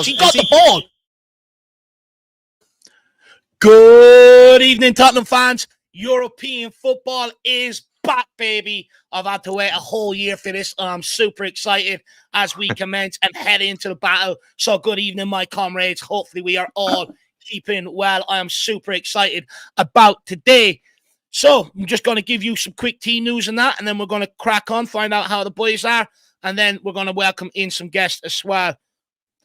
He got the ball. Good evening, Tottenham fans. European football is back, baby. I've had to wait a whole year for this, and I'm super excited as we commence and head into the battle. So good evening, my comrades. Hopefully we are all keeping well. I am super excited about today. So I'm just going to give you some quick team news and that, and then we're going to crack on, find out how the boys are, and then we're going to welcome in some guests as well.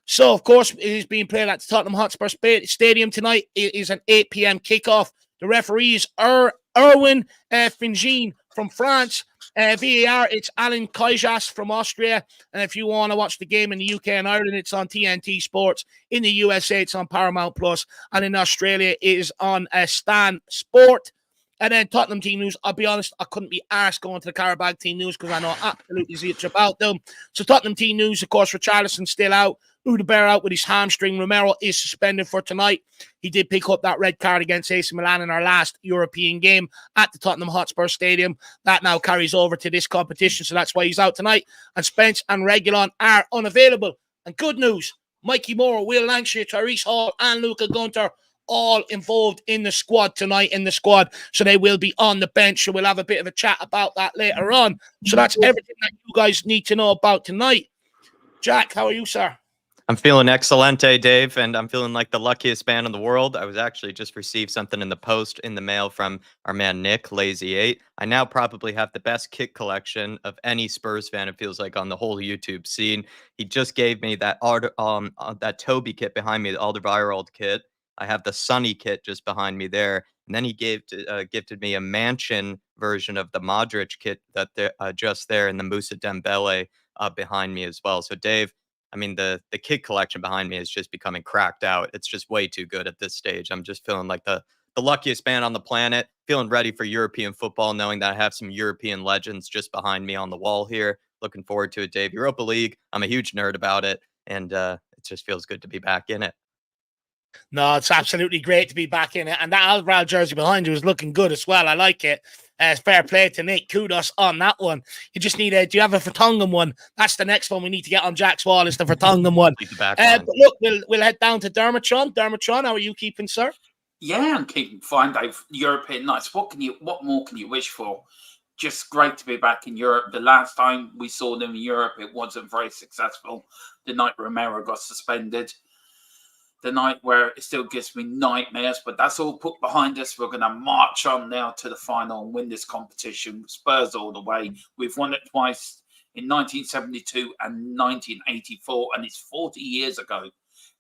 So, of course, it is being played at the Tottenham Hotspur Stadium tonight. It is an 8 p.m. kickoff. The referee is Erwin Fingine from France. VAR, it's Alan Kajas from Austria. And if you want to watch the game in the UK and Ireland, it's on TNT Sports. In the USA, it's on Paramount Plus. And in Australia, it is on Stan Sport. And then Tottenham team news, I'll be honest, I couldn't be arsed going to the Qarabag team news because I know absolutely zilch about them. So Tottenham team news, of course, Richarlison's still out. Udebear out with his hamstring. Romero is suspended for tonight. He did pick up that red card against AC Milan in our last European game at the Tottenham Hotspur Stadium. That now carries over to this competition, so that's why he's out tonight. And Spence and Reguilon are unavailable. And good news, Mikey Moore, Will Lancashire, Tyrese Hall, and Luca Gunter all involved in the squad tonight so they will be on the bench. So we'll have a bit of a chat about that later on. So that's everything that you guys need to know about tonight. Jack, how are you, sir? I'm feeling excelente, Dave, and I'm feeling like the luckiest man in the world. I was actually just received something in the mail from our man Nick, Lazy8. I now probably have the best kit collection of any Spurs fan, it feels like, on the whole YouTube scene. He just gave me that that Toby kit behind me, the Alderweireld kit. I have the Sunny kit just behind me there. And then he gifted me a Mansion version of the Modric kit that just there, and the Moussa Dembele behind me as well. So, Dave, I mean, the kit collection behind me is just becoming cracked out. It's just way too good at this stage. I'm just feeling like the luckiest man on the planet, feeling ready for European football, knowing that I have some European legends just behind me on the wall here. Looking forward to it, Dave. Europa League, I'm a huge nerd about it, and it just feels good to be back in it. No, it's absolutely great to be back in it. And that Alvarez jersey behind you is looking good as well. I like it. Fair play to Nick. Kudos on that one. You just need do you have a Vertonghen one? That's the next one we need to get on Jack's wall, is the Vertonghen one. But look, we'll head down to Dermotron. Dermotron, how are you keeping, sir? Yeah, I'm keeping fine, Dave. European nights. What more can you wish for? Just great to be back in Europe. The last time we saw them in Europe, it wasn't very successful. The night Romero got suspended. The night where it still gives me nightmares, but that's all put behind us. We're going to march on now to the final and win this competition. Spurs all the way. We've won it twice in 1972 and 1984, and it's 40 years ago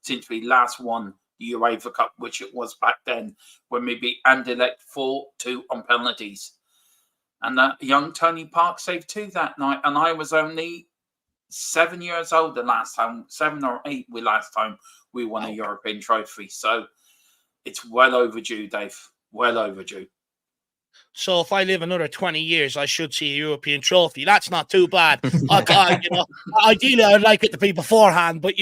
since we last won the UEFA Cup, which it was back then when we beat Anderlecht 4-2 on penalties. And that young Tony Park saved two that night, and I was only 7 years old the last time, 7 or 8 last time we won a European trophy. So it's well overdue, Dave. Well overdue. So if I live another 20 years, I should see a European trophy. That's not too bad. Ideally, I'd like it to be beforehand, but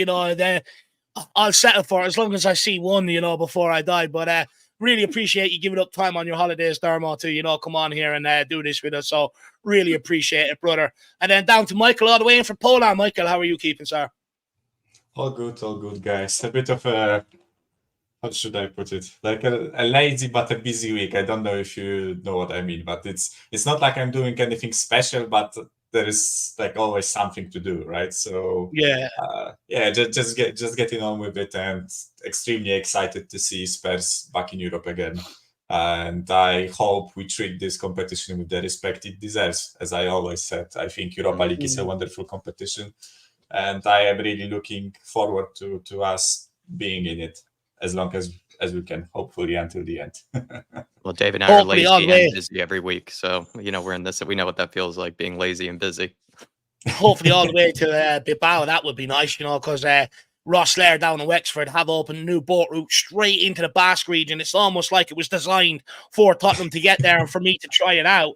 I'll settle for it as long as I see one, before I die. But really appreciate you giving up time on your holidays, Dermo, to come on here and do this with us. So really appreciate it, brother. And then down to Michael, all the way in from Poland. Michael, how are you keeping, sir? All good, guys. A bit of a, how should I put it? Like a lazy but a busy week. I don't know if you know what I mean, but it's not like I'm doing anything special, but there is like always something to do, right? So just getting on with it, and extremely excited to see Spurs back in Europe again. And I hope we treat this competition with the respect it deserves. As I always said, I think Europa League is a wonderful competition. And I am really looking forward to us being in it as long as we can, hopefully until the end. Well, Dave and I are lazy and busy every week. So, we're in this. We know what that feels like, being lazy and busy. Hopefully all the way to Bilbao. That would be nice, because Ross Lair down in Wexford have opened a new boat route straight into the Basque region. It's almost like it was designed for Tottenham to get there and for me to try it out.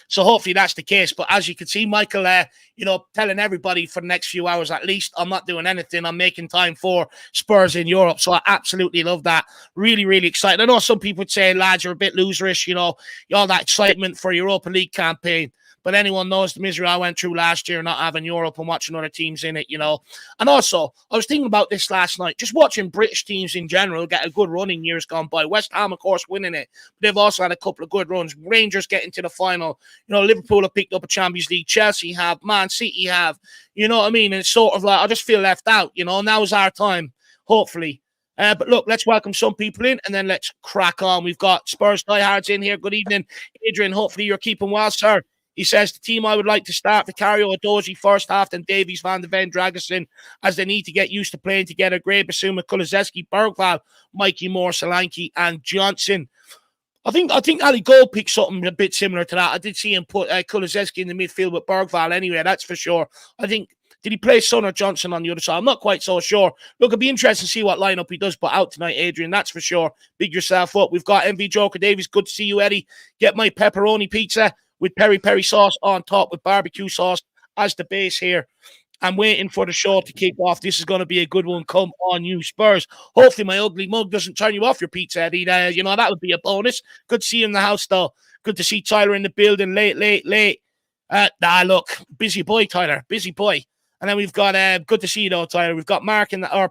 So hopefully that's the case. But as you can see, Michael, telling everybody for the next few hours at least, I'm not doing anything. I'm making time for Spurs in Europe. So I absolutely love that. Really, really excited. I know some people would say, lads, you're a bit loserish, all that excitement for Europa League campaign. But anyone knows the misery I went through last year not having Europe and watching other teams in it, And also, I was thinking about this last night, just watching British teams in general get a good run in years gone by. West Ham, of course, winning it. But they've also had a couple of good runs. Rangers getting to the final. Liverpool have picked up a Champions League. Chelsea have. Man City have. You know what I mean? And it's sort of like, I just feel left out. Now is our time, hopefully. But look, let's welcome some people in and then let's crack on. We've got Spurs diehards in here. Good evening, Adrian. Hopefully you're keeping well, sir. He says the team I would like to start, Vicario, Adoji first half, then Davies, Van de Ven, Dragusin, as they need to get used to playing together. Gray, Basuma, Kulusevski, Bergval, Mikey Moore, Solanke, and Johnson. I think Ali Gold picked something a bit similar to that. I did see him put Kulusevski in the midfield with Bergval anyway, that's for sure. I think, did he play Son or Johnson on the other side? I'm not quite so sure. Look, it'll be interesting to see what lineup he does put out tonight, Adrian. That's for sure. Big yourself up. We've got MV Joker Davies. Good to see you, Eddie. Get my pepperoni pizza with peri-peri sauce on top with barbecue sauce as the base here. I'm waiting for the show to kick off. This is going to be a good one. Come on, you Spurs. Hopefully my ugly mug doesn't turn you off your pizza, Eddie. That would be a bonus. Good to see you in the house, though. Good to see Tyler in the building. Late. Look. Busy boy, Tyler. Busy boy. And then we've got, good to see you though, Tyler. We've got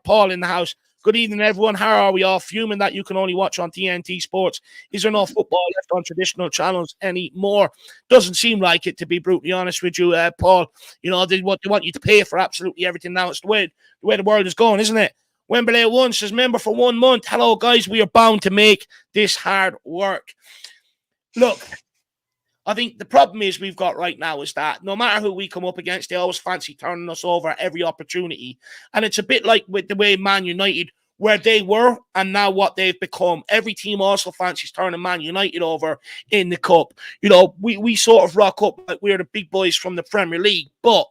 Paul in the house. Good evening, everyone. How are we all? Fuming that you can only watch on TNT Sports. Is there no football left on traditional channels anymore? Doesn't seem like it, to be brutally honest with you, Paul. They want you to pay for absolutely everything now. It's the way the world is going, isn't it? Wembley 1 says, member for 1 month. Hello, guys. We are bound to make this hard work. Look, I think the problem we've got right now is that no matter who we come up against, they always fancy turning us over at every opportunity. And it's a bit like with the way Man United, where they were and now what they've become. Every team also fancies turning Man United over in the cup. We sort of rock up like we're the big boys from the Premier League, but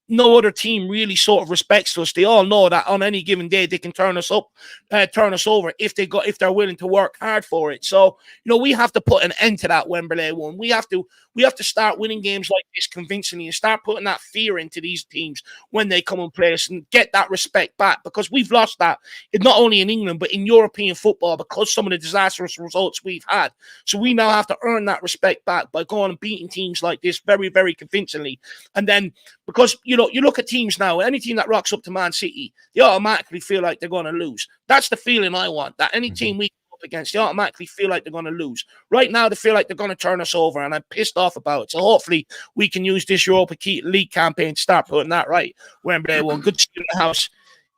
no other team really sort of respects us. They all know that on any given day they can turn us over if they're willing to work hard for it. So we have to put an end to that Wembley 1. We have to start winning games like this convincingly and start putting that fear into these teams when they come and play us and get that respect back, because we've lost that not only in England but in European football because some of the disastrous results we've had. So we now have to earn that respect back by going and beating teams like this very, very convincingly. And then because you look at teams now, any team that rocks up to Man City, they automatically feel like they're going to lose. That's the feeling I want, that any team we come up against, they automatically feel like they're going to lose. Right now, they feel like they're going to turn us over, and I'm pissed off about it. So hopefully we can use this Europa League campaign to start putting that right. Wembley 1. Good to see you in the house.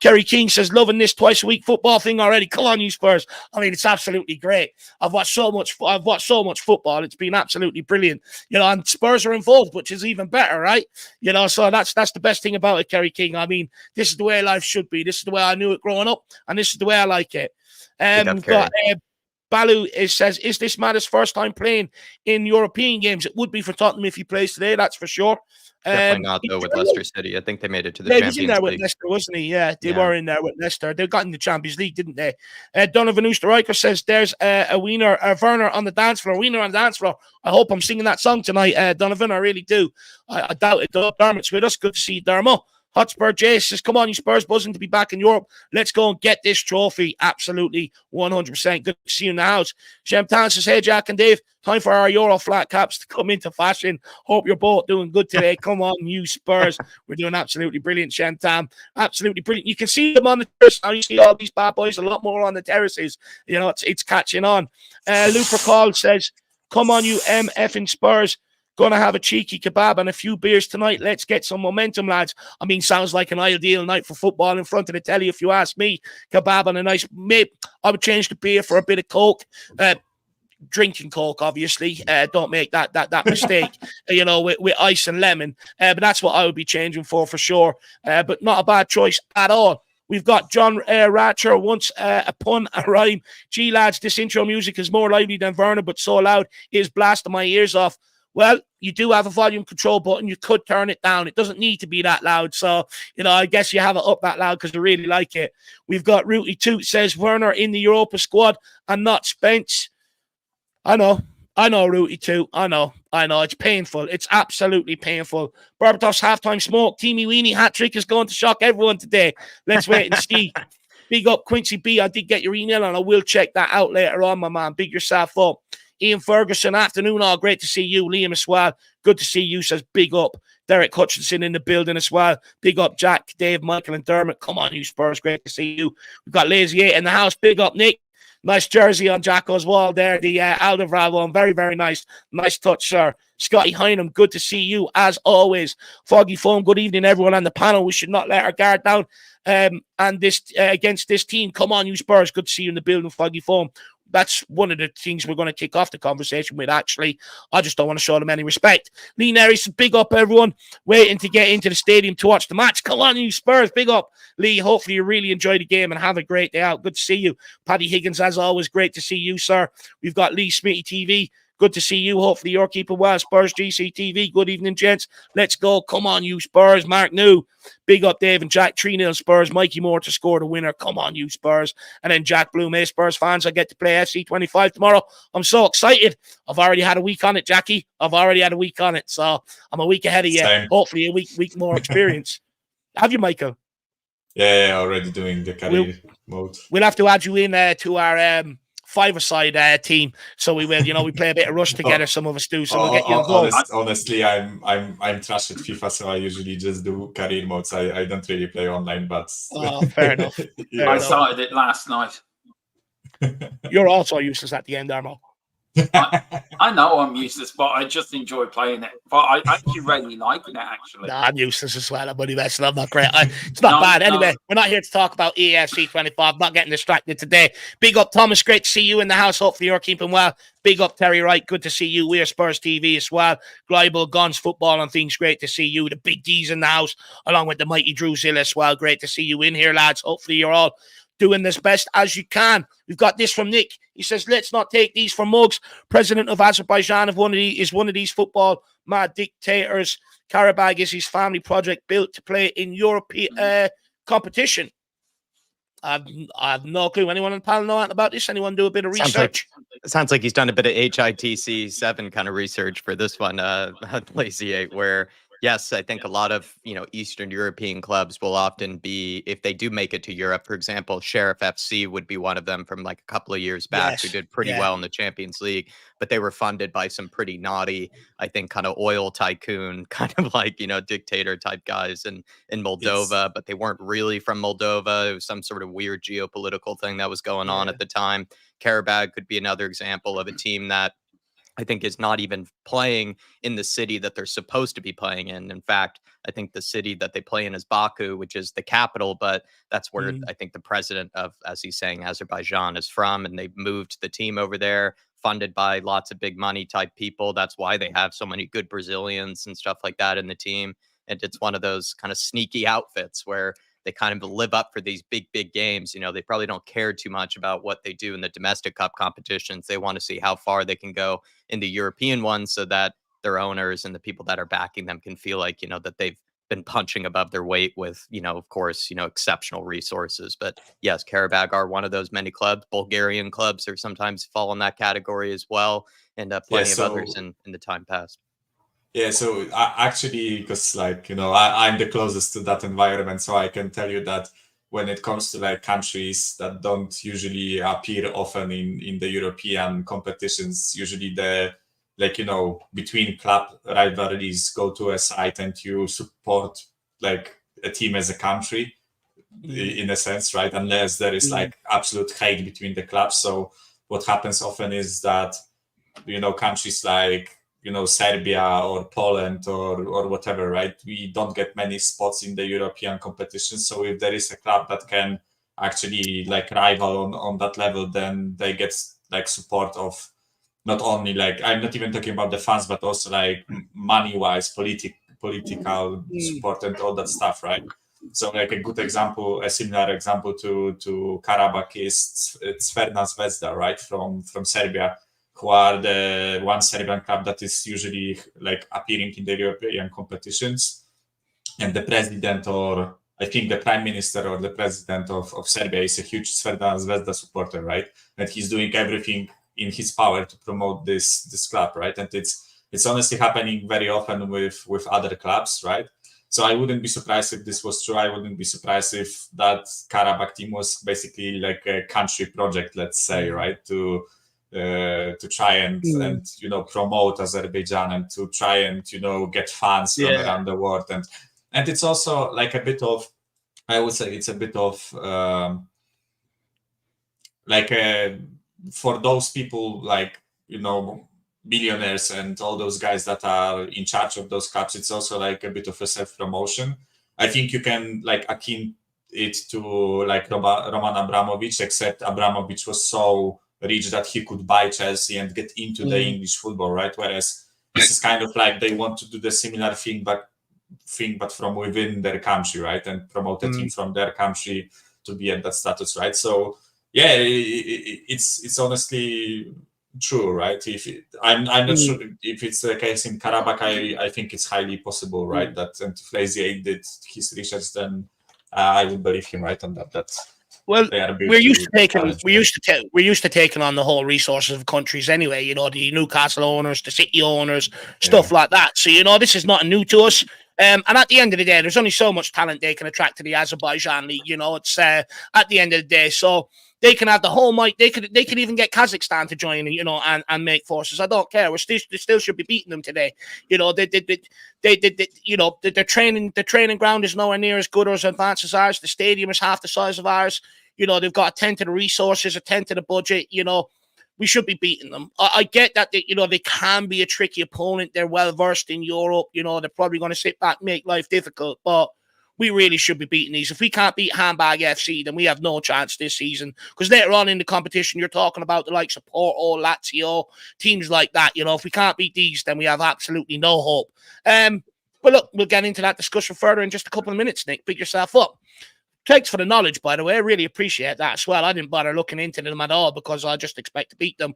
Kerry King says, loving this twice a week football thing already. Come on, you Spurs. I mean, it's absolutely great. I've watched so much football. It's been absolutely brilliant. And Spurs are involved, which is even better, right? So that's the best thing about it, Kerry King. I mean, this is the way life should be. This is the way I knew it growing up, and this is the way I like it. We've got Balu says, is this Matta's first time playing in European games? It would be for Tottenham if he plays today, that's for sure. Definitely not, though, with Leicester City. I think they made it to the Champions League. Champions He was in there League. with Leicester, wasn't he? Yeah, they were in there with Leicester. They got in the Champions League, didn't they? Donovan Oosterreicher says, there's a Werner on the dance floor. Wiener on the dance floor. I hope I'm singing that song tonight, Donovan. I really do. I doubt it, though. Dermot's with us. Good to see you, Dermot. Hotspur Jay says, come on, you Spurs, buzzing to be back in Europe. Let's go and get this trophy. Absolutely, 100%. Good to see you in the house. Shem Tan says, hey, Jack and Dave, time for our Euro flat caps to come into fashion. Hope you're both doing good today. Come on, you Spurs. We're doing absolutely brilliant, Shem Tan. Absolutely brilliant. You can see them on the terrace now. You see all these bad boys, a lot more on the terraces. It's catching on. Looper Call says, come on, you MFing Spurs. Gonna have a cheeky kebab and a few beers tonight. Let's get some momentum, lads. I mean, sounds like an ideal night for football in front of the telly, if you ask me. Kebab and a nice, maybe I would change the beer for a bit of Coke. Drinking Coke, obviously. Don't make that mistake, with ice and lemon. But that's what I would be changing for sure. But not a bad choice at all. We've got John Ratcher, once a pun, a rhyme. Gee, lads, this intro music is more lively than Werner, but so loud it is blasting my ears off. Well, you do have a volume control button. You could turn it down. It doesn't need to be that loud. So, I guess you have it up that loud because you really like it. We've got Rooty Toot says Werner in the Europa squad and not Spence. I know, Rooty Toot. I know. It's painful. It's absolutely painful. Berbatov's halftime smoke. Teamy Weenie hat trick is going to shock everyone today. Let's wait and see. Big up Quincy B. I did get your email and I will check that out later on, my man. Big yourself up. Ian Ferguson, afternoon all. Great to see you. Liam as well. Good to see you, says big up. Derek Hutchinson in the building as well. Big up Jack, Dave, Michael and Dermot. Come on, you Spurs. Great to see you. We've got Lazy 8 in the house. Big up Nick. Nice jersey on Jacko's wall there. The Alderval one. Very, very nice. Nice touch, sir. Scotty Hynam, good to see you as always. Foggy Foam, good evening, everyone on the panel. We should not let our guard down. And this against this team. Come on, you Spurs. Good to see you in the building, Foggy Foam. That's one of the things we're going to kick off the conversation with, actually. I just don't want to show them any respect. Lee Neri says, big up, everyone. Waiting to get into the stadium to watch the match. Come on, you Spurs. Big up. Lee, hopefully you really enjoy the game and have a great day out. Good to see you. Paddy Higgins, as always, great to see you, sir. We've got Lee Smitty TV. Good to see you. Hopefully you're keeping well. Spurs GCTV. Good evening, gents. Let's go. Come on, you Spurs. Mark New. Big up, Dave and Jack. 3-0 Spurs. Mikey Moore to score the winner. Come on, you Spurs. And then Jack Bloom. Hey, Spurs fans, I get to play FC25 tomorrow. I'm so excited. I've already had a week on it, Jackie. I've already had a week on it. So I'm a week ahead of you. Same. Hopefully a week more experience. Have you, Michael? Yeah, already doing the career mode. We'll have to add you in to our five-a-side team, so we will. We play a bit of rush together. Some of us do, so we'll get you involved. Honestly, I'm trash at FIFA, so I usually just do career modes. I don't really play online, but fair enough. Yeah. I started it last night. You're also useless at the end, Armo. I know I'm useless, but I just enjoy playing it. But I actually really liking it, actually. Nah, I'm useless as well. I'm only messing. I'm not great. It's not bad. Anyway, we're not here to talk about EFC 25. Not getting distracted today. Big up, Thomas. Great to see you in the house. Hopefully you're keeping well. Big up, Terry Wright. Good to see you. We're Spurs TV as well. Global Guns, Football and Things. Great to see you. The Big D's in the house, along with the mighty Drewzilla as well. Great to see you in here, lads. Hopefully you're all doing this best as you can. We've got this from Nick. He says, let's not take these for mugs. President of Azerbaijan is one of these football mad dictators. Qarabag is his family project built to play in European competition. I have no clue. Anyone on the panel know anything about this? Anyone do a bit of research? Sounds like he's done a bit of HITC 7 kind of research for this one, Lazy 8, where yes, I think a lot of, Eastern European clubs will often be, if they do make it to Europe, for example, Sheriff FC would be one of them from like a couple of years back who did pretty well in the Champions League, but they were funded by some pretty naughty, I think, kind of oil tycoon, kind of like, dictator type guys in Moldova, but they weren't really from Moldova. It was some sort of weird geopolitical thing that was going on at the time. Qarabag could be another example of a team that I think is not even playing in the city that they're supposed to be playing in. In fact, I think the city that they play in is Baku, which is the capital, but that's where I think the president of, as he's saying, Azerbaijan is from. And they moved the team over there, funded by lots of big money type people. That's why they have so many good Brazilians and stuff like that in the team. And it's one of those kind of sneaky outfits where they kind of live up for these big games. They probably don't care too much about what they do in the domestic cup competitions. They want to see how far they can go in the European ones so that their owners and the people that are backing them can feel like, that they've been punching above their weight with, of course, exceptional resources. But yes, Qarabag are one of those many clubs. Bulgarian clubs are sometimes fall in that category as well. And plenty of others in the time past. Yeah, so actually, because I'm the closest to that environment, so I can tell you that when it comes to countries that don't usually appear often in the European competitions, usually between club rivalries go to a side and you support a team as a country in a sense, right? Unless there is absolute hate between the clubs. So what happens often is that countries like Serbia or Poland or whatever, right? We don't get many spots in the European competition. So if there is a club that can actually rival on that level, then they get support of not only I'm not even talking about the fans, but also money-wise, political support and all that stuff, right? So a good example, a similar example to Qarabag is Crvena Zvezda, right? From Serbia, who are the one Serbian club that is usually appearing in the European competitions. And the president, or I think the prime minister or the president of Serbia, is a huge Crvena Zvezda supporter, right? And he's doing everything in his power to promote this club, right? And it's honestly happening very often with other clubs, right? So I wouldn't be surprised if this was true. I wouldn't be surprised if that Qarabag team was basically a country project, let's say, right? To to try and promote Azerbaijan and to try and get fans from around the world, and it's also like a bit of, I would say it's a bit of for those people like billionaires and all those guys that are in charge of those clubs, it's also like a bit of a self-promotion. I think you can like akin it to like Roman Abramovich, except Abramovich was so rich that he could buy Chelsea and get into the English football, right? Whereas this is kind of like they want to do the similar thing, but from within their country, right? And promote a team from their country to be at that status, right? So yeah, it's honestly true, right? I'm not sure if it's the case in Qarabag. I think it's highly possible, right? That and if Lazy 8 did his research, then I would believe him, right, on that. That's well, we're used to taking on the whole resources of countries anyway. The Newcastle owners, the City owners, stuff like that. So this is not new to us. And at the end of the day, there's only so much talent they can attract to the Azerbaijan league. It's at the end of the day, so they can have the whole might. They could even get Kazakhstan to join, and make forces. I don't care. They still should be beating them today. The training ground is nowhere near as good or as advanced as ours. The stadium is half the size of ours. They've got a tenth of the resources, a tenth of the budget. We should be beating them. I get that they can be a tricky opponent. They're well versed in Europe. They're probably going to sit back and make life difficult, but we really should be beating these. If we can't beat Handbag FC, then we have no chance this season. Because later on in the competition, you're talking about the likes of Porto, Lazio, teams like that. If we can't beat these, then we have absolutely no hope. But look, we'll get into that discussion further in just a couple of minutes, Nick. Pick yourself up. Thanks for the knowledge, by the way. I really appreciate that as well. I didn't bother looking into them at all because I just expect to beat them.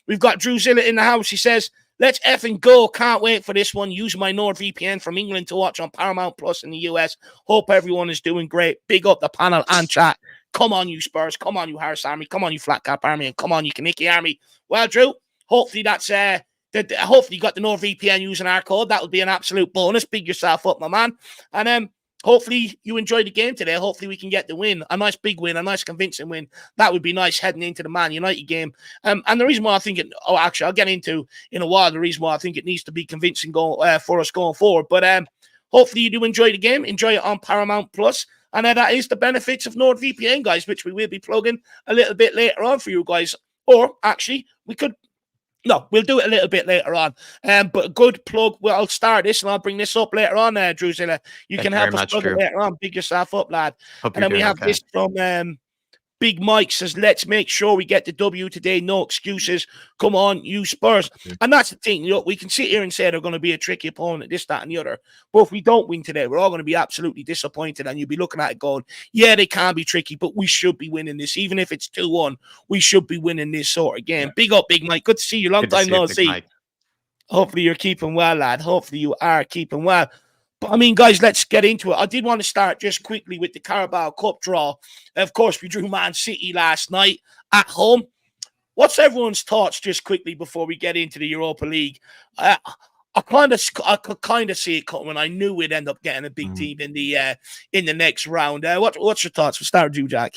We've got Drew Zilla in the house. He says, let's effing go. Can't wait for this one. Use my NordVPN from England to watch on Paramount Plus in the US. Hope everyone is doing great. Big up the panel and chat. Come on, you Spurs. Come on, you Harris Army. Come on, you Flat Cap Army. And come on, you Kaniki Army. Well, Drew, hopefully that's... hopefully you got the NordVPN using our code. That would be an absolute bonus. Big yourself up, my man. And hopefully you enjoyed the game today. Hopefully we can get the win. A nice big win, a nice convincing win. That would be nice heading into the Man United game. And the reason why I think I'll get into in a while the reason why I think it needs to be convincing for us going forward. But hopefully you do enjoy the game. Enjoy it on Paramount Plus. And that is the benefits of NordVPN, guys, which we will be plugging a little bit later on for you guys. Or actually, we'll do it a little bit later on. But a good plug. Well, I'll start this and I'll bring this up later on, Druzilla. You can help us plug it later on. Big yourself up, lad. And then we have this from Big Mike says, let's make sure we get the W today. No excuses. Come on, you Spurs. And that's the thing. We can sit here and say they're going to be a tricky opponent, this, that, and the other. But if we don't win today, we're all going to be absolutely disappointed. And you'll be looking at it going, yeah, they can be tricky, but we should be winning this. Even if it's 2-1, we should be winning this sort of game. Big up, Big Mike. Good to see you. Long time no see. Hopefully you're keeping well, lad. Hopefully you are keeping well. But I mean, guys, let's get into it. I did want to start just quickly with the Carabao Cup draw. Of course, we drew Man City last night at home. What's everyone's thoughts just quickly before we get into the Europa League? I could kind of see it coming. I knew we'd end up getting a big team in the next round. What's your thoughts? We'll start with you, Jack.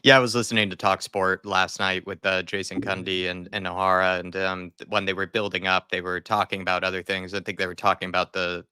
Yeah, I was listening to TalkSport last night with Jason Cundy and O'Hara, and when they were building up, they were talking about other things. I think they were talking about the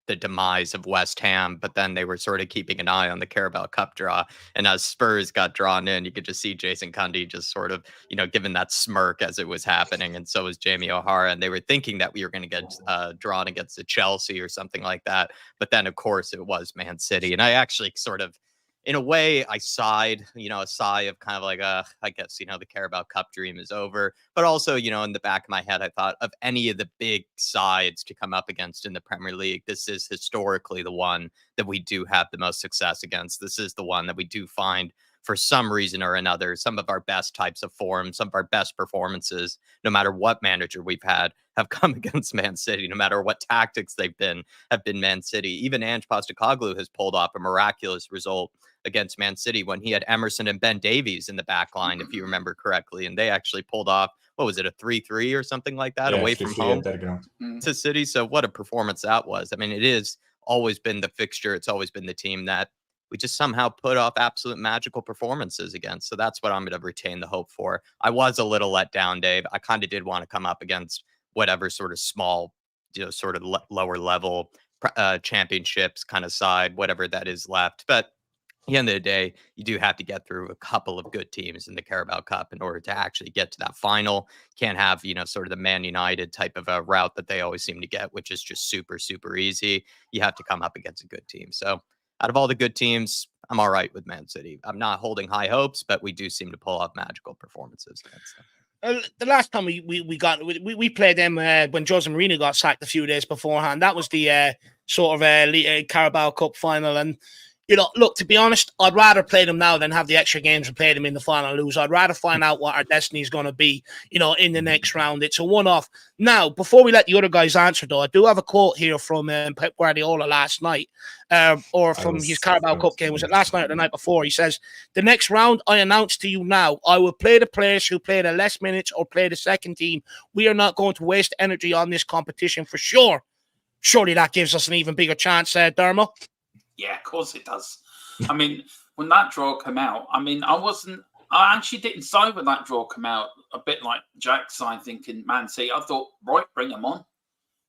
demise of West Ham, but then they were sort of keeping an eye on the Carabao Cup draw. And as Spurs got drawn in, you could just see Jason Cundy just sort of, giving that smirk as it was happening. And so was Jamie O'Hara. And they were thinking that we were going to get drawn against the Chelsea or something like that. But then, of course, it was Man City. And I actually sort of, in a way, I sighed, a sigh of kind of like, I guess, the Carabao Cup dream is over. But also, in the back of my head, I thought of any of the big sides to come up against in the Premier League, this is historically the one that we do have the most success against. This is the one that we do find, for some reason or another, some of our best types of form, some of our best performances, no matter what manager we've had, have come against Man City. No matter what tactics they've been, have been Man City. Even Ange Postecoglou has pulled off a miraculous result against Man City when he had Emerson and Ben Davies in the back line, if you remember correctly. And they actually pulled off, what was it, a 3-3 or something like that, away from home to City. So what a performance that was. I mean, it is always been the fixture. It's always been the team that we just somehow put off absolute magical performances against. So that's what I'm going to retain the hope for. I was a little let down, Dave. I kind of did want to come up against whatever sort of small, sort of lower level championships kind of side, whatever that is left. But at the end of the day, you do have to get through a couple of good teams in the Carabao Cup in order to actually get to that final. Can't have, sort of the Man United type of a route that they always seem to get, which is just super, super easy. You have to come up against a good team. So out of all the good teams, I'm all right with Man City. I'm not holding high hopes, but we do seem to pull off magical performances against them. The last time we played them when Jose Mourinho got sacked a few days beforehand. That was the sort of Carabao Cup final. And, look, to be honest, I'd rather play them now than have the extra games and play them in the final and lose. I'd rather find out what our destiny is going to be, in the next round. It's a one-off. Now, before we let the other guys answer, though, I do have a quote here from Pep Guardiola last night, or from his Carabao Cup game. Was it last night or the night before? He says, "The next round, I announce to you now, I will play the players who play the less minutes or play the second team. We are not going to waste energy on this competition for sure." Surely that gives us an even bigger chance, Dermo. Yeah, of course it does. I mean, when that draw came out, I actually didn't side when that draw came out, a bit like Jack's side thinking Man City. I thought, right, bring them on.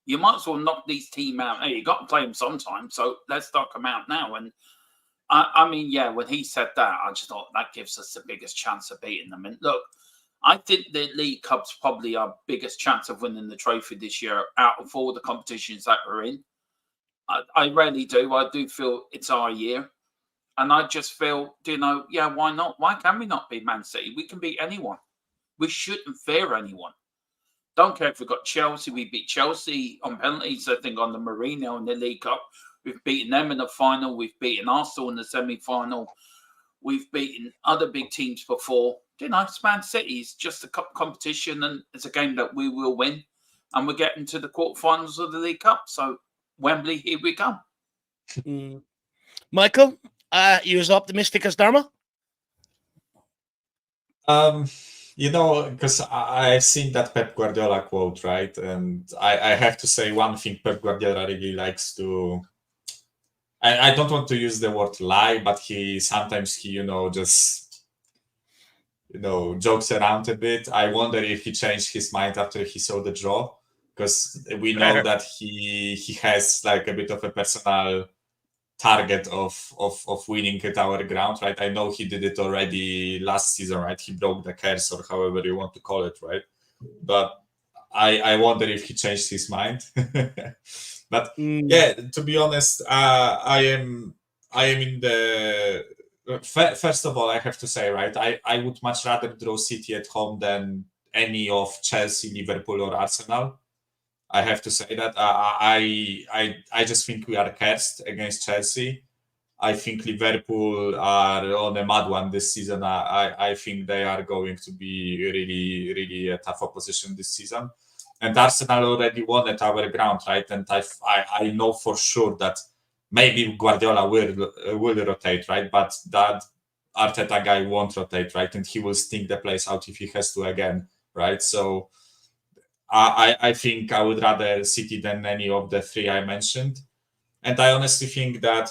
You might as well knock these teams out. Hey, you got to play them sometime, so let's knock them out now. And when he said that, I just thought that gives us the biggest chance of beating them. And look, I think the League Cup's probably our biggest chance of winning the trophy this year out of all the competitions that we're in. I really do. I do feel it's our year. And I just feel, why not? Why can we not beat Man City? We can beat anyone. We shouldn't fear anyone. Don't care if we've got Chelsea. We beat Chelsea on penalties, I think, on the Mourinho in the League Cup. We've beaten them in the final. We've beaten Arsenal in the semi-final. We've beaten other big teams before. It's Man City. It's just a cup competition, and it's a game that we will win. And we're getting to the quarterfinals of the League Cup. So, Wembley, here we come. Michael, you as optimistic as Dharma? Because I've seen that Pep Guardiola quote, right? And I have to say one thing Pep Guardiola really likes to... I don't want to use the word lie, but sometimes just jokes around a bit. I wonder if he changed his mind after he saw the draw, because we know that he has like a bit of a personal target of winning at our ground, right? I know he did it already last season, right? He broke the curse, or however you want to call it, right? But I wonder if he changed his mind. But yeah, to be honest, I am in the... First of all, I have to say, right, I would much rather draw City at home than any of Chelsea, Liverpool, or Arsenal. I have to say that I just think we are cursed against Chelsea. I think Liverpool are on a mad one this season. I think they are going to be really, really a tough opposition this season. And Arsenal already won at our ground, right? And I know for sure that maybe Guardiola will rotate, right? But that Arteta guy won't rotate, right? And he will stink the place out if he has to again, right? So I think I would rather City than any of the three I mentioned. And I honestly think that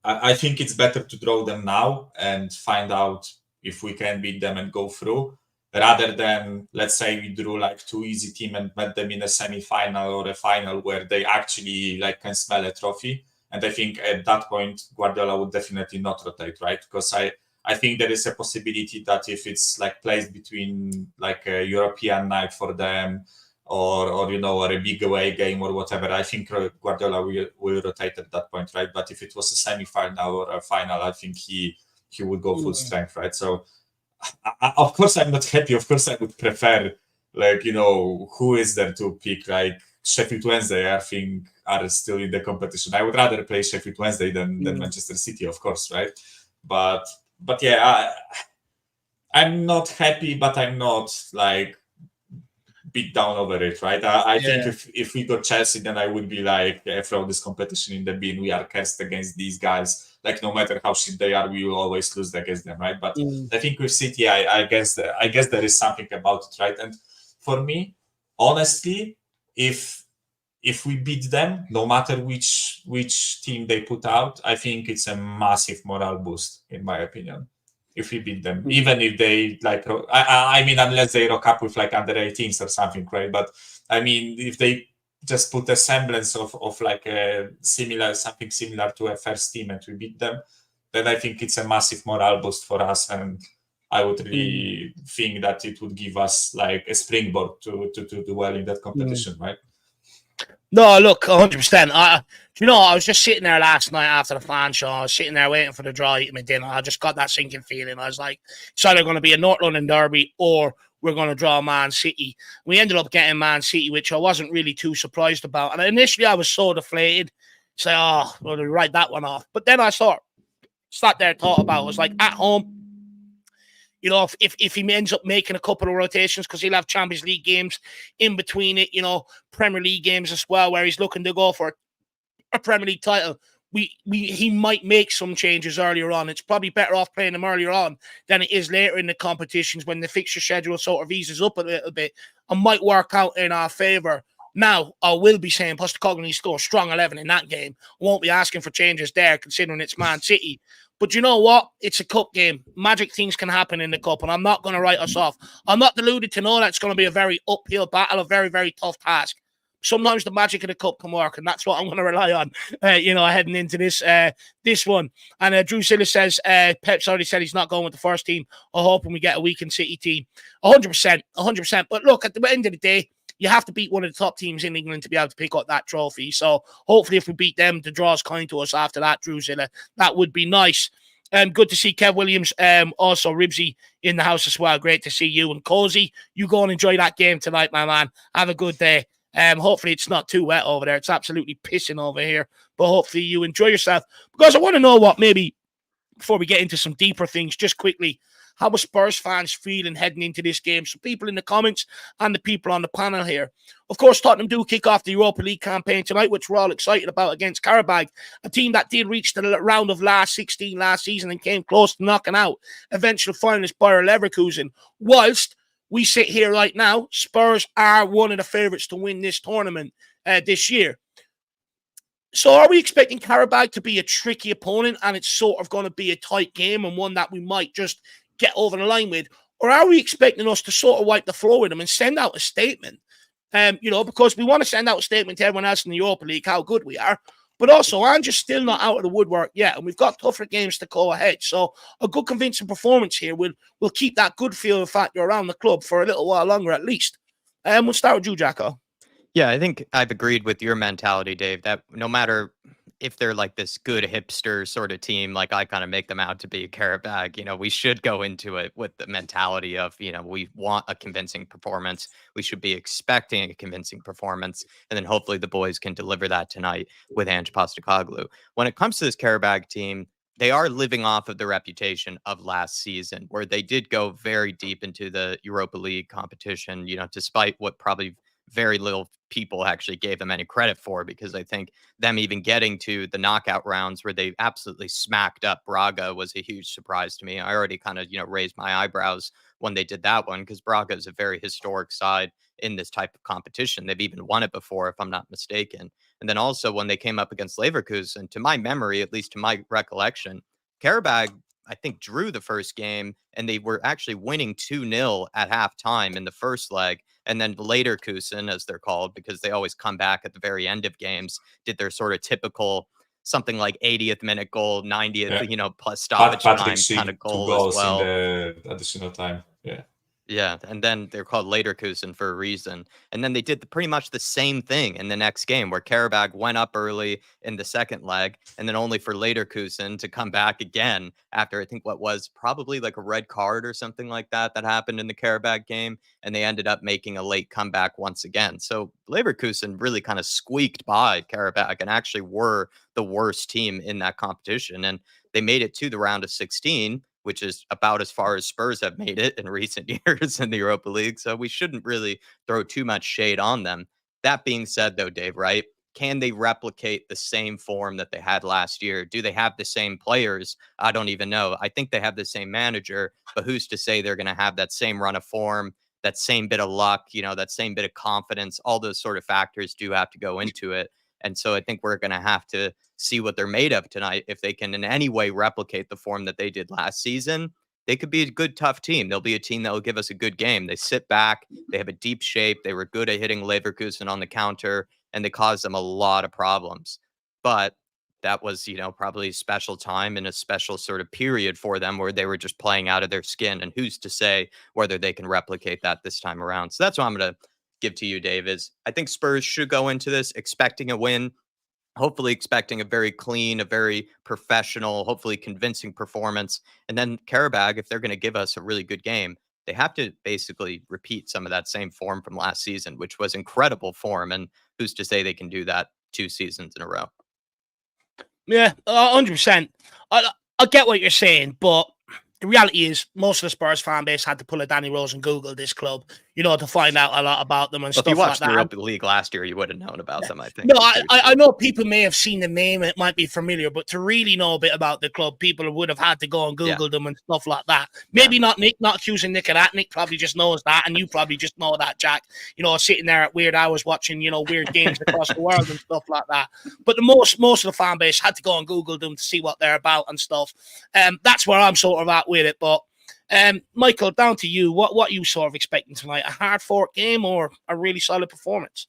I think it's better to draw them now and find out if we can beat them and go through, rather than, let's say, we drew like two easy team and met them in a semi-final or a final where they actually like can smell a trophy. And I think at that point, Guardiola would definitely not rotate, right? Because I think there is a possibility that if it's like placed between like a European night for them or or a big away game or whatever, I think Guardiola will rotate at that point, right? But if it was a semi-final or a final, I think he would go full strength, right? So of course I'm not happy. Of course I would prefer, like, who is there to pick? Like Sheffield Wednesday, I think, are still in the competition. I would rather play Sheffield Wednesday than Manchester City, of course, right? But yeah, I'm not happy, but I'm not like beat down over it, right? I think if we got Chelsea, then I would be like, throw this competition in the bin. We are cursed against these guys. Like, no matter how shit they are, we will always lose against them, right? But I think with City, I guess there is something about it, right? And for me, honestly, if if we beat them, no matter which team they put out, I think it's a massive morale boost, in my opinion. If we beat them, even if they like, I mean, unless they rock up with like under 18s or something, right? But I mean, if they just put a semblance of like something similar to a first team and we beat them, then I think it's a massive morale boost for us, and I would really think that it would give us like a springboard to do well in that competition, right? No, look, 100%. I was just sitting there last night after the fan show. I was sitting there waiting for the draw, eating my dinner. I just got that sinking feeling. I was like, it's either going to be a North London derby or we're going to draw Man City. We ended up getting Man City, which I wasn't really too surprised about. And initially, I was so deflated. Say, oh, we'll write that one off. But then I sat there and thought about it. I was like, at home, if he ends up making a couple of rotations, because he'll have Champions League games in between it, Premier League games as well, where he's looking to go for a Premier League title, he might make some changes earlier on. It's probably better off playing them earlier on than it is later in the competitions when the fixture schedule sort of eases up a little bit and might work out in our favour. Now, I will be saying Postecoglou needs to score a strong 11 in that game. I won't be asking for changes there, considering it's Man City. But you know what? It's a cup game. Magic things can happen in the cup, and I'm not going to write us off. I'm not deluded to know that it's going to be a very uphill battle, a very, very tough task. Sometimes the magic of the cup can work, and that's what I'm going to rely on, heading into this one. And Drew Silla says, Pep's already said he's not going with the first team. I'm hoping we get a weakened City team. 100%. But look, at the end of the day, you have to beat one of the top teams in England to be able to pick up that trophy. So hopefully if we beat them, the draw's kind to us after that, Drew Zilla. That would be nice. Good to see Kev Williams, also Ribsy in the house as well. Great to see you. And Cozy, you go and enjoy that game tonight, my man. Have a good day. Hopefully it's not too wet over there. It's absolutely pissing over here. But hopefully you enjoy yourself. Because I want to know what, maybe before we get into some deeper things, just quickly, how are Spurs fans feeling heading into this game? So people in the comments and the people on the panel here. Of course, Tottenham do kick off the Europa League campaign tonight, which we're all excited about, against Qarabag, a team that did reach the round of last 16 last season and came close to knocking out eventual finalist Bayer Leverkusen. Whilst we sit here right now, Spurs are one of the favourites to win this tournament this year. So are we expecting Qarabag to be a tricky opponent and it's sort of going to be a tight game and one that we might just get over the line with? Or are we expecting us to sort of wipe the floor with them and send out a statement? Because we want to send out a statement to everyone else in the Europa League how good we are. But also, Ange's still not out of the woodwork yet, and we've got tougher games to go ahead. So a good convincing performance here will keep that good feel factor around the club for a little while longer at least. We'll start with you, Jacko. Yeah, I think I've agreed with your mentality, Dave, that no matter if they're like this good hipster sort of team, like I kind of make them out to be, Qarabag, we should go into it with the mentality of, we want a convincing performance. We should be expecting a convincing performance. And then hopefully the boys can deliver that tonight with Ange Postecoglou. When it comes to this Qarabag team, they are living off of the reputation of last season, where they did go very deep into the Europa League competition, despite what probably very little people actually gave them any credit for, because I think them even getting to the knockout rounds where they absolutely smacked up Braga was a huge surprise to me. I already kind of, raised my eyebrows when they did that one, because Braga is a very historic side in this type of competition. They've even won it before, if I'm not mistaken. And then also when they came up against Leverkusen, to my memory, at least to my recollection, Qarabag, I think, drew the first game, and they were actually winning 2-0 at halftime in the first leg. And then Leverkusen, as they're called, because they always come back at the very end of games, did their sort of typical something like 80th minute goal, 90th, plus stoppage time kind of goal as well. In the additional time. Yeah. Yeah, and then they're called Leverkusen for a reason. And then they did pretty much the same thing in the next game, where Qarabag went up early in the second leg, and then only for Leverkusen to come back again after, I think, what was probably like a red card or something like that happened in the Qarabag game, and they ended up making a late comeback once again. So Leverkusen really kind of squeaked by Qarabag and actually were the worst team in that competition, and they made it to the round of 16, which is about as far as Spurs have made it in recent years in the Europa League. So we shouldn't really throw too much shade on them. That being said, though, Dave, right? Can they replicate the same form that they had last year? Do they have the same players? I don't even know. I think they have the same manager, but who's to say they're going to have that same run of form that same bit of luck, that same bit of confidence, all those sort of factors do have to go into it. And so I think we're going to have to see what they're made of tonight. If they can in any way replicate the form that they did last season, they could be a good, tough team. They'll be a team that will give us a good game. They sit back. They have a deep shape. They were good at hitting Leverkusen on the counter, and they caused them a lot of problems. But that was, probably a special time and a special sort of period for them where they were just playing out of their skin. And who's to say whether they can replicate that this time around? So that's what I'm going to give to you, Dave, is I think Spurs should go into this expecting a win, hopefully expecting a very clean, a very professional, hopefully convincing performance. And then Qarabag, if they're going to give us a really good game, they have to basically repeat some of that same form from last season, which was incredible form. And who's to say they can do that 2 seasons in a row? Yeah, 100%. I get what you're saying, but the reality is most of the Spurs fan base had to pull a Danny Rose and Google this club, to find out a lot about them and stuff like that. If you watched the Europa League last year, you would have known about them, I think. No, I know people may have seen the name, it might be familiar, but to really know a bit about the club, people would have had to go and Google them and stuff like that. Maybe not Nick, not accusing Nick of that. Nick probably just knows that, and you probably just know that, Jack. Sitting there at weird hours watching, weird games across the world and stuff like that. But most of the fan base had to go and Google them to see what they're about and stuff. That's where I'm sort of at with it, but Michael, down to you. What are you sort of expecting tonight? A hard-fought game or a really solid performance?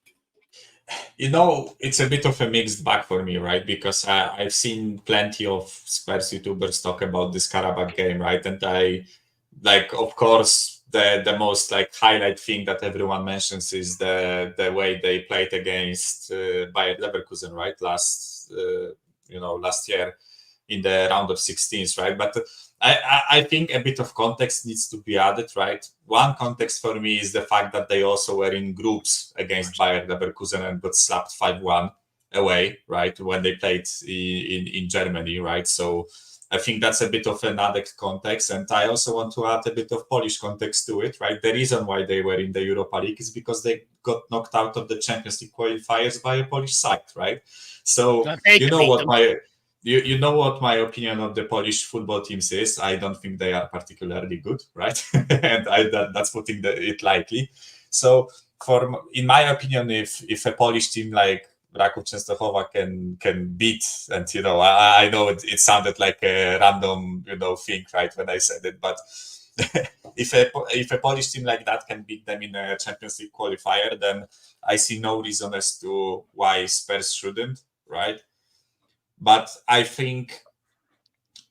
It's a bit of a mixed bag for me, right? Because I've seen plenty of Spurs YouTubers talk about this Qarabag game, right? And of course, the most highlight thing that everyone mentions is the way they played against Bayer Leverkusen, right? Last year in the round of 16s, right? But I think a bit of context needs to be added, right? One context for me is the fact that they also were in groups against Bayer Leverkusen and got slapped 5-1 away, right? When they played in Germany, right? So I think that's a bit of an added context. And I also want to add a bit of Polish context to it, right? The reason why they were in the Europa League is because they got knocked out of the Champions League qualifiers by a Polish side, right? So you know what my opinion of the Polish football teams is. I don't think they are particularly good, right? And that's putting it lightly. So, in my opinion, if a Polish team like Raków Częstochowa can beat, and I know it sounded like a random thing, right, when I said it, but if a Polish team like that can beat them in a Champions League qualifier, then I see no reason as to why Spurs shouldn't, right? But I think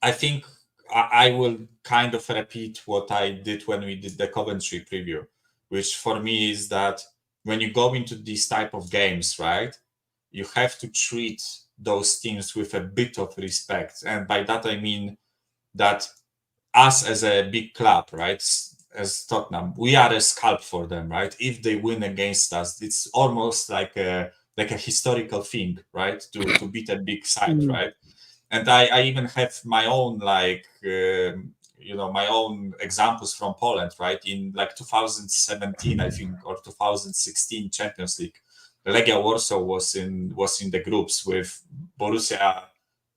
I will kind of repeat what I did when we did the Coventry preview, which for me is that when you go into these type of games, right, you have to treat those teams with a bit of respect. And by that, I mean that us as a big club, right, as Tottenham, we are a scalp for them, right? If they win against us, it's almost like a historical thing, right? To beat a big side, right? And I even have my own my own examples from Poland, right? In 2017, I think, or 2016 Champions League, Legia Warsaw was in the groups with Borussia,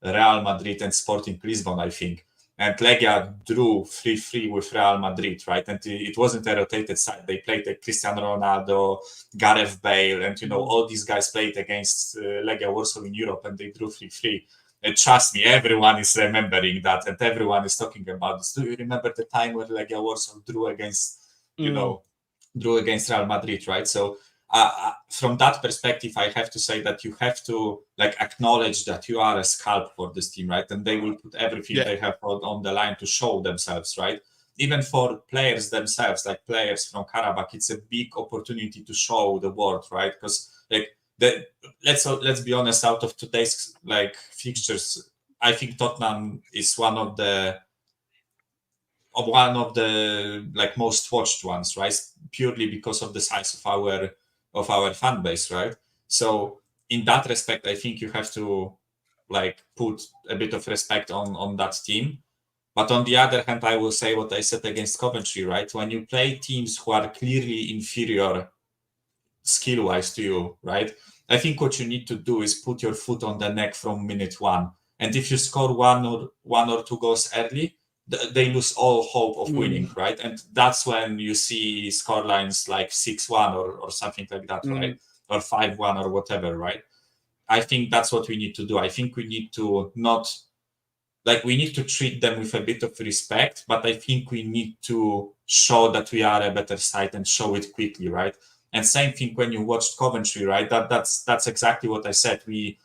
Real Madrid, and Sporting Lisbon, I think. And Legia drew 3-3 with Real Madrid, right? And it wasn't a rotated side. They played Cristiano Ronaldo, Gareth Bale, and all these guys played against Legia Warsaw in Europe, and they drew 3-3. And trust me, everyone is remembering that, and everyone is talking about this. Do you remember the time where Legia Warsaw drew against Real Madrid, right? So from that perspective, I have to say that you have to acknowledge that you are a scalp for this team, right? And they will put everything they have on the line to show themselves, right? Even for players themselves, like players from Qarabag, it's a big opportunity to show the world, right? Because let's be honest, out of today's fixtures, I think Tottenham is one of the most watched ones, right? Purely because of the size of our fan base, right? So in that respect, I think you have to put a bit of respect on that team. But on the other hand, I will say what I said against Coventry, right? When you play teams who are clearly inferior skill-wise to you, right? I think what you need to do is put your foot on the neck from minute one. And if you score one or two goals early, they lose all hope of winning, right? And that's when you see scorelines like 6-1 or something like that, right? Or 5-1 or whatever, right? I think that's what we need to do. I think we need to not, like, we need to treat them with a bit of respect, but I think we need to show that we are a better side and show it quickly, right? And same thing when you watched Coventry, right? That's exactly what I said. We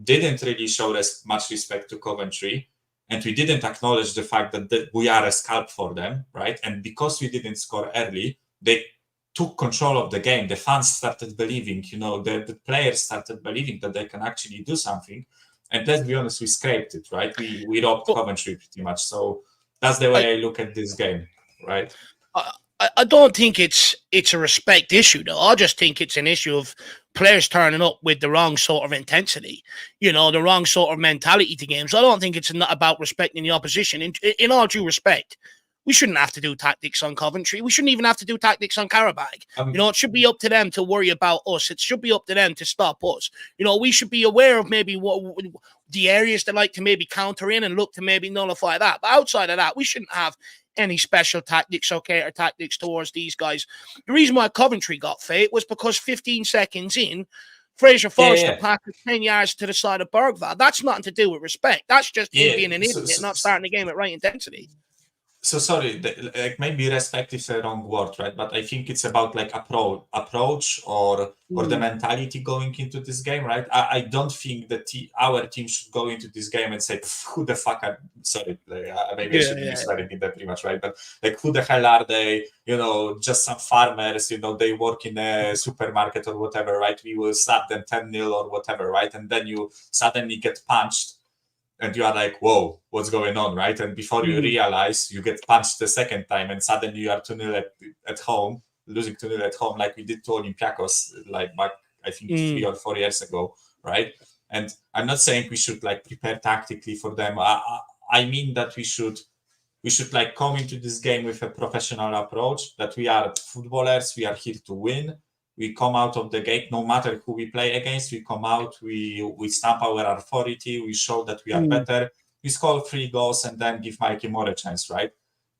didn't really show much respect to Coventry, and we didn't acknowledge the fact that we are a scalp for them, right? And because we didn't score early, they took control of the game. The fans started believing, the players started believing that they can actually do something. And let's be honest, we scraped it, right? We robbed Coventry pretty much. So that's the way I look at this game, right? I don't think it's a respect issue, though. I just think it's an issue of players turning up with the wrong sort of intensity, the wrong sort of mentality to games. I don't think it's not about respecting the opposition. In all due respect, we shouldn't have to do tactics on Coventry. We shouldn't even have to do tactics on Qarabag. It should be up to them to worry about us. It should be up to them to stop us. We should be aware of maybe what the areas they like to maybe counter in and look to maybe nullify that. But outside of that, we shouldn't have any special tactics or counter tactics towards these guys. The reason why Coventry got fate was because 15 seconds in, Fraser Forster passed 10 yards to the side of Bergvall. That's nothing to do with respect. That's just him being an idiot, not starting the game at right intensity. So sorry, like maybe respect is a wrong word, right? But I think it's about like approach or the mentality going into this game, right? I don't think that our team should go into this game and say, who the fuck are, sorry, maybe I shouldn't be swearing in that pretty much, right? But like, who the hell are they? Just some farmers, they work in a supermarket or whatever, right? We will slap them 10-0 or whatever, right? And then you suddenly get punched. And you are like, whoa, what's going on, right? And before you realize, you get punched the second time, and suddenly you are 2-0 at home, losing 2-0 at home, like we did to Olympiacos, like back, I think 3 or 4 years ago, right? And I'm not saying we should like prepare tactically for them. I mean that we should like come into this game with a professional approach, that we are footballers, we are here to win. We come out of the gate, no matter who we play against, we come out, we stamp our authority, we show that we are better, we score 3 goals and then give Mikey Moore a chance, right?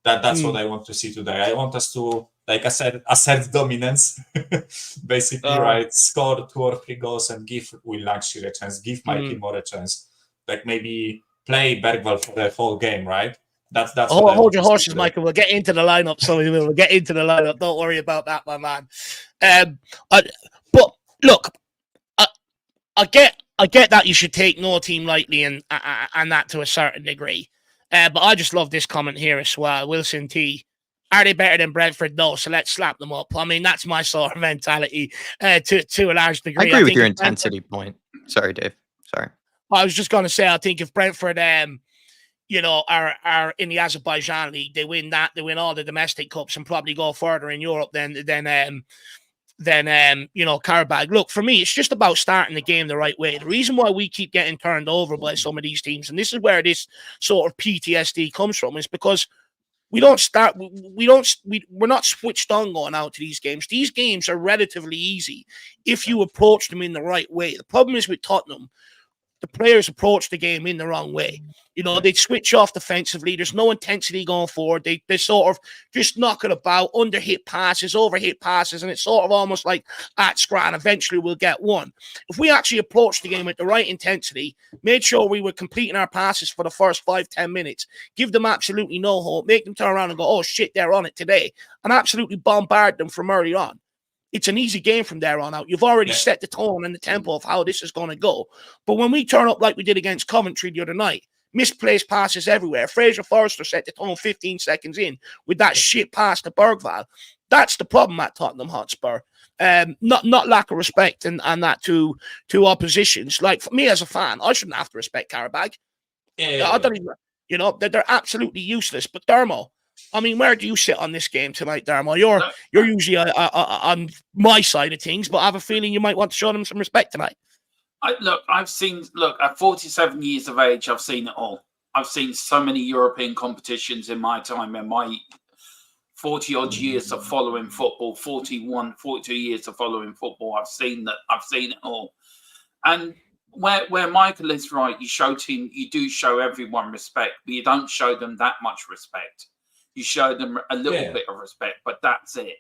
That's what I want to see today. I want us to, like I said, assert dominance, basically, right? Score 2 or 3 goals and give Will Lancashire a chance, give Mikey Moore a chance. Like maybe play Bergvall for the whole game, right? That's hold your horses, Michael. We'll get into the lineup. So we'll get into the lineup. Don't worry about that, my man. But look, I get that you should take no team lightly and that to a certain degree. But I just love this comment here as well. Wilson T. Are they better than Brentford? No, so let's slap them up. I mean, that's my sort of mentality to a large degree. I agree with your intensity point. Sorry, Dave. Sorry. I was just going to say, I think if Brentford are in the Azerbaijan League, they win that, they win all the domestic cups and probably go further in Europe than Qarabag. Look, for me, it's just about starting the game the right way. The reason why we keep getting turned over by some of these teams, and this is where this sort of PTSD comes from, is because we're not switched on going out to these games. These games are relatively easy if you approach them in the right way. The problem is with Tottenham, the players approach the game in the wrong way. They switch off defensively. There's no intensity going forward. They sort of just knock it about, underhit passes, overhit passes, and it's sort of almost like at scran. Eventually we'll get one. If we actually approach the game with the right intensity, made sure we were completing our passes for the first 5-10 minutes, give them absolutely no hope, make them turn around and go, oh shit, they're on it today, and absolutely bombard them from early on. It's an easy game from there on out. You've already set the tone and the tempo of how this is going to go. But when we turn up like we did against Coventry the other night, misplaced passes everywhere. Fraser Forster set the tone 15 seconds in with that shit pass to Bergvall. That's the problem at Tottenham Hotspur. Not lack of respect and that to oppositions. Like, for me as a fan, I shouldn't have to respect Qarabag. I don't even, they're absolutely useless. But Dermo, I mean, where do you sit on this game tonight, Dermo? You're usually on my side of things, but I have a feeling you might want to show them some respect tonight. At 47 years of age, I've seen it all. I've seen so many European competitions in my time, in my 40-odd years of following football, 42 years of following football. I've seen it all. And where Michael is right, you do show everyone respect, but you don't show them that much respect. You show them a little bit of respect, but that's it.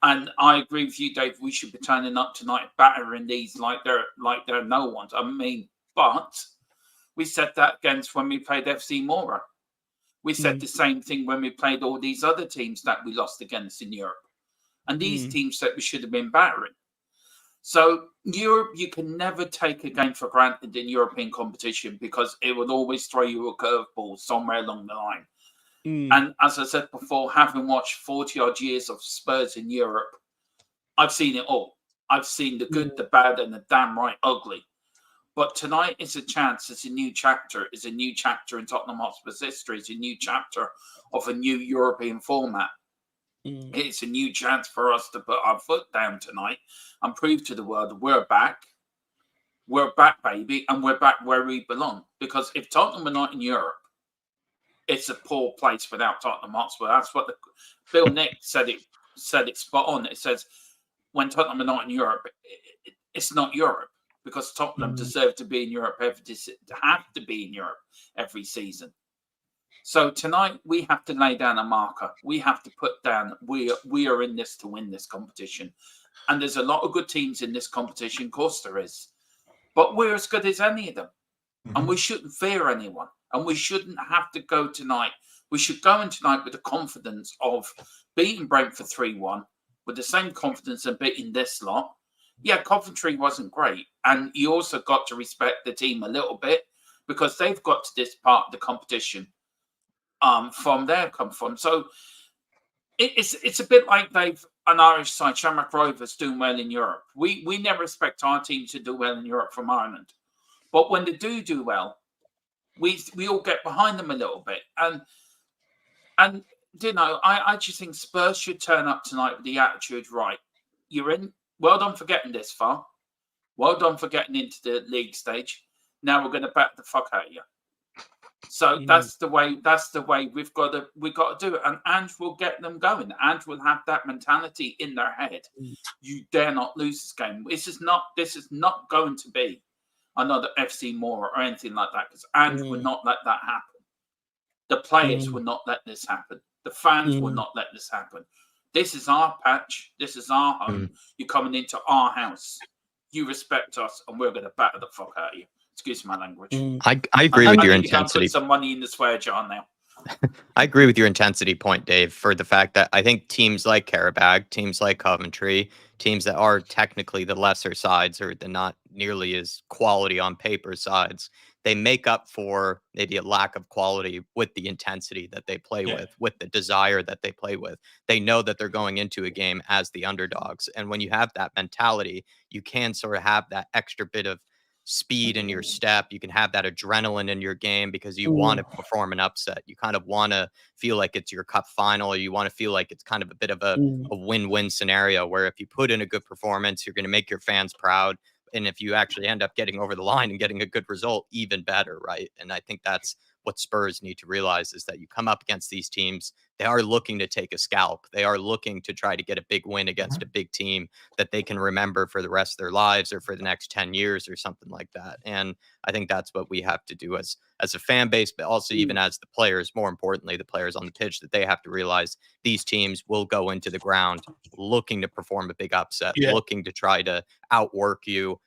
And I agree with you, Dave. We should be turning up tonight, battering these like they're no ones. I mean, but we said that against when we played FC Mora. We said the same thing when we played all these other teams that we lost against in Europe, and these teams that we should have been battering. So Europe, you can never take a game for granted in European competition because it will always throw you a curveball somewhere along the line. And as I said before, having watched 40 odd years of Spurs in Europe, I've seen it all. I've seen the good, the bad, and the damn right ugly. But tonight is a chance. It's a new chapter. It's a new chapter in Tottenham Hotspur's history. It's a new chapter of a new European format. It's a new chance for us to put our foot down tonight and prove to the world we're back. We're back, baby, and we're back where we belong. Because if Tottenham are not in Europe, it's a poor place without Tottenham Hotspur. That's what Bill Nick said. It spot on. It says when Tottenham are not in Europe, it's not Europe because Tottenham deserve to be in Europe every season. So tonight we have to lay down a marker. We have to put down we are in this to win this competition. And there's a lot of good teams in this competition. Of course there is. But we're as good as any of them. And we shouldn't fear anyone. And we shouldn't have to go tonight. We should go in tonight with the confidence of beating Brentford 3-1, with the same confidence of beating this lot. Yeah, Coventry wasn't great. And you also got to respect the team a little bit because they've got to this part of the competition from their come from. So it's a bit like they've an Irish side, Shamrock Rovers, doing well in Europe. We never expect our team to do well in Europe from Ireland. But when they do well, we all get behind them a little bit. And you know, I just think Spurs should turn up tonight with the attitude, right, you're in. Well done for getting this far. Well done for getting into the league stage. Now we're going to bat the fuck out of you. So that's the way we've got to do it. And Ange will get them going. Ange will have that mentality in their head. You dare not lose this game. This is not going to be another FC Mora or anything like that, because Ange would not let that happen. The players would not let this happen. The fans would not let this happen. This is our patch. This is our home. You're coming into our house. You respect us, and we're going to batter the fuck out of you. Excuse my language. I agree with your intensity. Put some money in the swear jar now. I agree with your intensity point, Dave, for the fact that I think teams like Qarabag, teams like Coventry, teams that are technically the lesser sides or the not nearly as quality on paper sides, they make up for maybe a lack of quality with the intensity that they play with the desire that they play with. They know that they're going into a game as the underdogs. And when you have that mentality, you can sort of have that extra bit of speed in your step. You can have that adrenaline in your game because you want to perform an upset. You kind of want to feel like it's your cup final, or you want to feel like it's kind of a bit of a win-win scenario where if you put in a good performance, you're going to make your fans proud. And if you actually end up getting over the line and getting a good result, even better, right? And I think that's what Spurs need to realize, is that you come up against these teams, they are looking to take a scalp. They are looking to try to get a big win against a big team that they can remember for the rest of their lives or for the next 10 years or something like that. And I think that's what we have to do as a fan base, but also even as the players, more importantly, the players on the pitch, that they have to realize these teams will go into the ground looking to perform a big upset, looking to try to outwork you,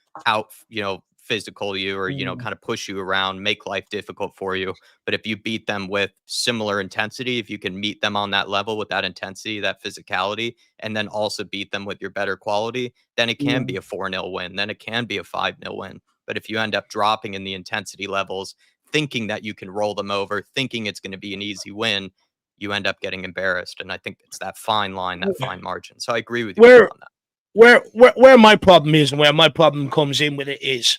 physical you, or kind of push you around, make life difficult for you. But if you beat them with similar intensity, if you can meet them on that level with that intensity, that physicality, and then also beat them with your better quality, then it can be a 4-0 win, then it can be a 5-0 win. But if you end up dropping in the intensity levels, thinking that you can roll them over, thinking it's going to be an easy win, you end up getting embarrassed. And I think it's that fine line, that fine margin. So I agree with you on that. Where my problem is, and where my problem comes in with it is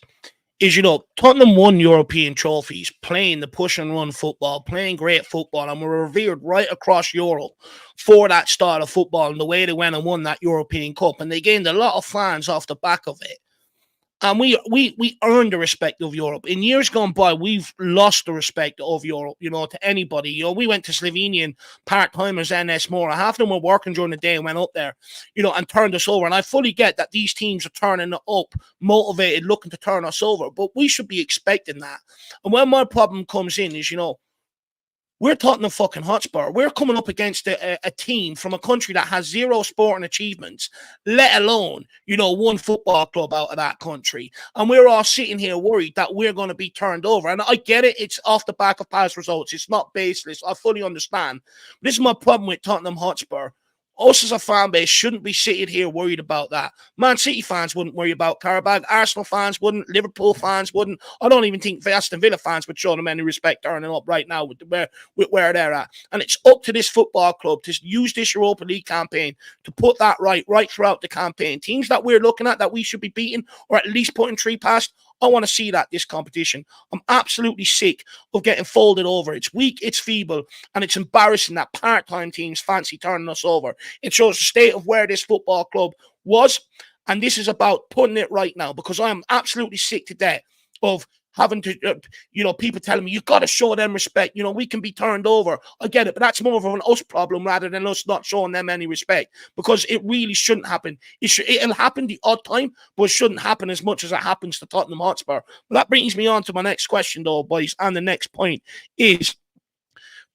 Tottenham won European trophies, playing the push and run football, playing great football, and were revered right across Europe for that style of football and the way they went and won that European Cup. And they gained a lot of fans off the back of it. And we earned the respect of Europe. In years gone by, we've lost the respect of Europe, to anybody. We went to Slovenian part-timers, NS Mora. Half of them were working during the day and went up there, and turned us over. And I fully get that these teams are turning up, motivated, looking to turn us over. But we should be expecting that. And when my problem comes in is, we're Tottenham fucking Hotspur. We're coming up against a team from a country that has zero sporting achievements, let alone, one football club out of that country. And we're all sitting here worried that we're going to be turned over. And I get it. It's off the back of past results. It's not baseless. I fully understand. But this is my problem with Tottenham Hotspur. Us as a fan base shouldn't be sitting here worried about that. Man City fans wouldn't worry about Qarabag. Arsenal fans wouldn't. Liverpool fans wouldn't. I don't even think Aston Villa fans would show them any respect turning up right now with where they're at. And it's up to this football club to use this Europa League campaign to put that right throughout the campaign. Teams that we're looking at that we should be beating or at least putting 3 past, I want to see that this competition. I'm absolutely sick of getting folded over. It's weak, it's feeble, and it's embarrassing that part-time teams fancy turning us over. It shows the state of where this football club was, and this is about putting it right now, because I am absolutely sick to death of having to, people telling me, you've got to show them respect. We can be turned over. I get it, but that's more of an us problem rather than us not showing them any respect, because it really shouldn't happen. It'll happen the odd time, but it shouldn't happen as much as it happens to Tottenham Hotspur. But that brings me on to my next question, though, boys, and the next point is,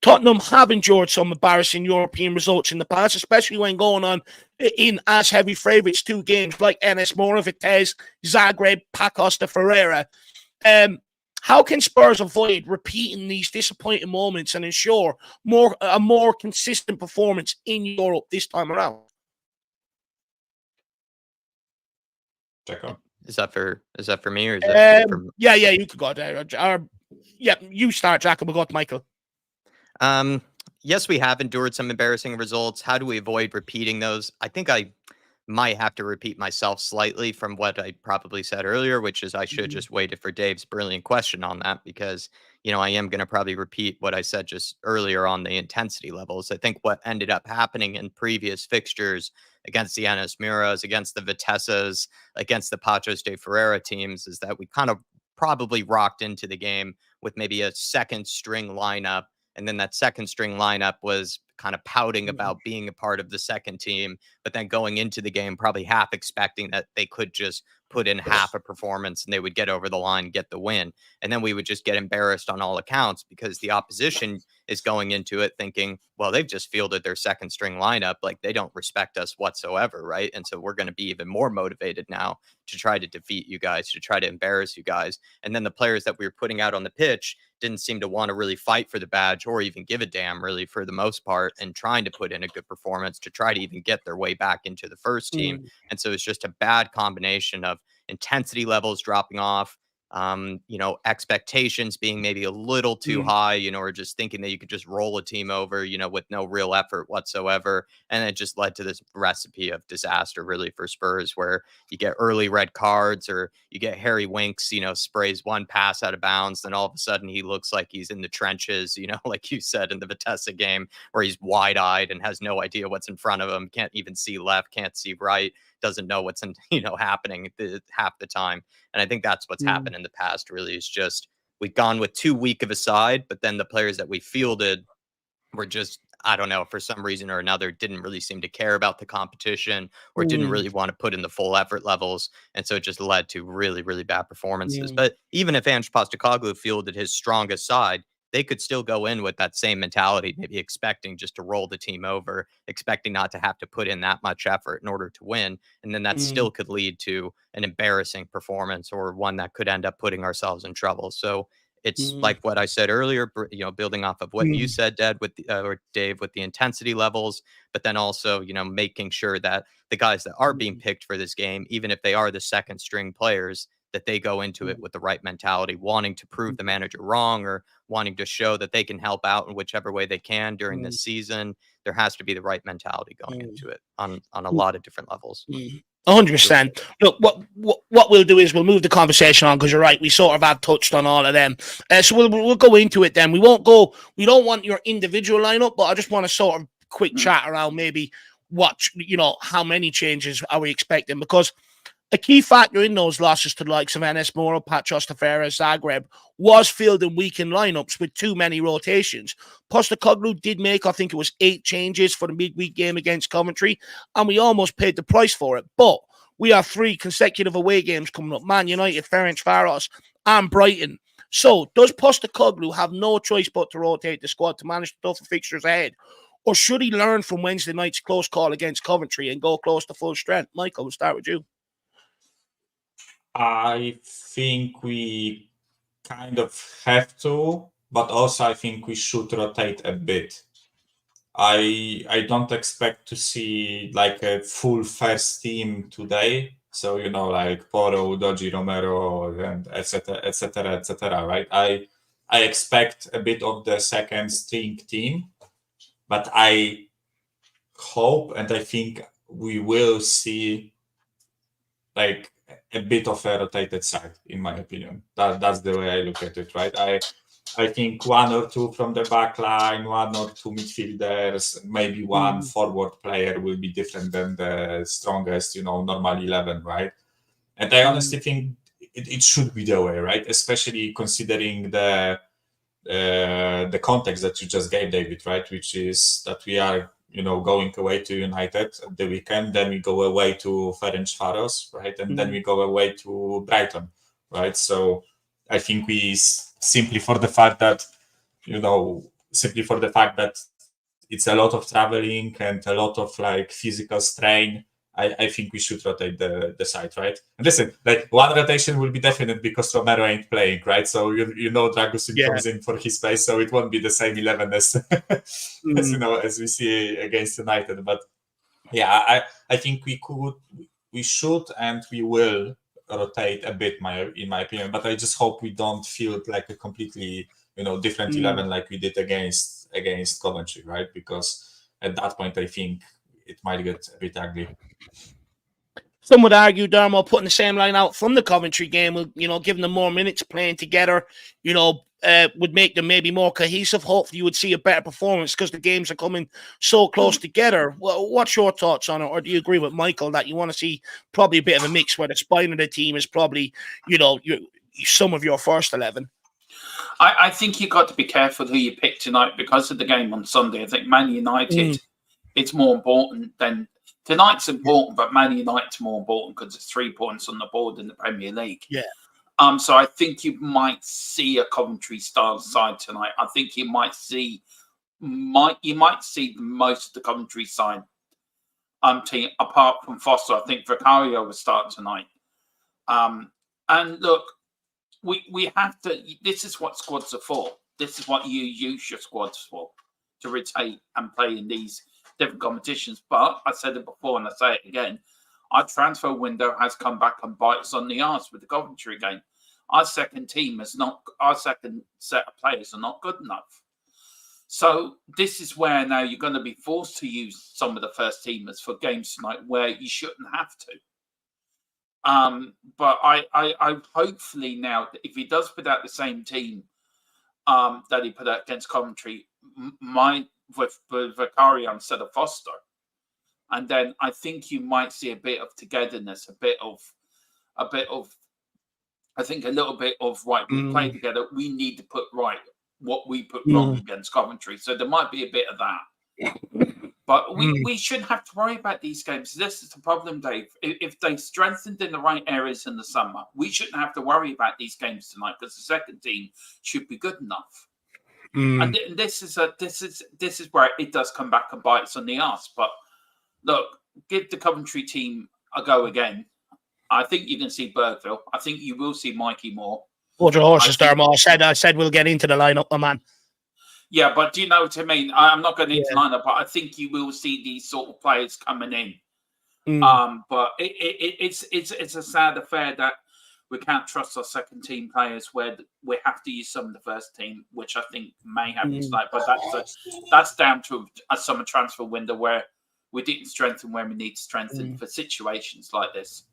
Tottenham have endured some embarrassing European results in the past, especially when going on in as heavy favourites 2 games like NS Mora, Vitesse, Zagreb, Pacos de Ferreira. How can Spurs avoid repeating these disappointing moments and ensure a more consistent performance in Europe this time around? Checo. Is that for me, or is that for Yeah, you could go there. You start, Jack, and we'll go to Michael. Yes, we have endured some embarrassing results. How do we avoid repeating those? I think I might have to repeat myself slightly from what I probably said earlier, which is I should just waited for Dave's brilliant question on that, because, I am going to probably repeat what I said just earlier on the intensity levels. I think what ended up happening in previous fixtures against the NS Miras, against the Vitesses, against the Pachos de Ferreira teams, is that we kind of probably rocked into the game with maybe a second string lineup. And then that second string lineup was kind of pouting about being a part of the second team, but then going into the game, probably half expecting that they could just put in half a performance and they would get over the line, get the win. And then we would just get embarrassed on all accounts, because the opposition is going into it thinking, well, they've just fielded their second string lineup. Like, they don't respect us whatsoever. Right. And so we're going to be even more motivated now to try to defeat you guys, to try to embarrass you guys. And then the players that we were putting out on the pitch didn't seem to want to really fight for the badge or even give a damn, really, for the most part, and trying to put in a good performance to try to even get their way back into the first team. And so it's just a bad combination of intensity levels dropping off, expectations being maybe a little too high, or just thinking that you could just roll a team over, with no real effort whatsoever. And it just led to this recipe of disaster, really, for Spurs, where you get early red cards, or you get Harry Winks, sprays one pass out of bounds. Then all of a sudden he looks like he's in the trenches, like you said in the Vitesse game, where he's wide eyed and has no idea what's in front of him, can't even see left, can't see right, doesn't know what's happening half the time. And I think that's what's happened in the past, really, is just we've gone with too weak of a side, but then the players that we fielded were just, I don't know, for some reason or another, didn't really seem to care about the competition, or didn't really want to put in the full effort levels. And so it just led to really, really bad performances. But even if Ange Postecoglou fielded his strongest side, they could still go in with that same mentality, maybe expecting just to roll the team over, expecting not to have to put in that much effort in order to win. And then that still could lead to an embarrassing performance, or one that could end up putting ourselves in trouble. So it's like what I said earlier, building off of what you said, Dad, or Dave, with the intensity levels, but then also, making sure that the guys that are being picked for this game, even if they are the second string players, that they go into it with the right mentality, wanting to prove the manager wrong, or wanting to show that they can help out in whichever way they can during this season. There has to be the right mentality going into it on a lot of different levels. 100%. Look, what we'll do is we'll move the conversation on, because you're right, we sort of have touched on all of them. So we'll go into it then. We don't want your individual lineup, but I just want to sort of quick chat around maybe how many changes are we expecting, because A key factor in those losses to the likes of NS Moro, Patros Taveras, Zagreb was fielding weakened lineups with too many rotations. Postecoglou did make, I think it was 8 changes for the midweek game against Coventry, and we almost paid the price for it. But we have 3 consecutive away games coming up: Man United, Ferencvaros, and Brighton. So does Postecoglou have no choice but to rotate the squad to manage the tougher fixtures ahead? Or should he learn from Wednesday night's close call against Coventry and go close to full strength? Michael, we'll start with you. I think we kind of have to, but also I think we should rotate a bit. I don't expect to see like a full first team today. So, like Poro, Udoji, Romero, and etc., right? I expect a bit of the second string team, but I hope and I think we will see like a bit of a rotated side, in my opinion. That's the way I look at it, right? I think 1 or 2 from the back line, 1 or 2 midfielders, maybe 1 forward player will be different than the strongest, normal 11, right? And I honestly think it should be the way, right? Especially considering the context that you just gave, David, right? Which is that we are, going away to United at the weekend, then we go away to Ferencvaros, right? And then we go away to Brighton, right? So I think we simply for the fact that it's a lot of traveling and a lot of like physical strain, I think we should rotate the side, right? And listen, like 1 rotation will be definite because Romero ain't playing, right? So Dragusin comes in for his place, so it won't be the same 11 as as we see against United. But yeah, I think we should, and we will rotate a bit, in my opinion. But I just hope we don't feel like a completely different 11 like we did against Coventry, right? Because at that point I think it might get a bit ugly. Some would argue, Dermo, putting the same line out from the Coventry game, giving them more minutes playing together, would make them maybe more cohesive. Hopefully you would see a better performance because the games are coming so close together. Well, what's your thoughts on it? Or do you agree with Michael that you want to see probably a bit of a mix where the spine of the team is probably, some of your first 11? I think you've got to be careful who you pick tonight because of the game on Sunday. I think Man United, it's more important than... Tonight's important, but Man United's more important because it's 3 points on the board in the Premier League. Yeah. So I think you might see a Coventry-style side tonight. I think you might see most of the Coventry side team, apart from Foster. I think Vicario will start tonight. And look, we have to. This is what squads are for. This is what you use your squads for, to rotate and play in these different competitions. But I said it before and I say it again, our transfer window has come back and bites on the arse with the Coventry game. Our second set of players are not good enough. So this is where now you're going to be forced to use some of the first teamers for games tonight where you shouldn't have to. But I hopefully now, if he does put out the same team that he put out against Coventry, with Vicario instead of Foster, and then I think you might see a bit of togetherness, a little bit of right. We play together. We need to put right what we put wrong against Coventry. So there might be a bit of that. But we shouldn't have to worry about these games. This is the problem, Dave. If they strengthened in the right areas in the summer, we shouldn't have to worry about these games tonight because the second team should be good enough. And this is where it does come back and bite us on the arse. But look, give the Coventry team a go again. I think you can see Bergville. I think you will see Mikey Moore. Hold your horses, Dermo. I said we'll get into the lineup, my man. Yeah, but do you know what I mean? I'm not going into the lineup, but I think you will see these sort of players coming in. But it's a sad affair that we can't trust our second team players where we have to use some of the first team, which I think may happen tonight. But that's down to a summer transfer window where we didn't strengthen where we need to strengthen for situations like this.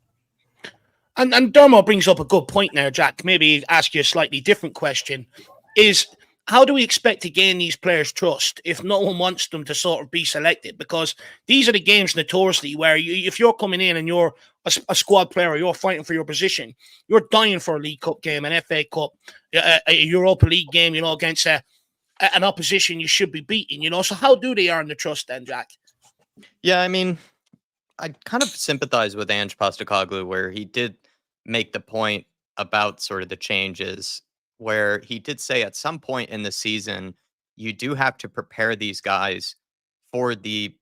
And Dermo brings up a good point there, Jack. Maybe ask you a slightly different question. Is how do we expect to gain these players' trust if no one wants them to sort of be selected? Because these are the games notoriously where if you're coming in and you're a squad player, or you're fighting for your position, you're dying for a League Cup game, an FA Cup, a Europa League game, against an opposition you should be beating, So how do they earn the trust then, Jack? Yeah, I mean, I kind of sympathize with Ange Postecoglou where he did make the point about sort of the changes, where he did say at some point in the season, you do have to prepare these guys for the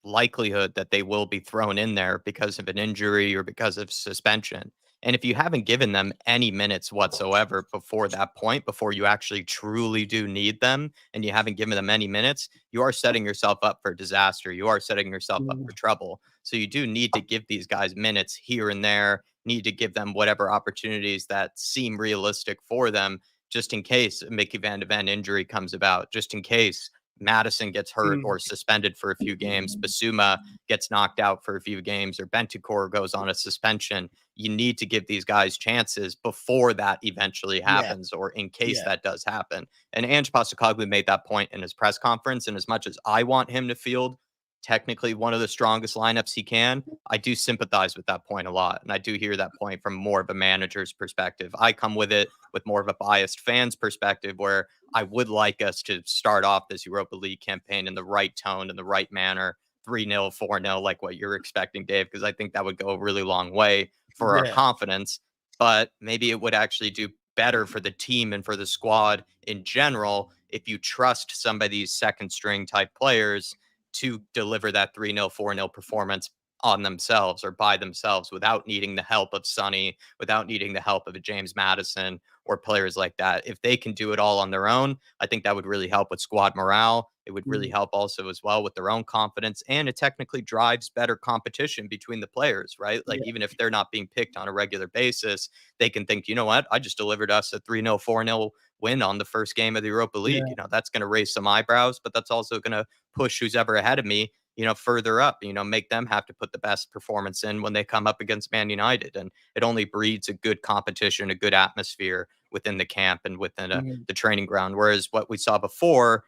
likelihood that they will be thrown in there because of an injury or because of suspension. And if you haven't given them any minutes whatsoever before that point, before you actually truly do need them, and you haven't given them any minutes, you are setting yourself up for disaster. You are setting yourself up for trouble. So you do need to give these guys minutes here and there, need to give them whatever opportunities that seem realistic for them, just in case a Mickey Van de Ven injury comes about, just in case Madison gets hurt or suspended for a few games, Basuma gets knocked out for a few games, or Bentancur goes on a suspension. You need to give these guys chances before that eventually happens, or in case that does happen. And Ange Postecoglou made that point in his press conference. And as much as I want him to field technically one of the strongest lineups he can, I do sympathize with that point a lot. And I do hear that point from more of a manager's perspective. I come with it with more of a biased fan's perspective, where I would like us to start off this Europa League campaign in the right tone, in the right manner, 3-0, 4-0, like what you're expecting, Dave, because I think that would go a really long way for our confidence. But maybe it would actually do better for the team and for the squad in general if you trust some of these second string type players to deliver that 3-0, 4-0 performance on themselves or by themselves without needing the help of Sonny, without needing the help of a James Madison or players like that. If they can do it all on their own, I think that would really help with squad morale. It would really help also as well with their own confidence, and it technically drives better competition between the players, right? Like even if they're not being picked on a regular basis, they can think, you know what, I just delivered us a 3-0, 4-0 win on the first game of the Europa League. That's going to raise some eyebrows, but that's also going to push who's ever ahead of me, further up, make them have to put the best performance in when they come up against Man United. And it only breeds a good competition, a good atmosphere within the camp and within the training ground. Whereas what we saw before,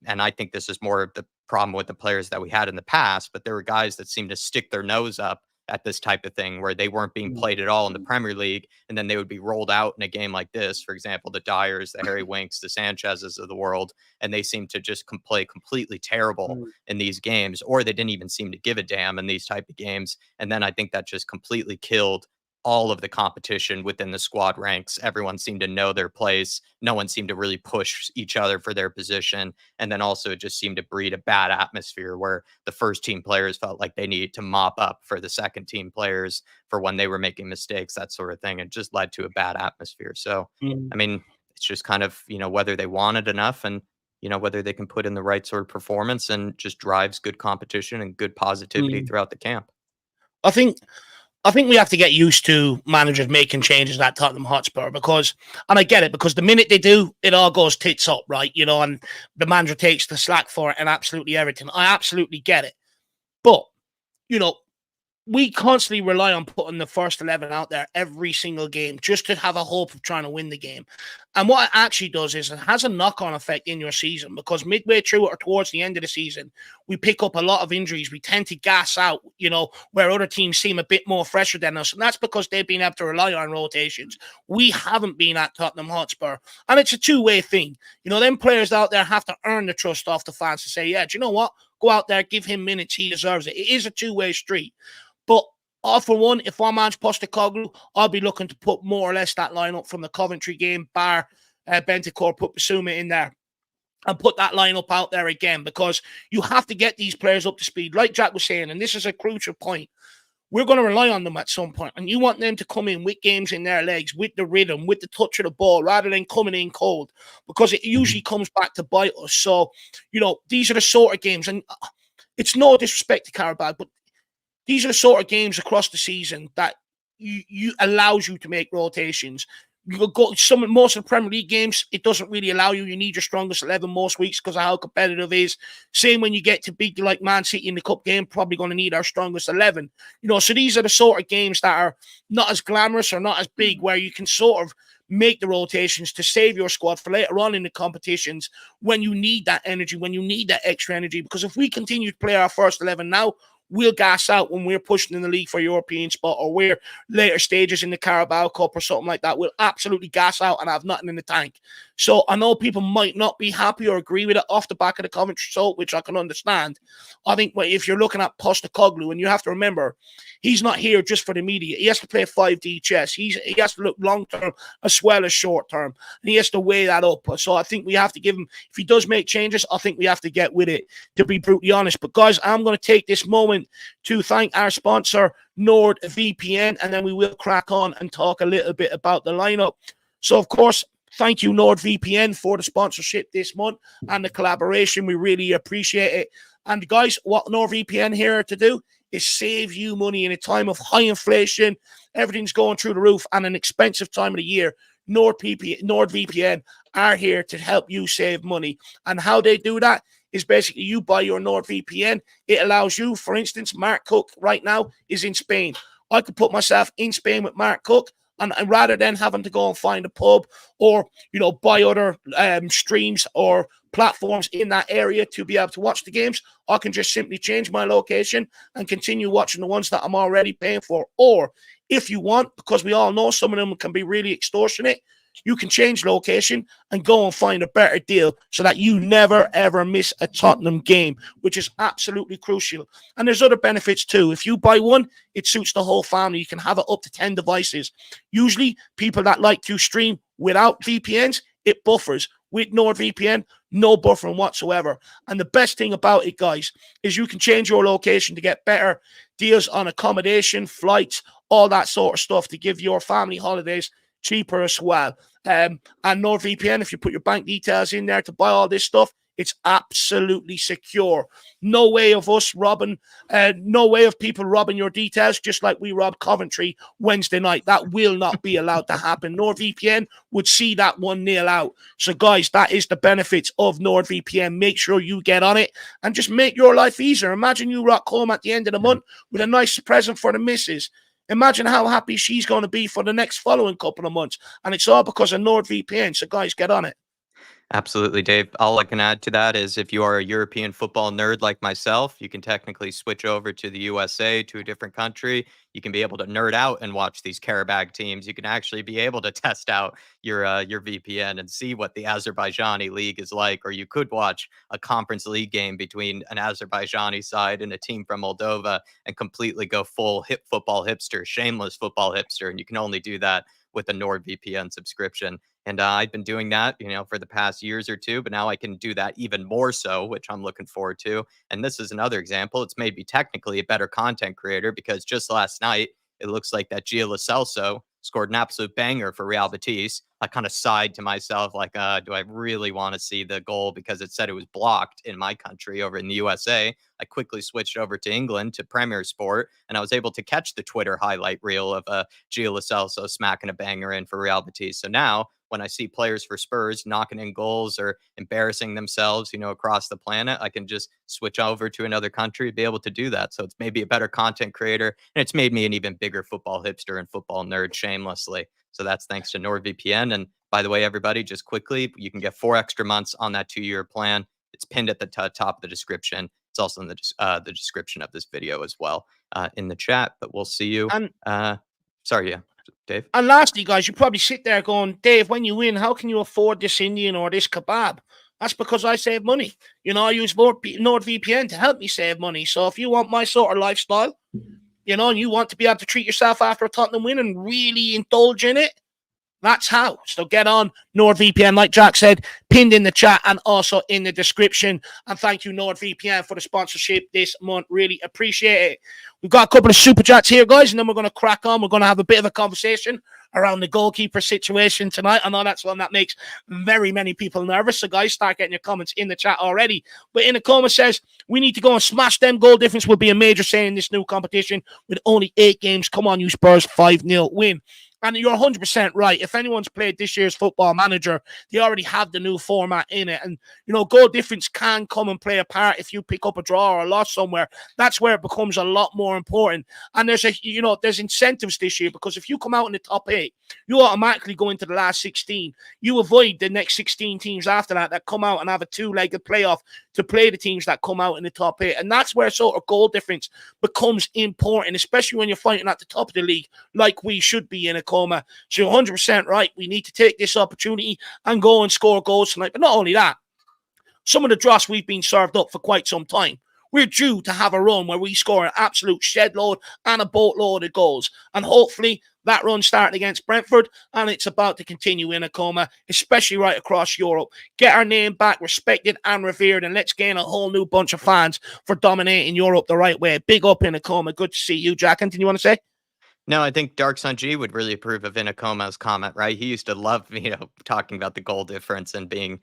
and I think this is more of the problem with the players that we had in the past, but there were guys that seemed to stick their nose up at this type of thing where they weren't being played at all in the Premier League, and then they would be rolled out in a game like this. For example, the Dyers, the Harry Winks, the Sanchez's of the world, and they seemed to just play completely terrible in these games, or they didn't even seem to give a damn in these type of games. And then I think that just completely killed all of the competition within the squad ranks. Everyone seemed to know their place. No one seemed to really push each other for their position. And then also it just seemed to breed a bad atmosphere where the first team players felt like they needed to mop up for the second team players for when they were making mistakes, that sort of thing. It just led to a bad atmosphere. So, I mean, it's just kind of, whether they want it enough and, whether they can put in the right sort of performance, and just drives good competition and good positivity throughout the camp. I think we have to get used to managers making changes at Tottenham Hotspur and I get it, because the minute they do, it all goes tits up, right? And the manager takes the slack for it and absolutely everything. I absolutely get it. But, we constantly rely on putting the first 11 out there every single game just to have a hope of trying to win the game. And what it actually does is it has a knock-on effect in your season, because midway through or towards the end of the season, we pick up a lot of injuries. We tend to gas out, where other teams seem a bit more fresher than us. And that's because they've been able to rely on rotations. We haven't been at Tottenham Hotspur. And it's a two-way thing. Them players out there have to earn the trust off the fans to say, yeah, do you know what? Go out there, give him minutes. He deserves it. It is a two-way street. But all for one, if I'm Ange Postecoglou, I'll be looking to put more or less that lineup from the Coventry game, bar Bentancur, put Basuma in there, and put that lineup out there again, because you have to get these players up to speed. Like Jack was saying, and this is a crucial point, we're going to rely on them at some point, and you want them to come in with games in their legs, with the rhythm, with the touch of the ball, rather than coming in cold, because it usually comes back to bite us. So, these are the sort of games, and it's no disrespect to Qarabag, but these are the sort of games across the season that you allows you to make rotations. You go most of the Premier League games, it doesn't really allow you. You need your strongest 11 most weeks because of how competitive it is. Same when you get to beat like Man City in the cup game, probably going to need our strongest 11. So these are the sort of games that are not as glamorous or not as big, where you can sort of make the rotations to save your squad for later on in the competitions when you need that energy, when you need that extra energy. Because if we continue to play our first 11 now, we'll gas out when we're pushing in the league for a European spot, or we're later stages in the Qarabag Cup or something like that. We'll absolutely gas out and have nothing in the tank. So I know people might not be happy or agree with it off the back of the comment result, which I can understand. I think if you're looking at Postecoglou, and you have to remember, he's not here just for the media. He has to play 5D chess. He has to look long-term as well as short-term, and he has to weigh that up. So I think we have to give him, if he does make changes, I think we have to get with it, to be brutally honest. But guys, I'm going to take this moment to thank our sponsor, NordVPN, and then we will crack on and talk a little bit about the lineup. So, of course, thank you, NordVPN, for the sponsorship this month and the collaboration. We really appreciate it. And guys, what NordVPN here to do is save you money in a time of high inflation. Everything's going through the roof and an expensive time of the year. NordVPN are here to help you save money. And how they do that is basically you buy your NordVPN. It allows you, for instance, Mark Cook right now is in Spain. I could put myself in Spain with Mark Cook, and rather than having to go and find a pub or, buy other streams or platforms in that area to be able to watch the games, I can just simply change my location and continue watching the ones that I'm already paying for. Or if you want, because we all know some of them can be really extortionate, you can change location and go and find a better deal so that you never, ever miss a Tottenham game, which is absolutely crucial. And there's other benefits too. If you buy one, it suits the whole family. You can have it up to 10 devices. Usually, people that like to stream without VPNs, it buffers. With NordVPN, no buffering whatsoever. And the best thing about it, guys, is you can change your location to get better deals on accommodation, flights, all that sort of stuff to give your family holidays cheaper as well. And NordVPN, if you put your bank details in there to buy all this stuff, it's absolutely secure. No way of us robbing, no way of people robbing your details, just like we robbed Coventry Wednesday night. That will not be allowed to happen. NordVPN would see that 1-0 out. So, guys, that is the benefits of NordVPN. Make sure you get on it and just make your life easier. Imagine you rock home at the end of the month with a nice present for the missus. Imagine how happy she's going to be for the next following couple of months. And it's all because of NordVPN. So, guys, get on it. Absolutely, Dave. All I can add to that is if you are a European football nerd like myself, you can technically switch over to the USA, to a different country. You can be able to nerd out and watch these Qarabag teams. You can actually be able to test out your VPN and see what the Azerbaijani league is like. Or you could watch a conference league game between an Azerbaijani side and a team from Moldova and completely go full football hipster, shameless football hipster. And you can only do that with a NordVPN subscription. And I've been doing that, for the past years or two, but now I can do that even more so, which I'm looking forward to. And this is another example. It's made me technically a better content creator because just last night, it looks like that Gio Lo Celso scored an absolute banger for Real Betis. I kind of sighed to myself, like, do I really want to see the goal? Because it said it was blocked in my country over in the USA. I quickly switched over to England, to Premier Sport, and I was able to catch the Twitter highlight reel of Gio Lo Celso smacking a banger in for Real Betis. So now, when I see players for Spurs knocking in goals or embarrassing themselves, across the planet, I can just switch over to another country, be able to do that. So it's maybe a better content creator, and it's made me an even bigger football hipster and football nerd shamelessly. So that's thanks to NordVPN. And by the way, everybody, just quickly, you can get 4 extra months on that 2-year plan. It's pinned at the top of the description. It's also in the description of this video as well, in the chat. But we'll see you. Sorry, yeah. Dave? And lastly, guys, you probably sit there going, Dave, when you win, how can you afford this Indian or this kebab? That's because I save money. I use NordVPN to help me save money. So if you want my sort of lifestyle, and you want to be able to treat yourself after a Tottenham win and really indulge in it, that's how. So get on NordVPN, like Jack said, pinned in the chat and also in the description. And thank you, NordVPN, for the sponsorship this month. Really appreciate it. We've got a couple of super chats here, guys, and then we're going to crack on. We're going to have a bit of a conversation around the goalkeeper situation tonight. I know that's one that makes very many people nervous. So, guys, start getting your comments in the chat already. But in the comment says, we need to go and smash them. Goal difference will be a major say in this new competition with only 8 games. Come on, you Spurs, 5-0 win. And you're 100% right. If anyone's played this year's Football Manager, they already have the new format in it. And, goal difference can come and play a part if you pick up a draw or a loss somewhere. That's where it becomes a lot more important. And there's incentives this year, because if you come out in the top 8, you automatically go into the last 16. You avoid the next 16 teams after that come out and have a two-legged playoff to play the teams that come out in the top 8. And that's where sort of goal difference becomes important, especially when you're fighting at the top of the league, like we should be in a coma. So you're 100% right. We need to take this opportunity and go and score goals tonight. But not only that, some of the dross we've been served up for quite some time. We're due to have a run where we score an absolute shed load and a boatload of goals. And hopefully that run started against Brentford, and it's about to continue in a coma, especially right across Europe. Get our name back, respected and revered, and let's gain a whole new bunch of fans for dominating Europe the right way. Big up in a coma. Good to see you, Jack. Anything you want to say? No, I think Dark Sun G would really approve of Inacoma's comment, right? He used to love, talking about the goal difference and being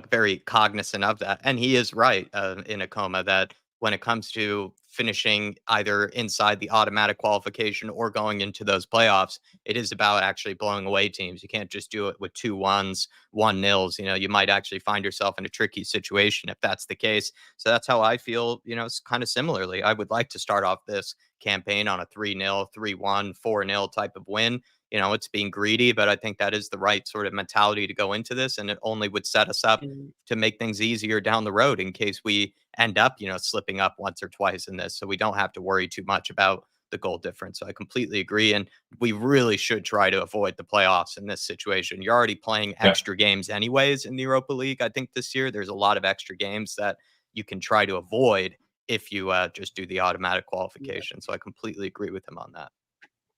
very cognizant of that. And he is right, Inacoma, that when it comes to finishing either inside the automatic qualification or going into those playoffs, it is about actually blowing away teams. You can't just do it with 2-1s, 1-0s. You might actually find yourself in a tricky situation if that's the case. So that's how I feel, it's kind of similarly. I would like to start off this campaign on a 3-0, 3-1, 4-0 type of win. It's being greedy, but I think that is the right sort of mentality to go into this. And it only would set us up to make things easier down the road in case we end up, slipping up once or twice in this. So we don't have to worry too much about the goal difference. So I completely agree. And we really should try to avoid the playoffs in this situation. You're already playing extra games anyways in the Europa League. I think this year there's a lot of extra games that you can try to avoid if you just do the automatic qualification. So I completely agree with him on that.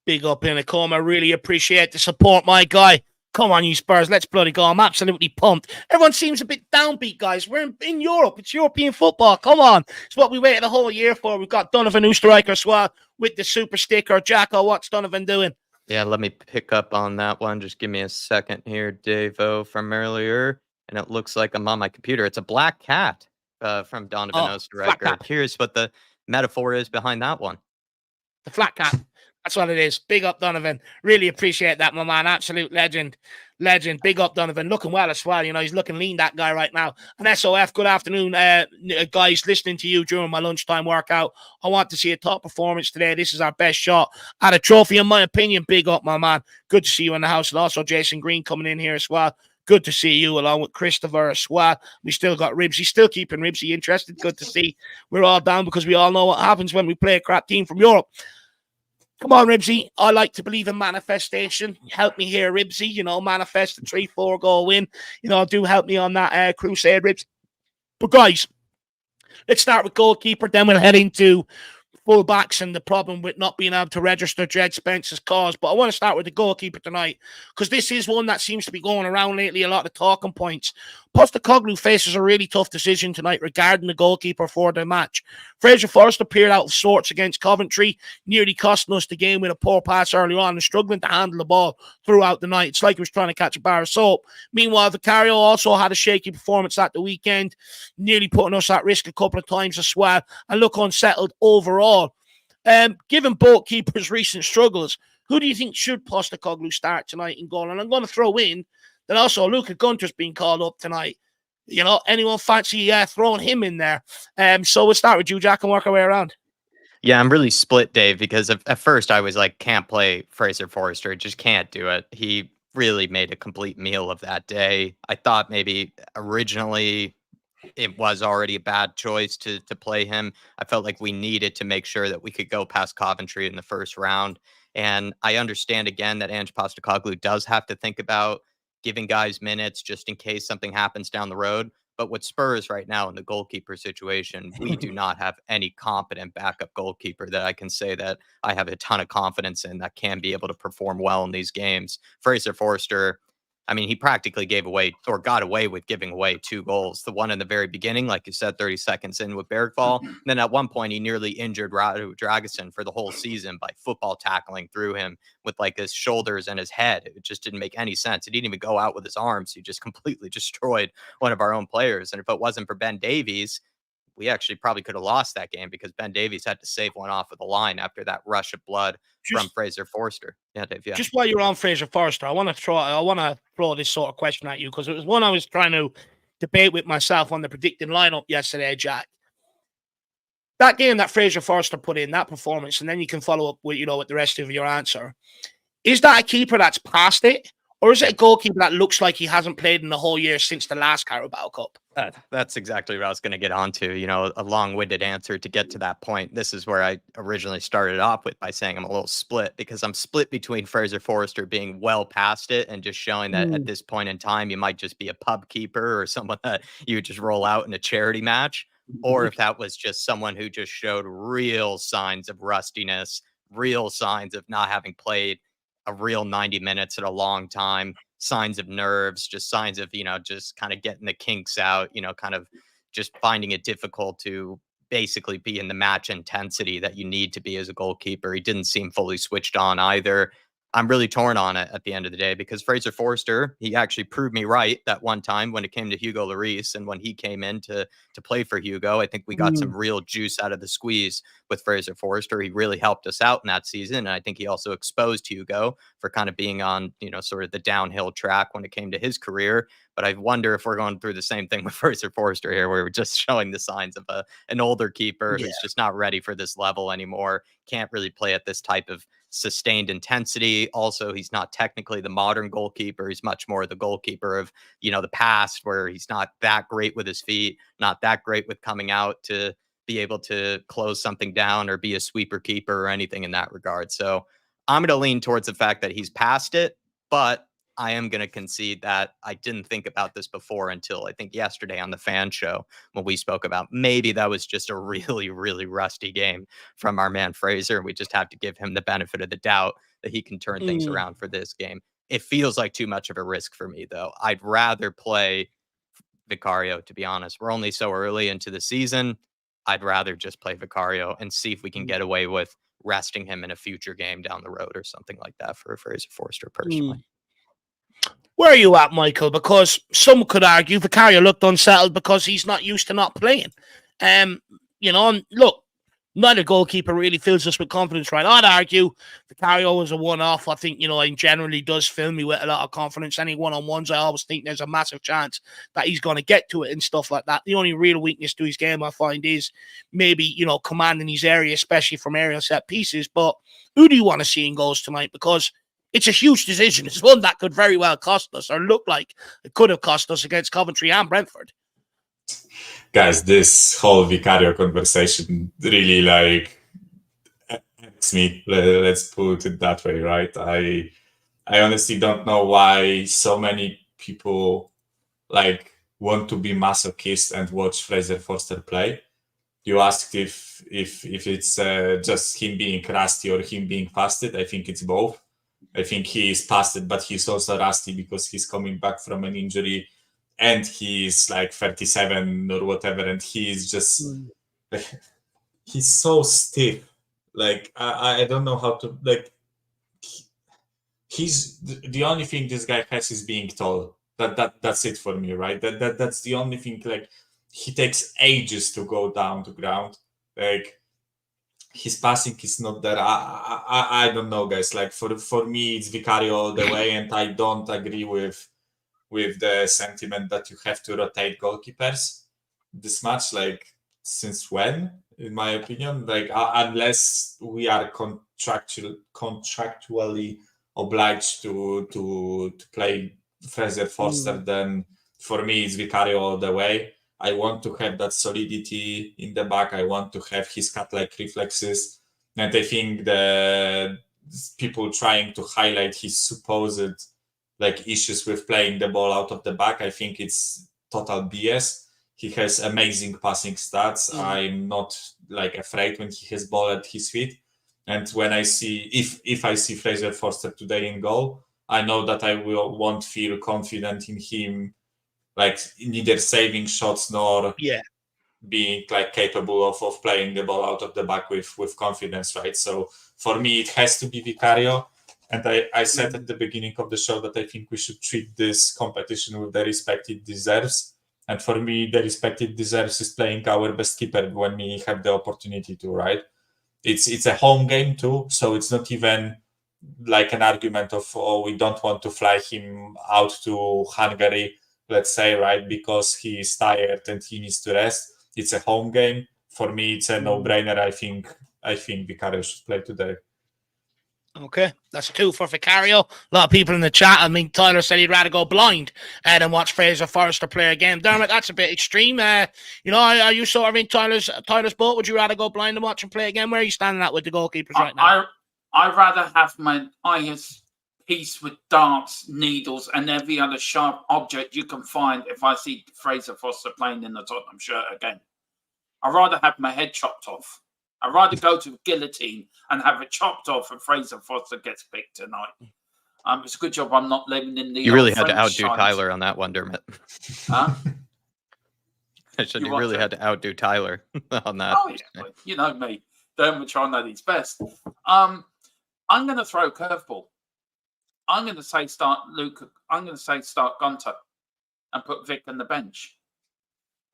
Big up in a coma. Really appreciate the support, my guy. Come on, you Spurs. Let's bloody go. I'm absolutely pumped. Everyone seems a bit downbeat, guys. We're in Europe. It's European football. Come on. It's what we waited a whole year for. We've got Donovan Oosterreicher as well with the super sticker. Jacko, what's Donovan doing? Yeah, let me pick up on that one. Just give me a second here, Davo, from earlier. And it looks like I'm on my computer. It's a black cat from Donovan Oosterreicher. Curious what the metaphor is behind that one. The flat cat. That's what it is. Big up, Donovan. Really appreciate that, my man. Absolute legend. Big up, Donovan. Looking well as well. He's looking lean, that guy, right now. And SOF, good afternoon, guys. Listening to you during my lunchtime workout. I want to see a top performance today. This is our best shot at a trophy, in my opinion. Big up, my man. Good to see you in the house. And also Jason Green coming in here as well. Good to see you, along with Christopher as well. We still got Ribsy, still keeping Ribsy interested. Good to see. We're all down because we all know what happens when we play a crap team from Europe. Come on, Ribsy. I like to believe in manifestation. Help me here, Ribsy. Manifest a 3-4 goal win. Do help me on that crusade, Ribs. But guys, let's start with goalkeeper. Then we'll head into fullbacks and the problem with not being able to register Dred Spence's cause. But I want to start with the goalkeeper tonight, because this is one that seems to be going around lately, a lot of talking points. Postecoglou faces a really tough decision tonight regarding the goalkeeper for the match. Fraser Forster appeared out of sorts against Coventry, nearly costing us the game with a poor pass early on and struggling to handle the ball throughout the night. It's like he was trying to catch a bar of soap. Meanwhile, Vicario also had a shaky performance at the weekend, nearly putting us at risk a couple of times as well, and look unsettled overall. Given both keepers' recent struggles, who do you think should Postecoglou start tonight in goal? And I'm going to throw in that also Luca Gunter's been called up tonight. Anyone fancy throwing him in there? So we'll start with you, Jack, and work our way around. Yeah, I'm really split, Dave, because at first I was like, can't play Fraser Forster. Just can't do it. He really made a complete meal of that day. I thought maybe originally it was already a bad choice to play him. I felt like we needed to make sure that we could go past Coventry in the first round. And I understand, again, that Ange Postecoglou does have to think about giving guys minutes just in case something happens down the road. But with Spurs right now in the goalkeeper situation, we do not have any competent backup goalkeeper that I can say that I have a ton of confidence in that can be able to perform well in these games. Fraser Forster, I mean, he practically gave away or got away with giving away 2 goals. The one in the very beginning, like you said, 30 seconds in with Bergvall. And then at one point, he nearly injured Radu Dragusin for the whole season by football tackling through him with like his shoulders and his head. It just didn't make any sense. He didn't even go out with his arms. He just completely destroyed one of our own players. And if it wasn't for Ben Davies, we actually probably could have lost that game because Ben Davies had to save one off of the line after that rush of blood from Fraser Forster. Yeah, Dave. Yeah. Just while you're on Fraser Forster, I want to throw this sort of question at you because it was one I was trying to debate with myself on the predicting lineup yesterday, Jack. That game that Fraser Forster put in, that performance, and then you can follow up with, with the rest of your answer. Is that a keeper that's past it? Or is it a goalkeeper that looks like he hasn't played in the whole year since the last Carabao Cup? That's exactly what I was going to get onto. A long-winded answer to get to that point. This is where I originally started off with by saying I'm a little split because I'm split between Fraser Forster being well past it and just showing that at this point in time, you might just be a pub keeper or someone that you would just roll out in a charity match. Or if that was just someone who just showed real signs of rustiness, real signs of not having played a real 90 minutes in a long time, signs of nerves, just signs of, just kind of getting the kinks out, kind of just finding it difficult to basically be in the match intensity that you need to be as a goalkeeper. He didn't seem fully switched on either. I'm really torn on it at the end of the day because Fraser Forster, he actually proved me right that one time when it came to Hugo Lloris and when he came in to play for Hugo. I think we got some real juice out of the squeeze with Fraser Forster. He really helped us out in that season. And I think he also exposed Hugo for kind of being on, sort of the downhill track when it came to his career. But I wonder if we're going through the same thing with Fraser Forster here, where we're just showing the signs of an older keeper who's just not ready for this level anymore, can't really play at this type of sustained intensity. Also, he's not technically the modern goalkeeper. He's much more the goalkeeper of, the past, where he's not that great with his feet, not that great with coming out to be able to close something down or be a sweeper keeper or anything in that regard. So I'm going to lean towards the fact that he's past it, but I am going to concede that I didn't think about this before until I think yesterday on the fan show when we spoke about maybe that was just a really, really rusty game from our man Fraser. We just have to give him the benefit of the doubt that he can turn things around for this game. It feels like too much of a risk for me, though. I'd rather play Vicario, to be honest. We're only so early into the season. I'd rather just play Vicario and see if we can get away with resting him in a future game down the road or something like that for Fraser Forster personally. Where are you at, Michael? Because some could argue Vicario looked unsettled because he's not used to not playing. And look, neither goalkeeper really fills us with confidence, right? I'd argue Vicario was a one-off. I think, he generally does fill me with a lot of confidence. Any one-on-ones, I always think there's a massive chance that he's going to get to it and stuff like that. The only real weakness to his game, I find, is maybe, commanding his area, especially from aerial set pieces. But who do you want to see in goals tonight? Because it's a huge decision. It's one that could very well cost us, or look like it could have cost us against Coventry and Brentford. Guys, this whole Vicario conversation really hurts me. Let's put it that way, right? I honestly don't know why so many people want to be masochist and watch Fraser Forster play. You asked if it's just him being rusty or him being fasted. I think it's both. I think he is past it, but he's also rusty because he's coming back from an injury and he's 37 or whatever. And he's just, he's so stiff. I don't know how to, he's the only thing this guy has is being tall. That's it for me, right? That's the only thing. He takes ages to go down to ground. His passing is not there. I don't know, guys. For me, it's Vicario all the way, and I don't agree with the sentiment that you have to rotate goalkeepers this much. Since when, in my opinion? Unless we are contractually obliged to play Fraser Forster, then for me it's Vicario all the way. I want to have that solidity in the back. I want to have his cat-like reflexes. And I think the people trying to highlight his supposed issues with playing the ball out of the back, I think it's total BS. He has amazing passing stats. I'm not afraid when he has ball at his feet. And when I see, if I see Fraser Forster today in goal, I know that I won't feel confident in him neither saving shots nor being capable of playing the ball out of the back with confidence, right? So for me, it has to be Vicario. And I said at the beginning of the show that I think we should treat this competition with the respect it deserves. And for me, the respected deserves is playing our best keeper when we have the opportunity to, right? It's a home game too, so it's not even like an argument of, oh, we don't want to fly him out to Hungary, let's say, right, because he is tired and he needs to rest. It's a home game. For me, it's a no-brainer. I think Vicario should play today. Okay, that's 2 for Vicario. A lot of people in the chat. I mean, Tyler said he'd rather go blind than watch Fraser Forrester play a game. Dermot, that's a bit extreme. You know, are you sort of in Tyler's boat? Would you rather go blind and watch him play a game? Where are you standing at with the goalkeepers right now? I'd rather have my eyes pieced with darts, needles, and every other sharp object you can find if I see Fraser Forster playing in the Tottenham shirt again. I'd rather have my head chopped off. I'd rather go to a guillotine and have it chopped off and Fraser Forster gets picked tonight. It's a good job I'm not living in the... You really had to outdo Tyler on that one, Dermot. Huh? I said you really had to outdo Tyler on that. Oh, yeah. You know me. Dermot trying at his best. I'm going to throw a curveball. I'm going to say start Gunter and put Vic on the bench.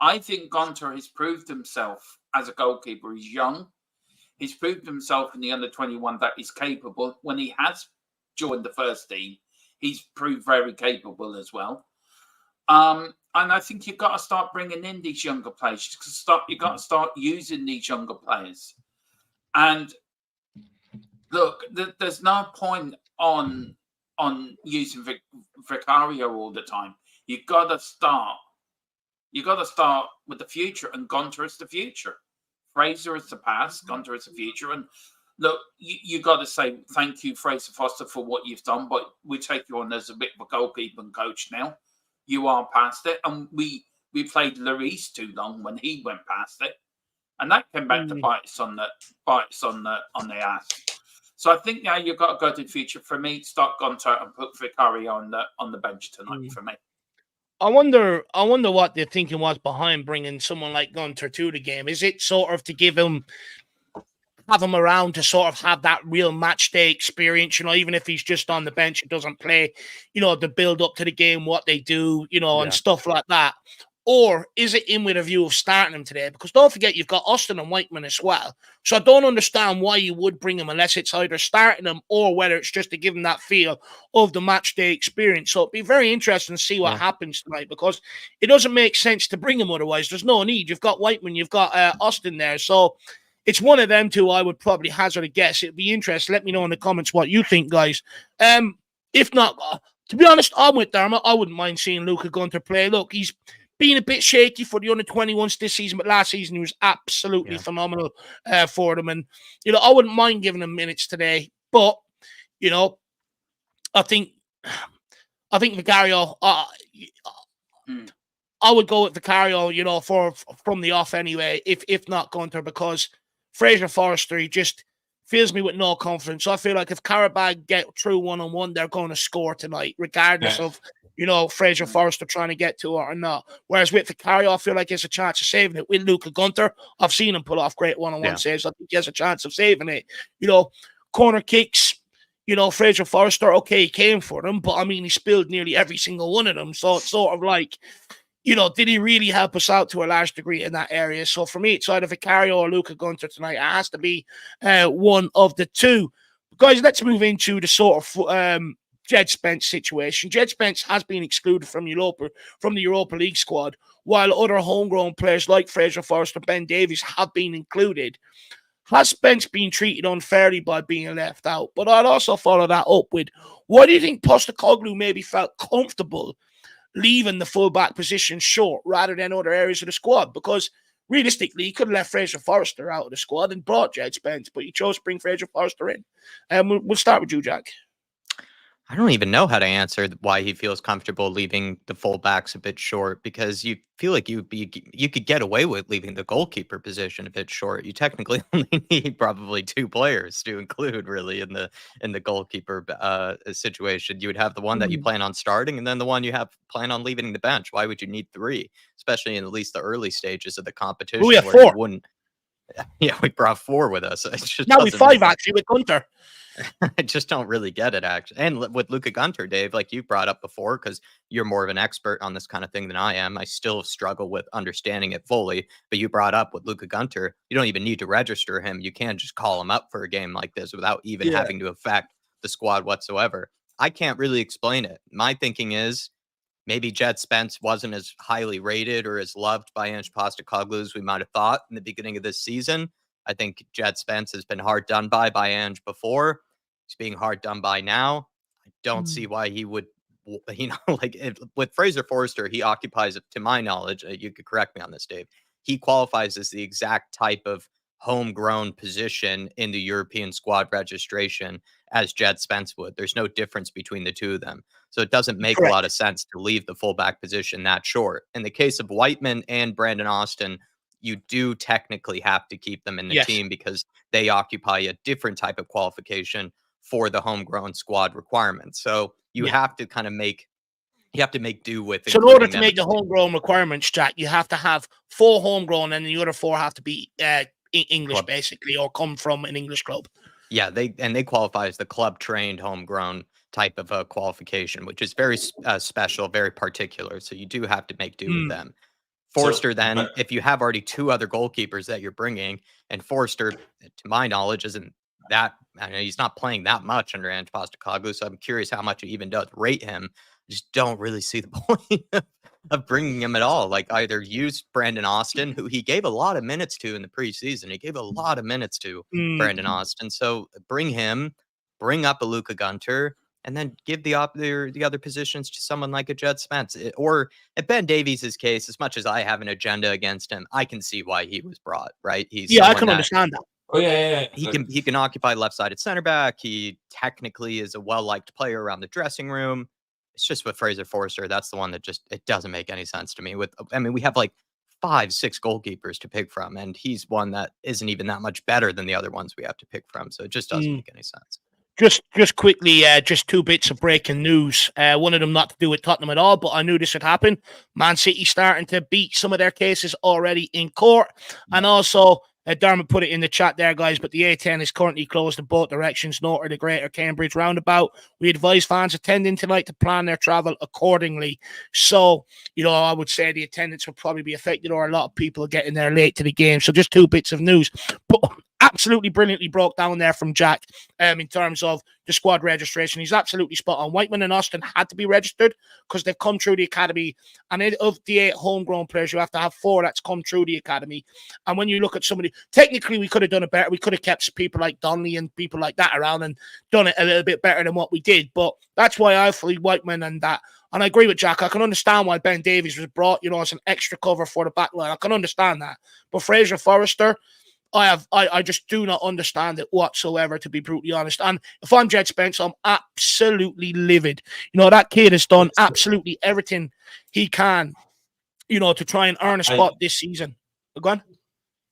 I think Gunter has proved himself as a goalkeeper. He's young. He's proved himself in the under-21 that he's capable. When he has joined the first team, he's proved very capable as well. And I think you've got to start bringing in these younger players. You've got to start using these younger players. And look, there's no point on using Vicario all the time. You've got to start. You've got to start with the future, and Gunter is the future. Fraser is the past, Gunter is the future. And look, you got to say thank you, Fraser Forster, for what you've done, but we take you on as a bit of a goalkeeper and coach now. You are past it, and we played Lloris too long when he went past it, and that came back to bite us on the ass. So I think now you've got to go to the future. For me, start Gunter and put Vicario on the bench tonight for me. I wonder what the thinking was behind bringing someone like Gunter to the game. Is it sort of to have him around to sort of have that real match day experience, you know, even if he's just on the bench and doesn't play, you know, the build up to the game, what they do, you know, and stuff like that? Or is it in with a view of starting him today? Because don't forget, you've got Austin and Whiteman as well. So I don't understand why you would bring him unless it's either starting him or whether it's just to give him that feel of the match day experience. So it'd be very interesting to see what happens tonight, because it doesn't make sense to bring him otherwise. There's no need. You've got Whiteman, you've got Austin there. So it's one of them two. I would probably hazard a guess. It'd be interesting. Let me know in the comments what you think, guys. If not, to be honest, I'm with Dermot. I wouldn't mind seeing Luka Gunter play. Look, he's been a bit shaky for the under-21s this season, but last season he was absolutely phenomenal for them. And, you know, I wouldn't mind giving him minutes today. But, you know, I think Vicario, I would go with Vicario, you know, from the off anyway, if not Gunter, because Fraser Forster, he just fills me with no confidence. So I feel like if Qarabag get through one-on-one, they're going to score tonight, regardless of, you know, Fraser Forster trying to get to it or not. Whereas with Vicario, I feel like he has a chance of saving it. With Luka Gunter, I've seen him pull off great one-on-one saves. I think he has a chance of saving it. You know, corner kicks, you know, Fraser Forster, okay, he came for them, but I mean, he spilled nearly every single one of them. So it's sort of like, you know, did he really help us out to a large degree in that area? So for me, it's either Vicario or Luka Gunter tonight. It has to be one of the two. Guys, let's move into the sort of Jed Spence situation. Jed Spence has been excluded from the Europa League squad, while other homegrown players like Fraser Forster, Ben Davies have been included. Has Spence been treated unfairly by being left out? But I'd also follow that up with, why do you think Postecoglou maybe felt comfortable leaving the fullback position short rather than other areas of the squad? Because realistically, he could have left Fraser Forster out of the squad and brought Jed Spence, but he chose to bring Fraser Forster in. We'll start with you, Jack. I don't even know how to answer why he feels comfortable leaving the fullbacks a bit short, because you feel like you could get away with leaving the goalkeeper position a bit short. You technically only need probably 2 players to include really in the goalkeeper situation. You would have the one that you plan on starting, and then the one you plan on leaving the bench. Why would you need 3, especially in at least the early stages of the competition? We have where 4. You wouldn't. Yeah, we brought 4 with us. It just now we 5 actually with Gunter. I just don't really get it, actually. And with Luka Gunter, Dave, like you brought up before, because you're more of an expert on this kind of thing than I am. I still struggle with understanding it fully. But you brought up with Luka Gunter, you don't even need to register him. You can just call him up for a game like this without even having to affect the squad whatsoever. I can't really explain it. My thinking is maybe Jed Spence wasn't as highly rated or as loved by Ange Postecoglou as we might have thought in the beginning of this season. I think Jed Spence has been hard done by Ange before. He's being hard done by now. I don't see why he would, with Fraser Forster, he occupies, to my knowledge, you could correct me on this, Dave, he qualifies as the exact type of homegrown position in the European squad registration as Jed Spence would. There's no difference between the two of them. So it doesn't make a lot of sense to leave the fullback position that short. In the case of Whiteman and Brandon Austin, you do technically have to keep them in the team because they occupy a different type of qualification for the homegrown squad requirements. So you have to kind of make do with. So in order to make the homegrown requirements, Jack, you have to have 4 homegrown, and the other 4 have to be English, basically, or come from an English club. Yeah, they qualify as the club trained homegrown type of a qualification, which is very special, very particular. So you do have to make do with them. Forster, then, if you have already 2 other goalkeepers that you're bringing, and Forster, to my knowledge, isn't that, I know he's not playing that much under Ange Postecoglou, so I'm curious how much it even does rate him. I just don't really see the point of bringing him at all. Like, either use Brandon Austin, who he gave a lot of minutes to in the preseason. He gave a lot of minutes to Brandon Austin. So bring him, bring up a Luka Gunter, and then give the other positions to someone like a Jed Spence. Or at Ben Davies' case, as much as I have an agenda against him, I can see why he was brought, right? I can understand that. Oh, yeah. He can occupy left-sided center back. He technically is a well-liked player around the dressing room. It's just with Fraser Forster, that's the one that just, it doesn't make any sense to me. We have like 5-6 goalkeepers to pick from, and he's one that isn't even that much better than the other ones we have to pick from. So it just doesn't make any sense. Just quickly, just 2 bits of breaking news. One of them not to do with Tottenham at all, but I knew this would happen. Man City starting to beat some of their cases already in court. And also, Dermot put it in the chat there, guys, but the A10 is currently closed in both directions, north of the Greater Cambridge roundabout. We advise fans attending tonight to plan their travel accordingly. So, I would say the attendance will probably be affected, or a lot of people are getting there late to the game. So just 2 bits of news. But absolutely brilliantly broke down there from Jack in terms of the squad registration. He's absolutely spot on. Whiteman and Austin had to be registered because they've come through the academy. And of the 8 homegrown players, you have to have 4 that's come through the academy. And when you look at somebody, technically we could have done it better. We could have kept people like Donnelly and people like that around and done it a little bit better than what we did. But that's why I feel Whiteman and that. And I agree with Jack. I can understand why Ben Davies was brought, as an extra cover for the back line. I can understand that. But Fraser Forster, I just do not understand it whatsoever, to be brutally honest. And if I'm Jed Spence, I'm absolutely livid. That kid has done absolutely everything he can, to try and earn a spot this season. Go on.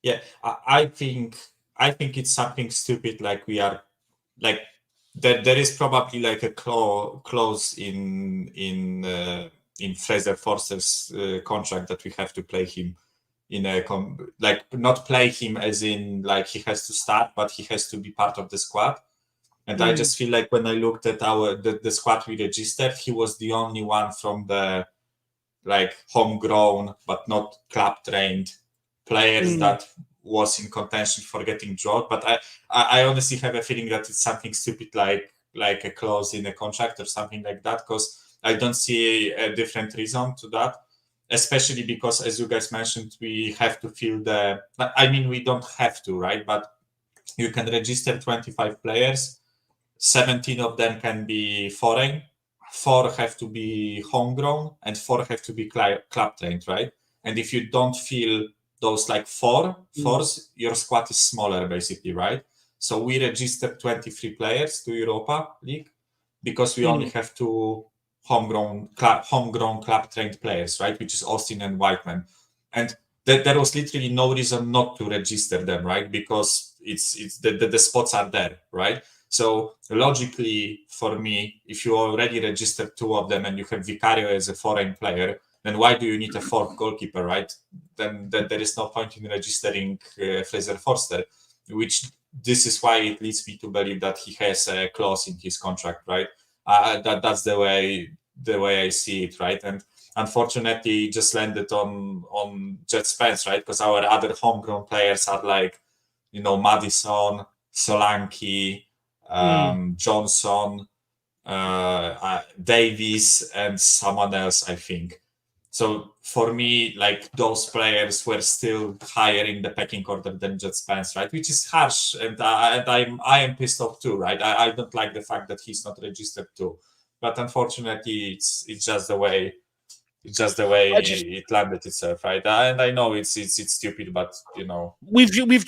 Yeah, I think it's something stupid. Like we are, like there is probably like a clause in Fraser Forster's contract that we have to play him in not play him as in like he has to start, but he has to be part of the squad. And I just feel like when I looked at the squad we registered, he was the only one from the like homegrown but not club trained players that was in contention for getting drawn. But I honestly have a feeling that it's something stupid like a clause in a contract or something like that, because I don't see a different reason to that. Especially because, as you guys mentioned, we have to fill we don't have to, right? But you can register 25 players. 17 of them can be foreign. 4 have to be homegrown, and 4 have to be club trained, right? And if you don't fill those like 4s, your squad is smaller, basically, right? So we registered 23 players to Europa League because we only have 2 homegrown club trained players, right, which is Austin and Whiteman. And there was literally no reason not to register them, right, because it's the spots are there, right? So logically, for me, if you already registered 2 of them and you have Vicario as a foreign player, then why do you need a 4th goalkeeper, right? Then there is no point in registering Fraser Forster, which this is why it leads me to believe that he has a clause in his contract, right? That's the way I see it, right? And unfortunately, it just landed on Jet Spence, right? Because our other homegrown players are like, Madison, Solanke, Johnson, Davies, and someone else, I think. So for me, like, those players were still higher in the pecking order than Jet Spence, right? Which is harsh, and I am pissed off too, right? I don't like the fact that he's not registered too, but unfortunately, it's just the way it landed itself, right? And I know it's stupid, but we've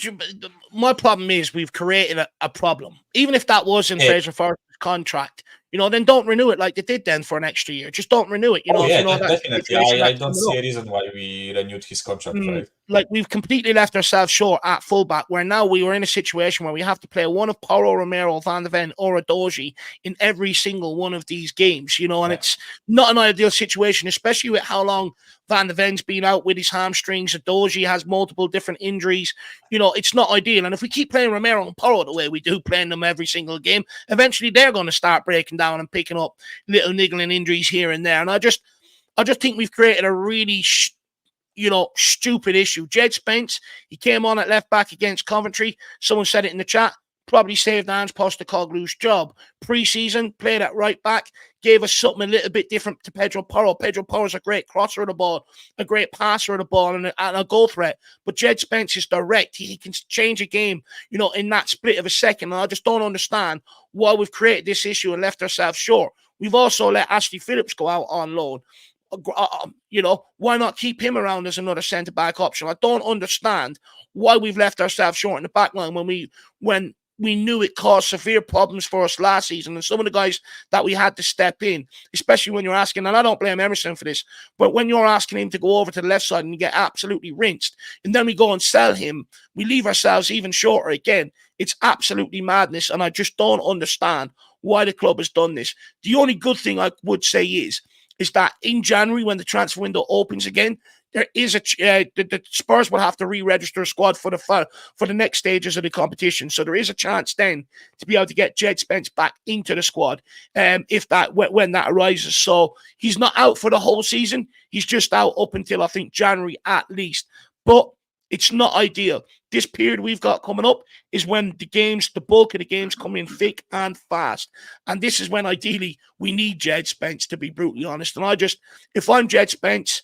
my problem is we've created a problem. Even if that was in Fraser Forster's contract, then don't renew it like they did then for an extra year. Just don't renew it. Definitely. I don't see a reason why we renewed his contract, right? Like, we've completely left ourselves short at fullback, where now we were in a situation where we have to play one of Porro, Romero, Van de Ven, or Adoji in every single one of these games, and it's not an ideal situation, especially with how long Van de Ven's been out with his hamstrings. Adoji has multiple different injuries. It's not ideal. And if we keep playing Romero and Porro the way we do, playing them every single game, eventually they're going to start breaking down and picking up little niggling injuries here and there. And I just think we've created a really stupid issue. Jed Spence, he came on at left back against Coventry. Someone said it in the chat. Probably saved Ange Postecoglou's job. Pre-season, played at right back, gave us something a little bit different to Pedro Porro. Pedro Porro's a great crosser of the ball, a great passer of the ball, and a goal threat. But Jed Spence is direct. He can change a game, in that split of a second. And I just don't understand why we've created this issue and left ourselves short. We've also let Ashley Phillips go out on loan. Why not keep him around as another centre-back option? I don't understand why we've left ourselves short in the back line when we knew it caused severe problems for us last season. And some of the guys that we had to step in, especially when you're asking, and I don't blame Emerson for this, but when you're asking him to go over to the left side and you get absolutely rinsed, and then we go and sell him, we leave ourselves even shorter again. It's absolutely madness, and I just don't understand why the club has done this. The only good thing I would say is that in January, when the transfer window opens again, there is the Spurs will have to re-register a squad for the next stages of the competition. So there is a chance then to be able to get Jed Spence back into the squad, when that arises. So he's not out for the whole season. He's just out up until, I think, January at least. But it's not ideal. This period we've got coming up is when the bulk of the games come in thick and fast. And this is when, ideally, we need Jed Spence, to be brutally honest. And if I'm Jed Spence,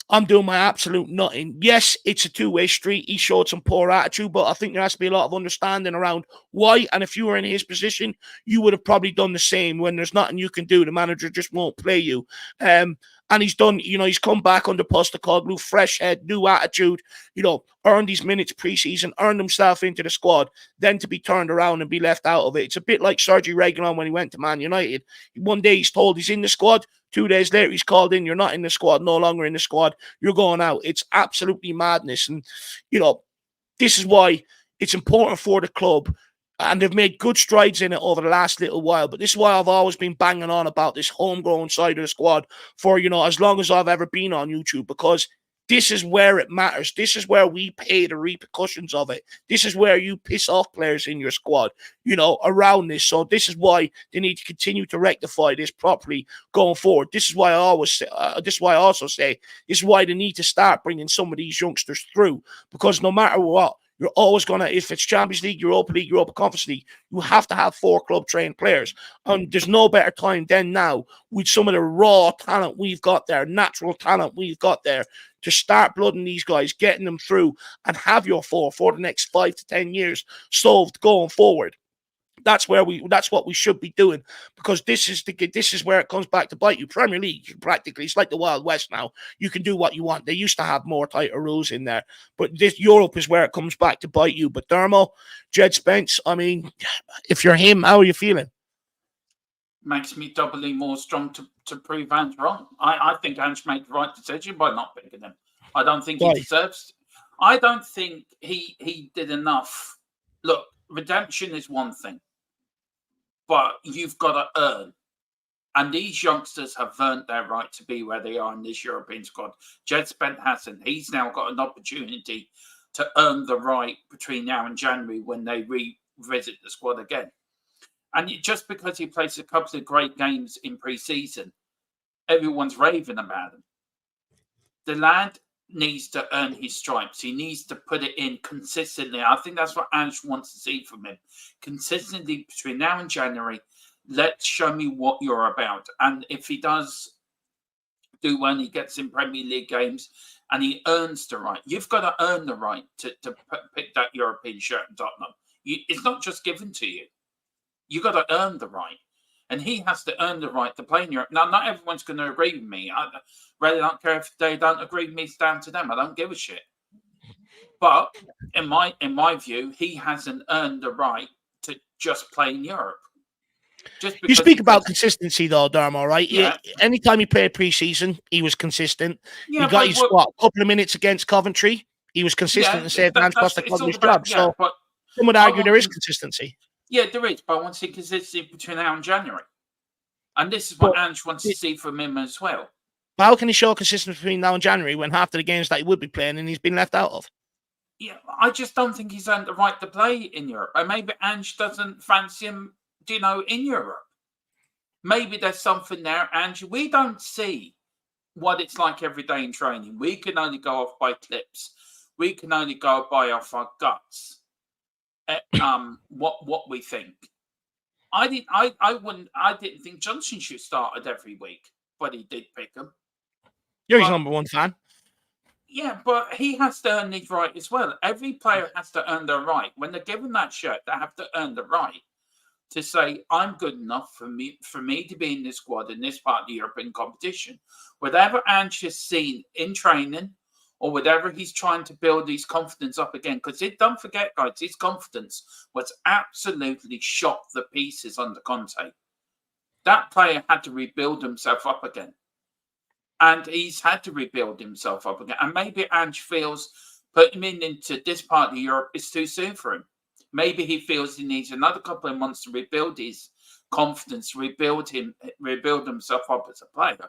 I'm doing my absolute nothing. Yes, it's a two-way street. He showed some poor attitude, but I think there has to be a lot of understanding around why. And if you were in his position, you would have probably done the same. When there's nothing you can do, the manager just won't play you. And he's done, he's come back under Postecoglou, fresh head, new attitude, earned these minutes pre-season, earned himself into the squad, then to be turned around and be left out of it. It's a bit like Sergio Reguilon when he went to Man United. One day he's told he's in the squad, 2 days later he's called in, you're not in the squad, no longer in the squad, you're going out. It's absolutely madness. And, this is why it's important for the club. And they've made good strides in it over the last little while. But this is why I've always been banging on about this homegrown side of the squad for, as long as I've ever been on YouTube, because this is where it matters. This is where we pay the repercussions of it. This is where you piss off players in your squad, around this. So this is why they need to continue to rectify this properly going forward. This is why I also say this is why they need to start bringing some of these youngsters through, because no matter what, you're always going to, if it's Champions League, Europa League, Europa Conference League, you have to have 4 club-trained players. And there's no better time than now, with some of the raw talent we've got there, natural talent we've got there, to start blooding these guys, getting them through, and have your 4 for the next 5 to 10 years solved going forward. That's what we should be doing, because this is where it comes back to bite you. Premier League, practically, it's like the Wild West now. You can do what you want. They used to have more tighter rules in there, but this Europe is where it comes back to bite you. But Dermo, Jed Spence, if you're him, how are you feeling? Makes me doubly more strong to prove Ange wrong. I think Ange made the right decision by not picking him. I don't think he deserves. I don't think he did enough. Look, redemption is one thing, but you've got to earn. And these youngsters have earned their right to be where they are in this European squad. Jed Spence hasn't. He's now got an opportunity to earn the right between now and January when they revisit the squad again. And just because he plays a couple of great games in pre-season, everyone's raving about him. The lad needs to earn his stripes. He needs to put it in consistently. I think that's what Ange wants to see from him. Consistently between now and January, let's show me what you're about. And if he does do well, he gets in Premier League games and he earns the right. You've got to earn the right to pick that European shirt in Tottenham. It's not just given to you. You've got to earn the right. And he has to earn the right to play in Europe. Now, not everyone's going to agree with me. I really don't care if they don't agree with me. It's down to them. I don't give a shit. But in my view, he hasn't earned the right to just play in Europe. Just you speak about consistency, though, Dermo, right? Yeah. Anytime he played pre-season, he was consistent. Yeah, he got his a couple of minutes against Coventry. He was consistent and saved Ange Postecoglou's job. So some would argue there is consistency. Yeah, there is, but I want to see consistency between now and January. And this is what Ange wants to see from him as well. But how can he show consistency between now and January when half of the games that he would be playing and he's been left out of? Yeah, I just don't think he's earned the right to play in Europe. And maybe Ange doesn't fancy him, in Europe. Maybe there's something there, Ange. We don't see what it's like every day in training. We can only go off by clips. We can only go by off our guts. What we think. I didn't think Johnson should start every week, but he did pick him. You're his number one fan. Yeah, but he has to earn his right as well. Every player has to earn their right. When they're given that shirt, they have to earn the right to say, I'm good enough for me to be in this squad in this part of the European competition. Whatever Ange has seen in training or whatever he's trying to build his confidence up again, because don't forget, guys, his confidence was absolutely shot to pieces under Conte. That player had to rebuild himself up again. And he's had to rebuild himself up again. And maybe Ange feels putting him into this part of Europe is too soon for him. Maybe he feels he needs another couple of months to rebuild his confidence, rebuild himself up as a player.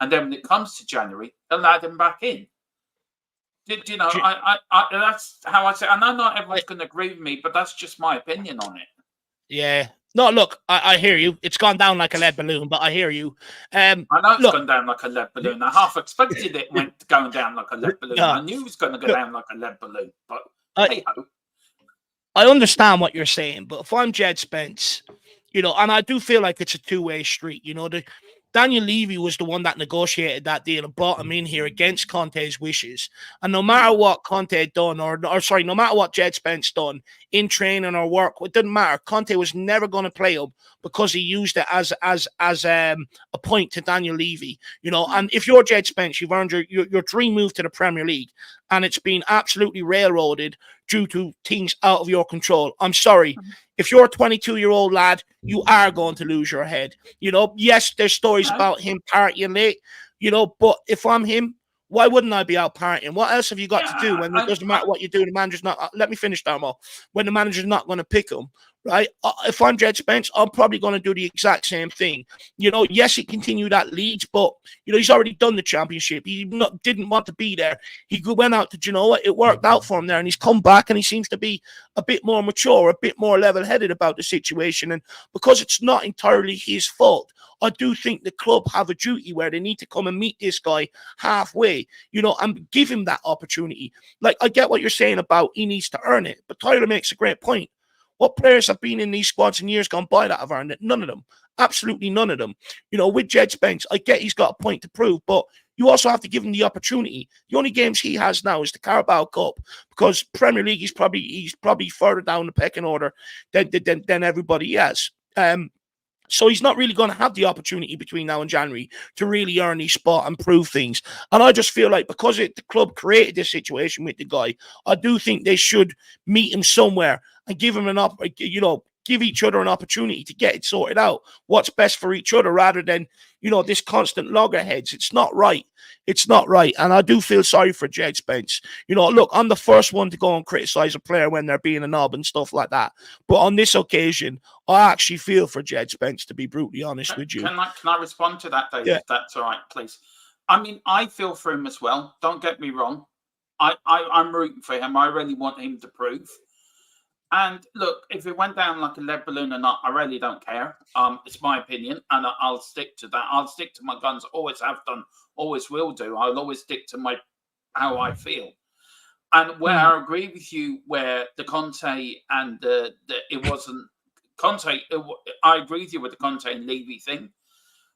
And then when it comes to January, they'll add him back in. I that's how I say. I know not everyone's going to agree with me, but that's just my opinion on it. Yeah. No, look, I hear you. It's gone down like a lead balloon, but I hear you. I know it's gone down like a lead balloon. I half expected it went going down like a lead balloon. I knew it was going to go down like a lead balloon, but I understand what you're saying, but if I'm Jed Spence, and I do feel like it's a two-way street. Daniel Levy was the one that negotiated that deal and brought him in here against Conte's wishes. And no matter what Conte done, no matter what Jed Spence done in training or work, it didn't matter. Conte was never going to play him because he used it as a point to Daniel Levy. And if you're Jed Spence, you've earned your dream move to the Premier League, and it's been absolutely railroaded due to things out of your control. I'm sorry. If you're a 22-year-old lad, you are going to lose your head. Yes, there's stories about him partying late, but if I'm him, why wouldn't I be out partying? What else have you got to do when it doesn't matter what you do? The manager's not, let me finish, Darmo. When the manager's not going to pick him, right? If I'm Jed Spence, I'm probably going to do the exact same thing. Yes, he continued at Leeds, but, he's already done the championship. He didn't want to be there. He went out to, it worked out for him there, and he's come back, and he seems to be a bit more mature, a bit more level-headed about the situation. And because it's not entirely his fault, I do think the club have a duty where they need to come and meet this guy halfway, and give him that opportunity. Like, I get what you're saying about he needs to earn it, but Tyler makes a great point. What players have been in these squads in years gone by that have earned it? None of them. Absolutely none of them. With Jed Spence, I get he's got a point to prove, but you also have to give him the opportunity. The only games he has now is the Qarabag Cup, because Premier League he's probably further down the pecking order than everybody else. So he's not really going to have the opportunity between now and January to really earn his spot and prove things. And I just feel like because the club created this situation with the guy, I do think they should meet him somewhere and give him give each other an opportunity to get it sorted out. What's best for each other rather than, this constant loggerheads. It's not right. It's not right. And I do feel sorry for Jed Spence. Look, I'm the first one to go and criticize a player when they're being a knob and stuff like that. But on this occasion, I actually feel for Jed Spence, to be brutally honest with you. Can I respond to that, Dave? Yeah. If that's all right, please. I mean, I feel for him as well. Don't get me wrong. I'm rooting for him. I really want him to prove. And look, if it went down like a lead balloon or not, I really don't care. It's my opinion, and I'll stick to that. I'll stick to my guns. Always have done. Always will do. I'll always stick to how I feel. And where I agree with you, where the Conte and it wasn't Conte. I agree with you with the Conte and Levy thing.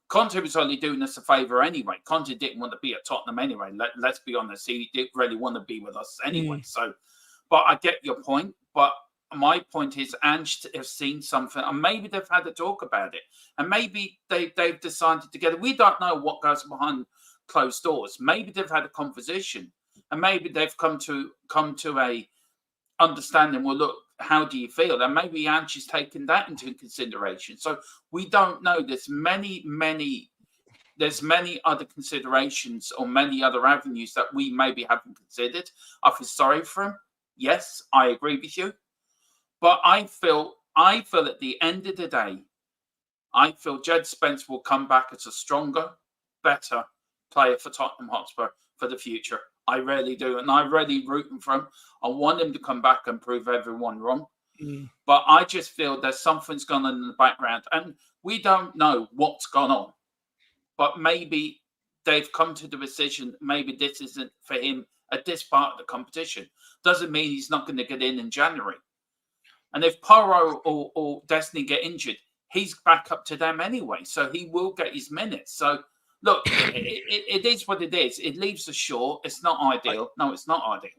Conte was only doing us a favour anyway. Conte didn't want to be at Tottenham anyway. Let's be honest. He didn't really want to be with us anyway. So, but I get your point. But my point is, Ange have seen something, and maybe they've had a talk about it, and maybe they've decided together. We don't know what goes behind closed doors. Maybe they've had a conversation, and maybe they've come to a understanding. Well, look, how do you feel? And maybe Ange is taking that into consideration. So we don't know. There's many other considerations or many other avenues that we maybe haven't considered. I feel sorry for him. Yes, I agree with you. But I feel at the end of the day, I feel Jed Spence will come back as a stronger, better player for Tottenham Hotspur for the future. I really do. And I'm really rooting for him. I want him to come back and prove everyone wrong. But I just feel there's something's gone on in the background. And we don't know what's gone on. But maybe they've come to the decision, maybe this isn't for him at this part of the competition. Doesn't mean he's not going to get in January. And if Porro or Destiny get injured, he's back up to them anyway. So he will get his minutes. So, look, it is what it is. It leaves us short. It's not ideal. No, it's not ideal.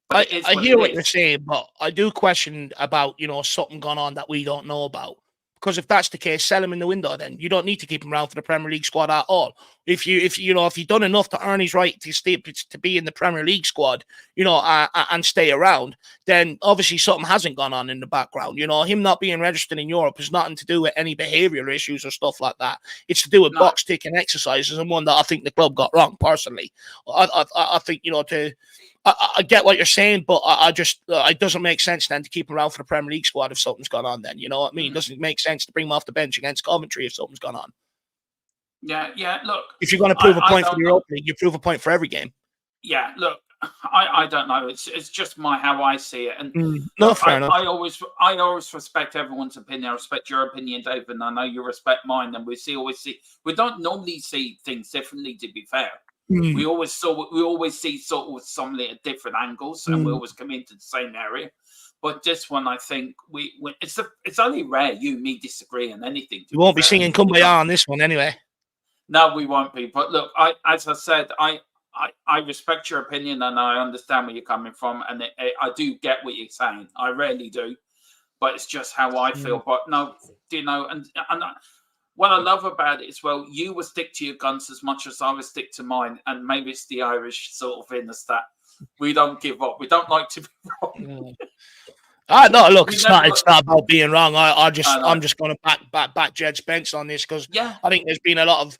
But I hear what you're saying, but I do question about, something gone on that we don't know about. Because if that's the case, sell him in the window. Then you don't need to keep him around for the Premier League squad at all. If you've done enough to earn his right to be in the Premier League squad, and stay around, then obviously something hasn't gone on in the background. Him not being registered in Europe has nothing to do with any behavioural issues or stuff like that. It's to do with box ticking exercises, and one that I think the club got wrong. Personally, I think I get what you're saying, but I just it doesn't make sense then to keep him around for the Premier League squad if something's gone on. Then you know what I mean? It doesn't make sense to bring him off the bench against Coventry if something's gone on. Yeah. Look, if you're going to prove a point for the Europa League, you prove a point for every game. Yeah. Look, I don't know. It's just how I see it. And fair enough. I always respect everyone's opinion. I respect your opinion, David, and I know you respect mine. And we don't normally see things differently. To be fair. We always see sort of something at different angles, and we always come into the same area. But this one, I think it's only rare me disagree on anything. We won't be singing Kumbaya on this one anyway. No, we won't be. But look, as I said, I respect your opinion and I understand where you're coming from, and I do get what you're saying. I really do. But it's just how I feel. But no, and what I love about it is, well, you will stick to your guns as much as I will stick to mine. And maybe it's the Irish sort of in us that we don't give up. We don't like to be wrong. No, look, it's not about being wrong. I'm just going to back Jed Spence on this because I think there's been a lot of,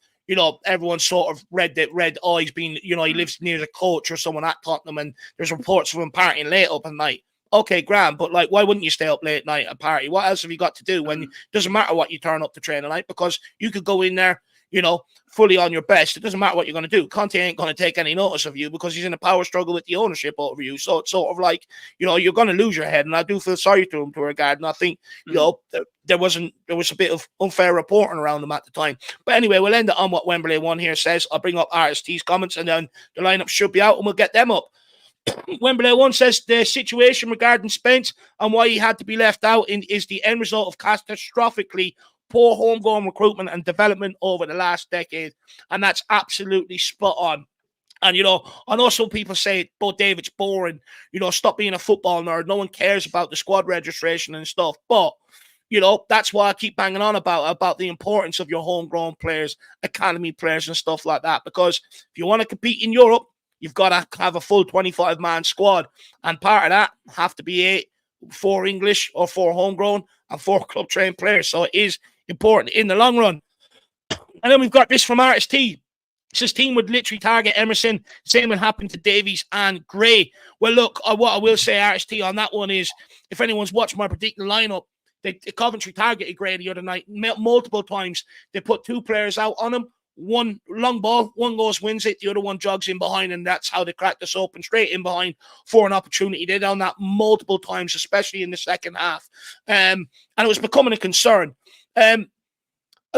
everyone sort of read he's been, he lives near the coach or someone at Tottenham, and there's reports of him partying late up at night. Okay, grand, but why wouldn't you stay up late at night at a party? What else have you got to do when it doesn't matter what you turn up to train tonight, because you could go in there, fully on your best. It doesn't matter what you're going to do. Conte ain't going to take any notice of you because he's in a power struggle with the ownership over you. So it's sort of like, you're going to lose your head. And I do feel sorry to him to a regard. And I think, there was a bit of unfair reporting around him at the time. But anyway, we'll end it on what Wembley One here says. I'll bring up RST's comments and then the lineup should be out and we'll get them up. Wembley One says the situation regarding Spence and why he had to be left out is the end result of catastrophically poor homegrown recruitment and development over the last decade. And that's absolutely spot on. And, I know some people say, "But David's boring, stop being a football nerd. No one cares about the squad registration and stuff." But, that's why I keep banging on about the importance of your homegrown players, academy players and stuff like that. Because if you want to compete in Europe, you've got to have a full 25-man squad. And part of that have to be 4 English or 4 homegrown and 4 club-trained players. So it is important in the long run. And then we've got this from RST. It says team would literally target Emerson. Same would happen to Davies and Gray. Well, look, what I will say, RST, on that one is, if anyone's watched my predicting lineup, the Coventry targeted Gray the other night multiple times. They put 2 players out on him. one long ball, one goes, wins it, the other one jogs in behind, and that's how they cracked us open, straight in behind for an opportunity. They've done that multiple times, especially in the second half. And it was becoming a concern.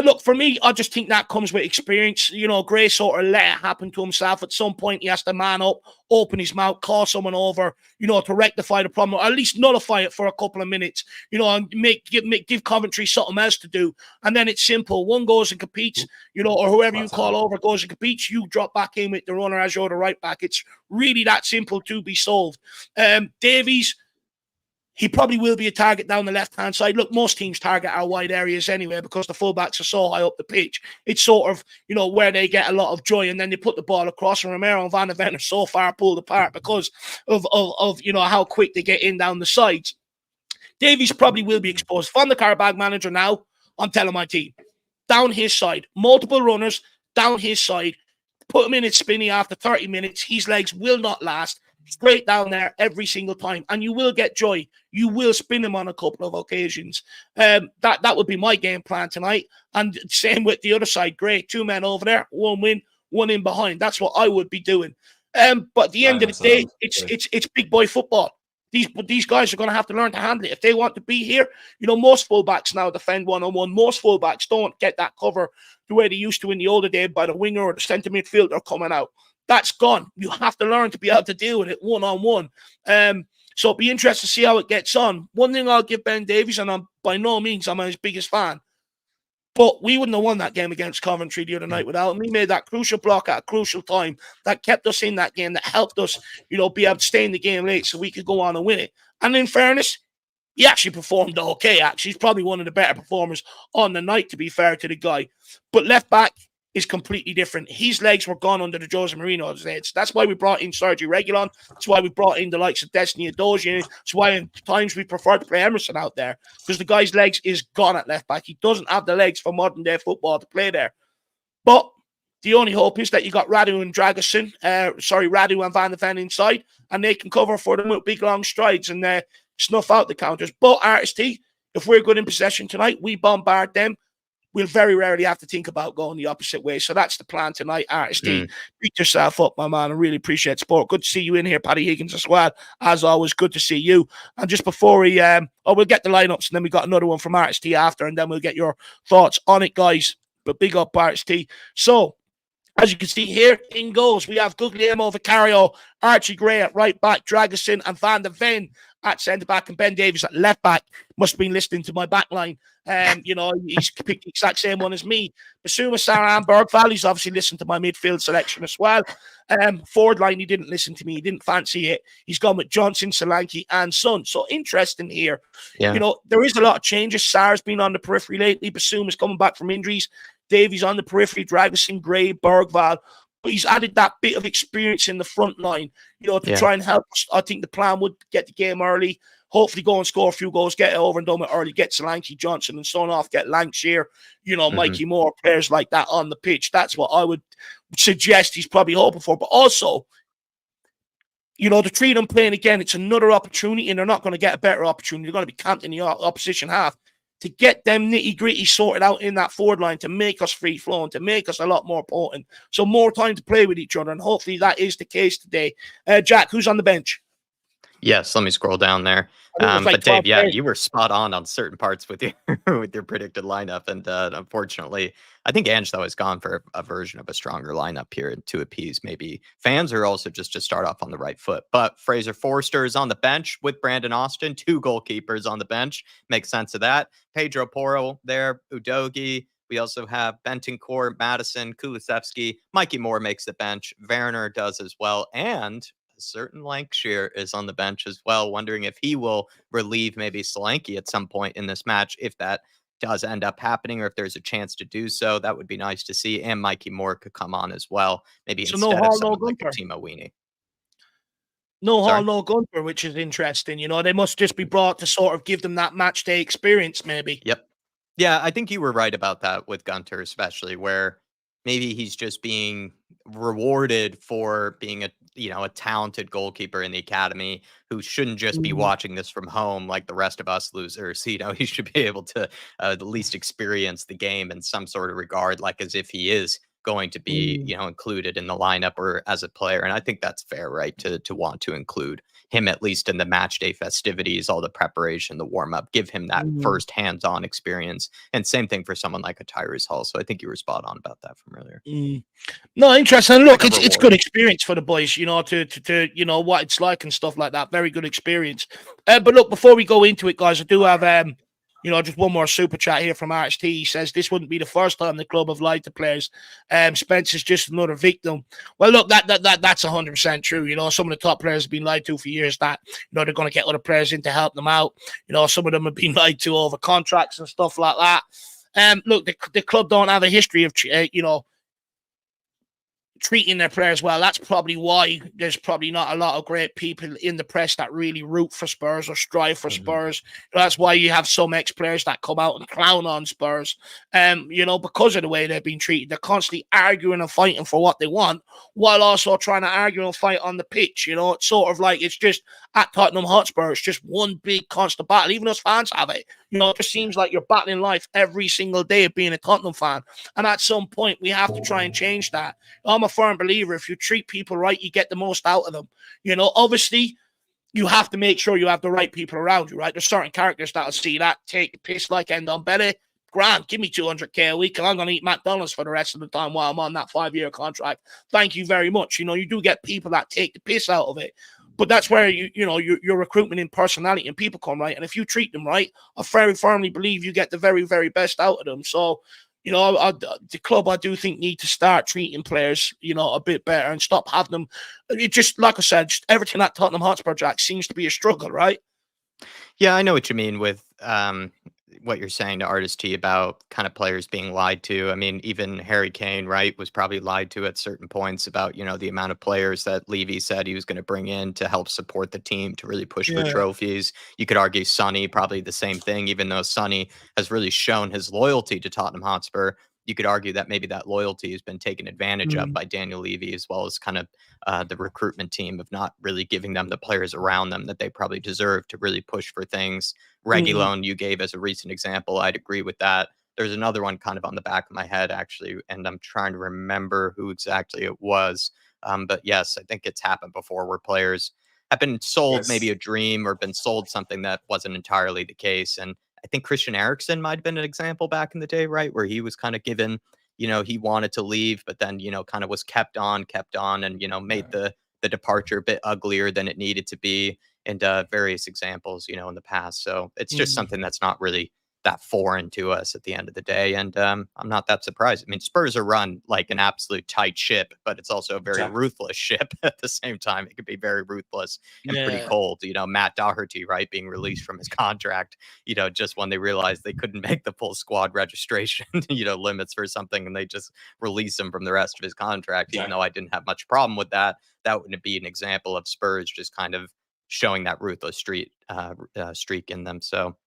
Look, for me, I just think that comes with experience. Gray sort of let it happen to himself. At some point, he has to man up, open his mouth, call someone over, to rectify the problem, or at least nullify it for a couple of minutes, and give Coventry something else to do. And then it's simple. One goes and competes, or whoever you call over goes and competes. You drop back in with the runner as you're the right back. It's really that simple to be solved. Davies, he probably will be a target down the left-hand side. Look, most teams target our wide areas anyway because the fullbacks are so high up the pitch. It's sort of, where they get a lot of joy, and then they put the ball across, and Romero and Van de Ven are so far pulled apart because of how quick they get in down the sides. Davies probably will be exposed. If I'm the Qarabag manager now, I'm telling my team, down his side, multiple runners, down his side, put him in it spinny after 30 minutes. His legs will not last. Straight down there every single time, and you will get joy. You will spin him on a couple of occasions. That would be my game plan tonight. And same with the other side. Great, 2 men over there, 1 win, 1 in behind. That's what I would be doing. But at the end of the day, it's big boy football. These guys are going to have to learn to handle it if they want to be here. Most fullbacks now defend 1-on-1. Most fullbacks don't get that cover the way they used to in the older day by the winger or the centre midfielder coming out. That's gone. You have to learn to be able to deal with it 1-on-1. So it'll be interesting to see how it gets on. One thing I'll give Ben Davies, and I'm by no means I'm his biggest fan, but we wouldn't have won that game against Coventry the other night without him. He made that crucial block at a crucial time that kept us in that game, that helped us, be able to stay in the game late so we could go on and win it. And in fairness, he actually performed okay, actually. He's probably one of the better performers on the night, to be fair to the guy. But left back is completely different. His legs were gone under the Jose Mourinho's heads. That's why we brought in Sergio Reguilon. That's why we brought in the likes of Destiny Edozie. That's why at times we prefer to play Emerson out there, because the guy's legs is gone at left back. He doesn't have the legs for modern day football to play there. But the only hope is that you got Radu and Radu and Van de Ven inside, and they can cover for them with big long strides and snuff out the counters. But RST, if we're good in possession tonight, we bombard them. We'll very rarely have to think about going the opposite way. So that's the plan tonight, RST. Beat yourself up, my man. I really appreciate support. Good to see you in here, Paddy Higgins, as well. As always, good to see you. And just before we'll get the lineups, and then we got another one from RST after, and then we'll get your thoughts on it, guys. But big up, RST. So, as you can see here, in goals, we have Guglielmo Vicario, Archie Gray at right back, Dragusin and Van de Ven at centre back, and Ben Davies at left back. Must have been listening to my back line. He's picked the exact same one as me. Basuma, Sarah, and Bergval, he's obviously listened to my midfield selection as well. Forward line, he didn't listen to me. He didn't fancy it. He's gone with Johnson, Solanke, and Son. So interesting here. Yeah. There is a lot of changes. Sarah's been on the periphery lately. Basuma's coming back from injuries. Davies on the periphery, Dragusin, Gray, Bergval. But he's added that bit of experience in the front line, to try and help us. I think the plan would get the game early, hopefully go and score a few goals, get it over and done with early, get Solanke, Johnson and Son off, get Lancashire, Mikey Moore, players like that on the pitch. That's what I would suggest he's probably hoping for. But also, to treat them playing again, it's another opportunity, and they're not going to get a better opportunity. They're going to be camped in the opposition half to get them nitty-gritty sorted out in that forward line, to make us free-flowing, to make us a lot more potent. So more time to play with each other, and hopefully that is the case today. Jack, who's on the bench? Yes, let me scroll down there. But Dave, you were spot on certain parts with your with your predicted lineup, and unfortunately, I think Ange though has gone for a version of a stronger lineup here to appease maybe fans, or also just to start off on the right foot. But Fraser Forster is on the bench with Brandon Austin, 2 goalkeepers on the bench. Makes sense of that. Pedro Porro there, Udogie. We also have Bentancur, Madison, Kulusevski. Mikey Moore makes the bench. Werner does as well, and a certain Lancashire is on the bench as well, wondering if he will relieve maybe Solanke at some point in this match, if that does end up happening, or if there's a chance to do so. That would be nice to see. And Mikey Moore could come on as well, maybe instead of someone like Timo Weenie. No Hall, no Gunter, which is interesting. They must just be brought to sort of give them that match day experience, maybe. Yep. Yeah, I think you were right about that with Gunter, especially where maybe he's just being rewarded for being a talented goalkeeper in the academy who shouldn't just be watching this from home like the rest of us losers. He should be able to at least experience the game in some sort of regard, like as if he is going to be, included in the lineup or as a player. And I think that's fair, right? To want to include him at least in the match day festivities, all the preparation, the warm up, give him that first hands-on experience. And same thing for someone like a Tyrese Hall. So I think you were spot on about that from earlier. No, interesting. Look, Like it's good experience for the boys, to what it's like and stuff like that. Very good experience. But look, before we go into it, guys, I do have just one more super chat here from RST. He says this wouldn't be the first time the club have lied to players. Spencer's just another victim. Well, look, that's 100% true. Some of the top players have been lied to for years that they're going to get other players in to help them out. Some of them have been lied to over contracts and stuff like that. Look, the club don't have a history of treating their players well. That's probably why there's probably not a lot of great people in the press that really root for Spurs or strive for Spurs. That's why you have some ex-players that come out and clown on Spurs, because of the way they've been treated. They're constantly arguing and fighting for what they want while also trying to argue and fight on the pitch. It's sort of like it's just at Tottenham Hotspur, it's just one big constant battle. Even us fans have it. It just seems like you're battling life every single day of being a Tottenham fan. And at some point, we have to try and change that. I'm a firm believer if you treat people right, you get the most out of them. Obviously, you have to make sure you have the right people around you, right? There's certain characters that'll see that, take a piss like Endon Belly. Grant, give me 200k a week and I'm going to eat McDonald's for the rest of the time while I'm on that 5-year contract. Thank you very much. You do get people that take the piss out of it. But that's where your recruitment in personality and people come, right? And if you treat them right, I very firmly believe you get the very, very best out of them. So, the club, I do think, need to start treating players, a bit better and stop having them. It just, like I said, just everything at Tottenham Hotspur, Jack, seems to be a struggle, right? Yeah, I know what you mean with what you're saying to Artist T about kind of players being lied to. I mean, even Harry Kane, right, was probably lied to at certain points about, the amount of players that Levy said he was going to bring in to help support the team, to really push for trophies. You could argue Sonny, probably the same thing, even though Sonny has really shown his loyalty to Tottenham Hotspur. You could argue that maybe that loyalty has been taken advantage of by Daniel Levy, as well as kind of the recruitment team of not really giving them the players around them that they probably deserve to really push for things. Reguilon, you gave as a recent example. I'd agree with that. There's another one kind of on the back of my head, actually, and I'm trying to remember who exactly it was. But yes, I think it's happened before where players have been sold maybe a dream or been sold something that wasn't entirely the case. And I think Christian Eriksen might have been an example back in the day, right? Where he was kind of given, he wanted to leave, but then, kind of was kept on and, made the departure a bit uglier than it needed to be, and various examples, in the past. So it's just something that's not really that foreign to us at the end of the day. And I'm not that surprised. I mean, Spurs are run like an absolute tight ship, but it's also a very ruthless ship at the same time. It could be very ruthless and pretty cold. Matt Doherty, right, being released from his contract, just when they realized they couldn't make the full squad registration, limits for something, and they just release him from the rest of his contract, even though I didn't have much problem with that. That wouldn't be an example of Spurs just kind of showing that ruthless streak in them. So,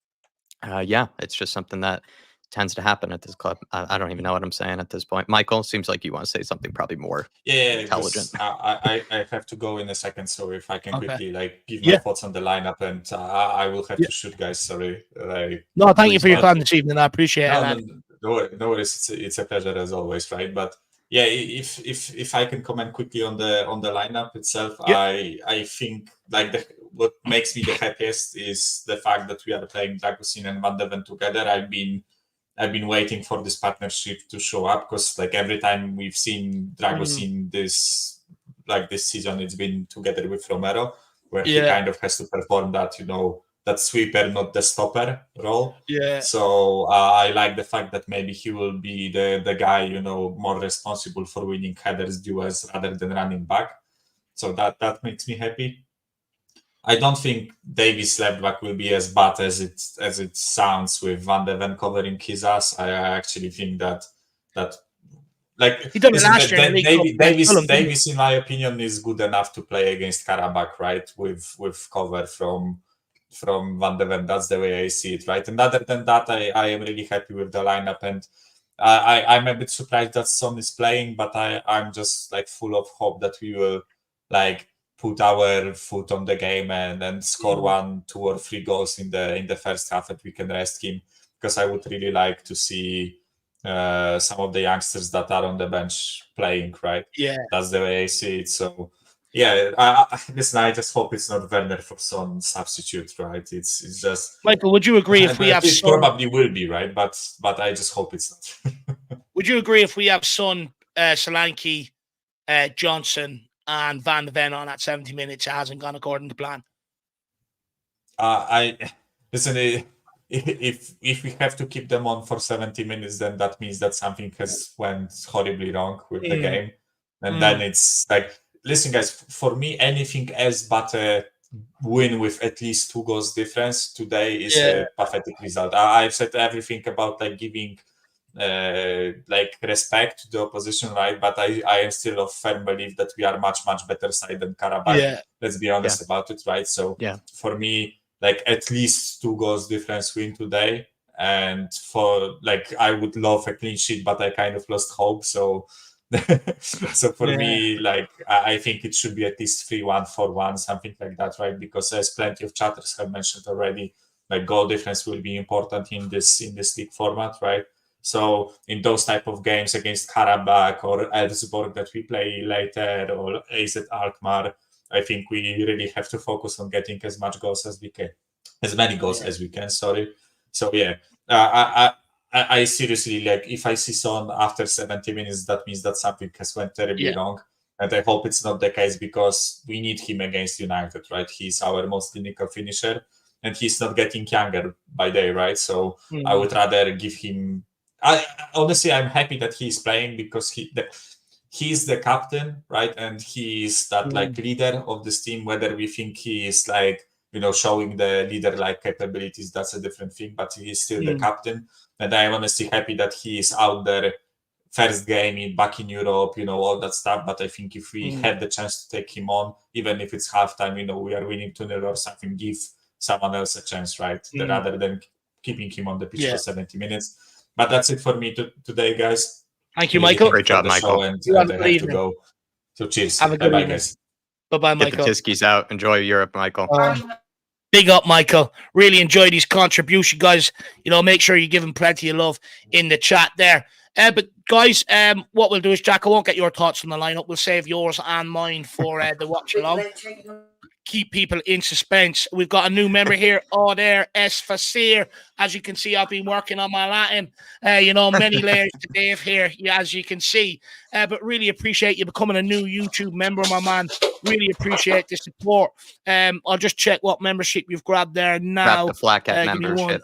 it's just something that tends to happen at this club. I don't even know what I'm saying at this point. Michael, seems like you want to say something probably more intelligent. I have to go in a second, so if I can quickly give my thoughts on the lineup, and I will have to shoot, guys. Sorry. No, thank you for your time this evening. I appreciate it. No worries. It's a pleasure as always, right? But yeah, if I can comment quickly on the lineup itself, I think what makes me the happiest is the fact that we are playing Dragusin and Van de Ven together. I've been waiting for this partnership to show up, because every time we've seen Dragusin this season, it's been together with Romero, where he kind of has to perform that that sweeper, not the stopper role. So I like the fact that maybe he will be the guy more responsible for winning headers, duels, rather than running back. So that makes me happy. I don't think Davies left back will be as bad as it sounds with Van de Ven covering his ass. I actually think that he done it last year. Davies, in my opinion, is good enough to play against Qarabag, right? With cover from Van de Ven. That's the way I see it, right? And other than that, I am really happy with the lineup, and I'm a bit surprised that Son is playing, but I'm just full of hope that we will put our foot on the game and score 1, 2, or 3 goals in the first half, that we can rest him, because I would really like to see some of the youngsters that are on the bench playing, right? Yeah. That's the way I see it. So yeah, listen, I just hope it's not Werner for Son substitute, right? It's just Michael, would you agree if we have it Son? probably will be, right? But I just hope it's not. Would you agree if we have Son, Solanke, Johnson, and Van de Ven on at 70 minutes, it hasn't gone according to plan? I listen. If we have to keep them on for 70 minutes, then that means that something has went horribly wrong with the game, and then it's like, listen, guys. For me, anything else but a win with at least 2 goals difference today is a pathetic result. I've said everything about like giving like respect to the opposition, right? But I am still of firm belief that we are much better side than Qarabag. Yeah. Let's be honest about it, right? So for me, like at least 2 goals difference win today, and for like I would love a clean sheet, but I kind of lost hope. So so for me, like I think it should be at least 3-1, 4-1, something like that, right? Because as plenty of chatters have mentioned already, like goal difference will be important in this league format, right? So in those type of games against Qarabag or Elfsborg that we play later, or AZ Alkmaar, I think we really have to focus on getting as much goals as we can, as many goals as we can. Sorry. So yeah, I seriously, like, if I see Son after 70 minutes, that means that something has went terribly wrong, and I hope it's not the case, because we need him against United, right? He's our most clinical finisher, and he's not getting younger by day, right? So I would rather give him. Honestly, I'm happy that he's playing, because he's the captain, right? And he's that like leader of this team. Whether we think he is like, showing the leader-like capabilities, that's a different thing, but he's still the captain. And I'm honestly happy that he is out there, first game back in Europe, all that stuff. But I think if we had the chance to take him on, even if it's halftime, we are winning 2-0 or something, give someone else a chance, right? Rather than keeping him on the pitch for 70 minutes. But that's it for me today, guys. Thank you, Michael. Great job, Michael. And I have to go. So cheers. Have a good evening. Guys. Bye-bye, Get Michael. the Tiskies out. Enjoy Europe, Michael. Big up, Michael. Really enjoyed his contribution, guys. Make sure you give him plenty of love in the chat there. But guys, what we'll do is, Jack, I won't get your thoughts on the lineup. We'll save yours and mine for the watch along. Keep people in suspense. We've got a new member here, Oder S. Fasir. As you can see, I've been working on my Latin. Many layers to Dave here, as you can see. But really appreciate you becoming a new YouTube member, my man. Really appreciate the support. I'll just check what membership you've grabbed there now. Grab the Flat Cat membership.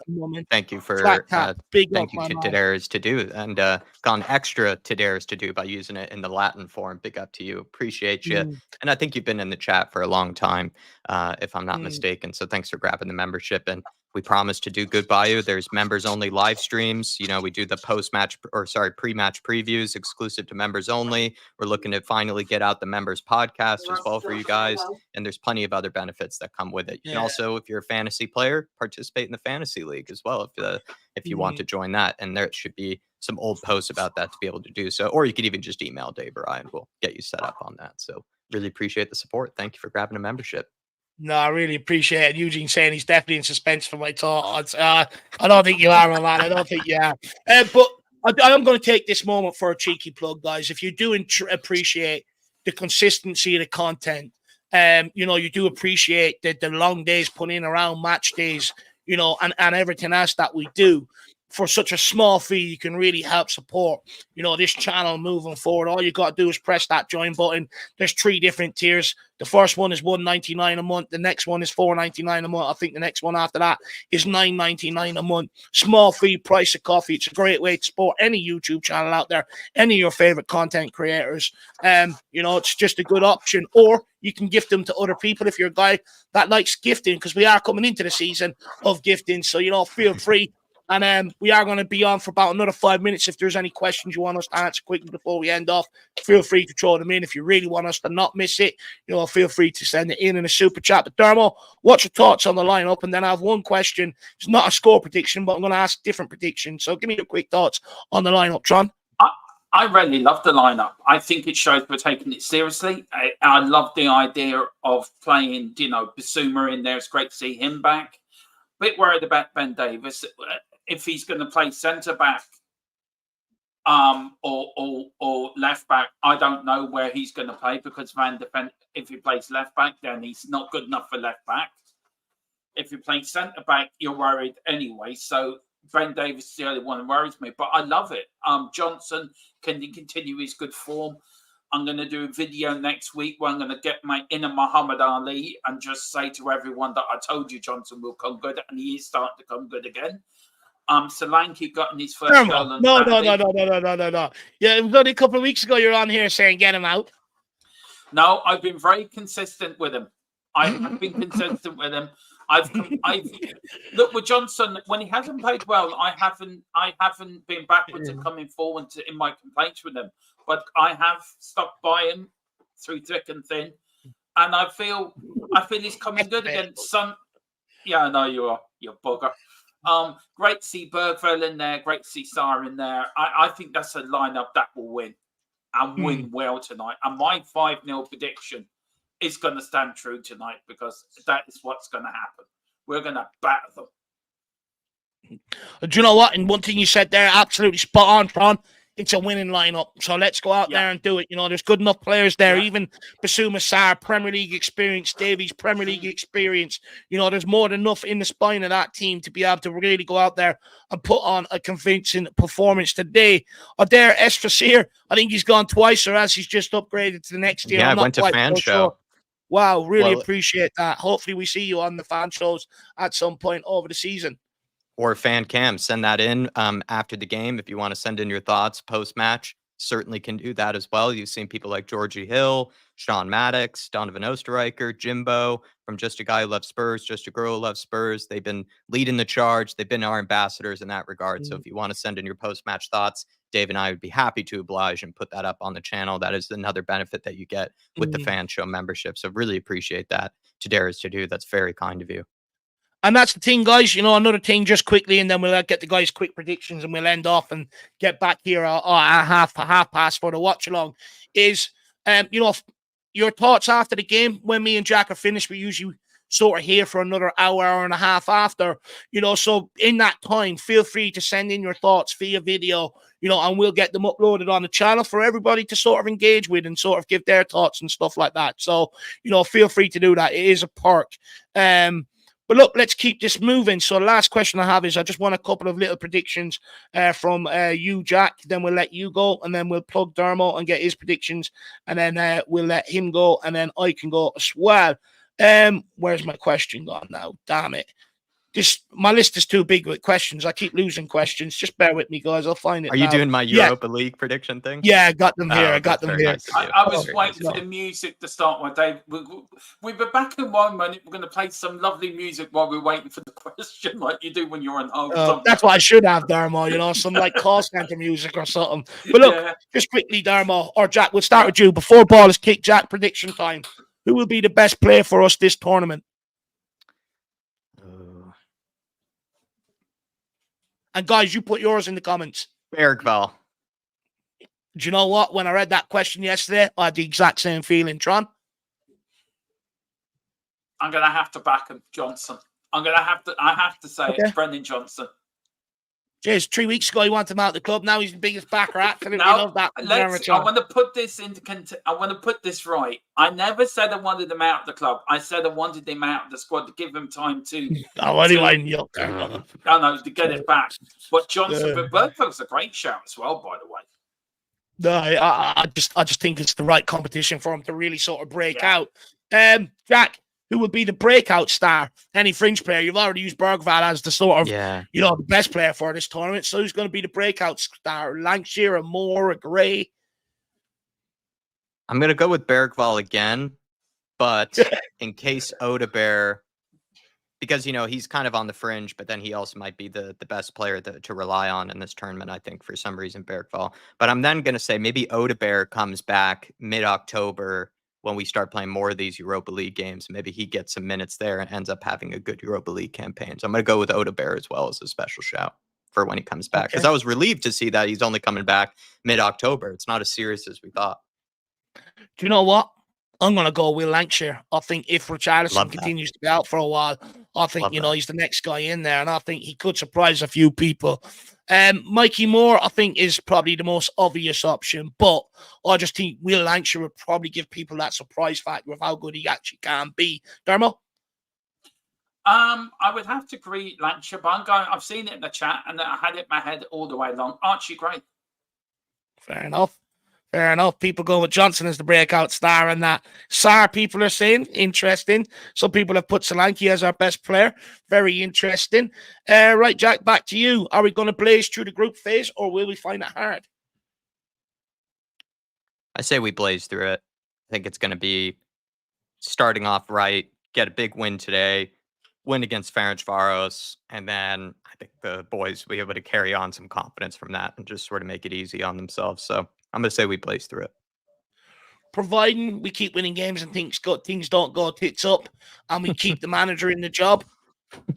Thank you for thank you to Tedairs to do, and gone extra Tedairs to do by using it in the Latin form. Big up to you. Appreciate you. And I think you've been in the chat for a long time, if I'm not mistaken. So thanks for grabbing the membership. And we promise to do good by you. There's members only live streams. We do the pre-match previews exclusive to members only. We're looking to finally get out the members podcast as well for you guys. And there's plenty of other benefits that come with it. You can also, if you're a fantasy player, participate in the fantasy league as well, if you want to join that. And there should be some old posts about that to be able to do so. Or you could even just email Dave or I, and we'll get you set up on that. So really appreciate the support. Thank you for grabbing a membership. No, I really appreciate it. Eugene saying he's definitely in suspense for my thoughts. I don't think you are, my man. I don't think you are. But I am going to take this moment for a cheeky plug, guys. If you do appreciate the consistency of the content, you do appreciate the long days put in around match days, and everything else that we do. For such a small fee, you can really help support, this channel moving forward. All you got to do is press that join button. There's 3 different tiers. The first one is $1.99 a month. The next one is $4.99 a month. I think the next one after that is $9.99 a month. Small fee, price of coffee. It's a great way to support any YouTube channel out there, any of your favorite content creators. It's just a good option. Or you can gift them to other people if you're a guy that likes gifting, because we are coming into the season of gifting. So, feel free. And we are going to be on for about another 5 minutes. If there's any questions you want us to answer quickly before we end off, feel free to throw them in. If you really want us to not miss it, feel free to send it in a super chat. But Dermo, what's your thoughts on the lineup? And then I have one question. It's not a score prediction, but I'm going to ask different predictions. So give me your quick thoughts on the lineup, Tron. I really love the lineup. I think it shows we're taking it seriously. I love the idea of playing, Bissouma in there. It's great to see him back. Bit worried about Ben Davies. If he's going to play centre-back or left back. I don't know where he's going to play because Van de Ven, if he plays left back, then he's not good enough for left back. If you play centre back, you're worried anyway. So Ben Davies is the only one that worries me, but I love it. Johnson can continue his good form. I'm going to do a video next week where I'm going to get my inner Muhammad Ali and just say to everyone that I told you Johnson will come good, and he is starting to come good again. Solanke got in his first goal. No. Yeah, it was only a couple of weeks ago you're on here saying get him out. No, I've been very consistent with him. I've been consistent with him. I've look with Johnson when he hasn't played well. I haven't been backwards and coming forward in my complaints with him, but I have stuck by him through thick and thin, and I feel he's coming good again. Yeah, I know you are. You're bugger. Great to see Bergville in there. Great to see Sarr in there. I think that's a lineup that will win and win well tonight. And my 5-0 prediction is going to stand true tonight because that is what's going to happen. We're going to batter them. Do you know what? And one thing you said there, absolutely spot on, Tron. It's a winning lineup. So let's go out there and do it. You know, there's good enough players there. Even Basuma Sarr, Premier League experience, Davies, Premier League experience. You know, there's more than enough in the spine of that team to be able to really go out there and put on a convincing performance today. Adair Esfasir, I think he's gone twice, or else he's just upgraded to the next year. Yeah, I went to fan show. Sure. Wow, really appreciate that. Hopefully we see you on the fan shows at some point over the season. Or fan cam, send that in after the game. If you want to send in your thoughts post-match, certainly can do that as well. You've seen people like Georgie Hill, Sean Maddox, Donovan Osterreicher, Jimbo, from Just a Guy Who Loves Spurs, Just a Girl Who Loves Spurs. They've been leading the charge. They've been our ambassadors in that regard. So if you want to send in your post-match thoughts, Dave and I would be happy to oblige and put that up on the channel. That is another benefit that you get with the fan show membership. So really appreciate that. To dare is to do. That's very kind of you. And that's the thing, guys. You know, another thing just quickly, and then we'll get the guys' quick predictions and we'll end off and get back here at half past for the watch along. Is, you know, your thoughts after the game. When me and Jack are finished, we usually sort of here for another hour and a half after, you know. So in that time, feel free to send in your thoughts via video, you know, and we'll get them uploaded on the channel for everybody to sort of engage with and sort of give their thoughts and stuff like that. So, you know, feel free to do that. It is a perk. But look, let's keep this moving. So the last question I have is I just want a couple of little predictions from you, Jack. Then we'll let you go, and then we'll plug Dermo and get his predictions, and then we'll let him go, and then I can go as well. Where's my question gone now? Damn it. My list is too big with questions. I keep losing questions. Just bear with me, guys. I'll find it. Are you doing my Europa League prediction thing? Yeah, I got them here. I got them here. Nice. I was waiting for the music to start. One day we'll be back in 1 minute. We're going to play some lovely music while we're waiting for the question, like you do when you're on hold. That's what I should have, Dermo. You know, some like call center music or something. But look, just quickly, Dermo or Jack, we'll start with you. Before ball is kicked, Jack, prediction time. Who will be the best player for us this tournament? And guys, you put yours in the comments. Bergvall. Do you know what? When I read that question yesterday, I had the exact same feeling. Tron? I'm going to have to back him, Johnson. I have to say it's Brendan Johnson. Jeez, 3 weeks ago he wanted him out of the club. Now he's the biggest backer. Absolutely love that. I want to put this I want to put this right. I never said I wanted him out of the club. I said I wanted him out of the squad to give him time to. To get it back. But Johnson, but Bergville's a great shout as well, by the way. No, I just think it's the right competition for him to really sort of break out. Jack, who would be the breakout star? Any fringe player? You've already used Bergvall as the sort of, you know, the best player for this tournament. So who's going to be the breakout star? Lancashire, a Moore, a Gray? I'm going to go with Bergvall again, but in case Odebear, because, you know, he's kind of on the fringe, but then he also might be the best player to rely on in this tournament, I think, for some reason, Bergvall. But I'm then going to say maybe Odebear comes back mid-October when we start playing more of these Europa League games. Maybe he gets some minutes there and ends up having a good Europa League campaign. So I'm going to go with Odebear as well as a special shout for when he comes back. Because I was relieved to see that he's only coming back mid-October. It's not as serious as we thought. Do you know what? I'm going to go Will Lancashire. I think if Richarlison continues to be out for a while, I think, you know, he's the next guy in there. And I think he could surprise a few people. Mikey Moore, I think, is probably the most obvious option, but I just think Will Lancashire would probably give people that surprise factor of how good he actually can be. Dermo? I would have to agree, Lancashire, but I've seen it in the chat and I had it in my head all the way along. Archie Gray. Fair enough. Fair enough. People go with Johnson as the breakout star and that. Sarr, people are saying, interesting. Some people have put Solanke as our best player. Very interesting. Right, Jack, back to you. Are we going to blaze through the group phase or will we find it hard? I say we blaze through it. I think it's going to be starting off right, get a big win today, win against Ferencváros, and then I think the boys will be able to carry on some confidence from that and just sort of make it easy on themselves. So I'm going to say we blaze through it. Providing we keep winning games and things don't go tits up and we keep the manager in the job,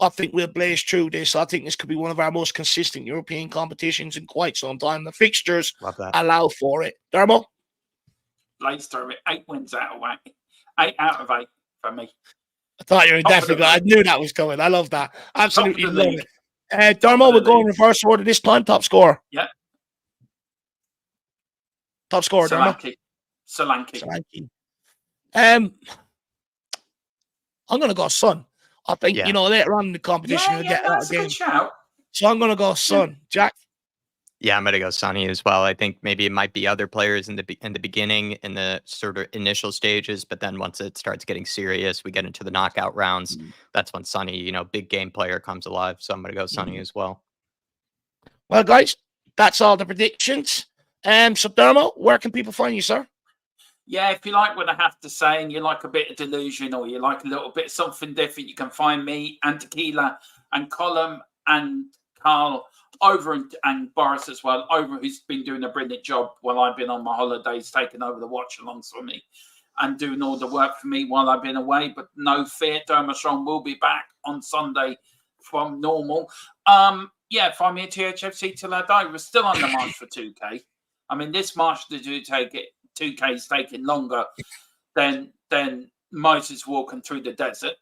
I think we'll blaze through this. I think this could be one of our most consistent European competitions in quite some time. The fixtures allow for it. Dermo? Blaze through it. 8 wins out of 8. 8 out of 8 for me. I thought you were definitely good. I knew that was coming. I love that. Absolutely love it. Dermo, we'll go in reverse order this time. Top scorer. Yeah. Top scorer, Dermo. Solanke. I'm going to go Son. I think, later on in the competition, you'll get that game. So I'm going to go Son. Jack? Yeah, I'm going to go Sonny as well. I think maybe it might be other players in the beginning, in the sort of initial stages, but then once it starts getting serious, we get into the knockout rounds. That's when Sonny, big game player comes alive. So I'm going to go Sonny as well. Well, guys, that's all the predictions. So Dermo, where can people find you, sir? Yeah, if you like what I have to say and you like a bit of delusion or you like a little bit of something different, you can find me and Tequila and Colm and Carl over and Boris as well, over, who's been doing a brilliant job while I've been on my holidays, taking over the watch-alongs for me and doing all the work for me while I've been away. But no fear, Dermotron will be back on Sunday from normal. Yeah, find me at THFC till I die. We're still on the march for 2K. I mean, this march to 2K is taking longer than Moses walking through the desert.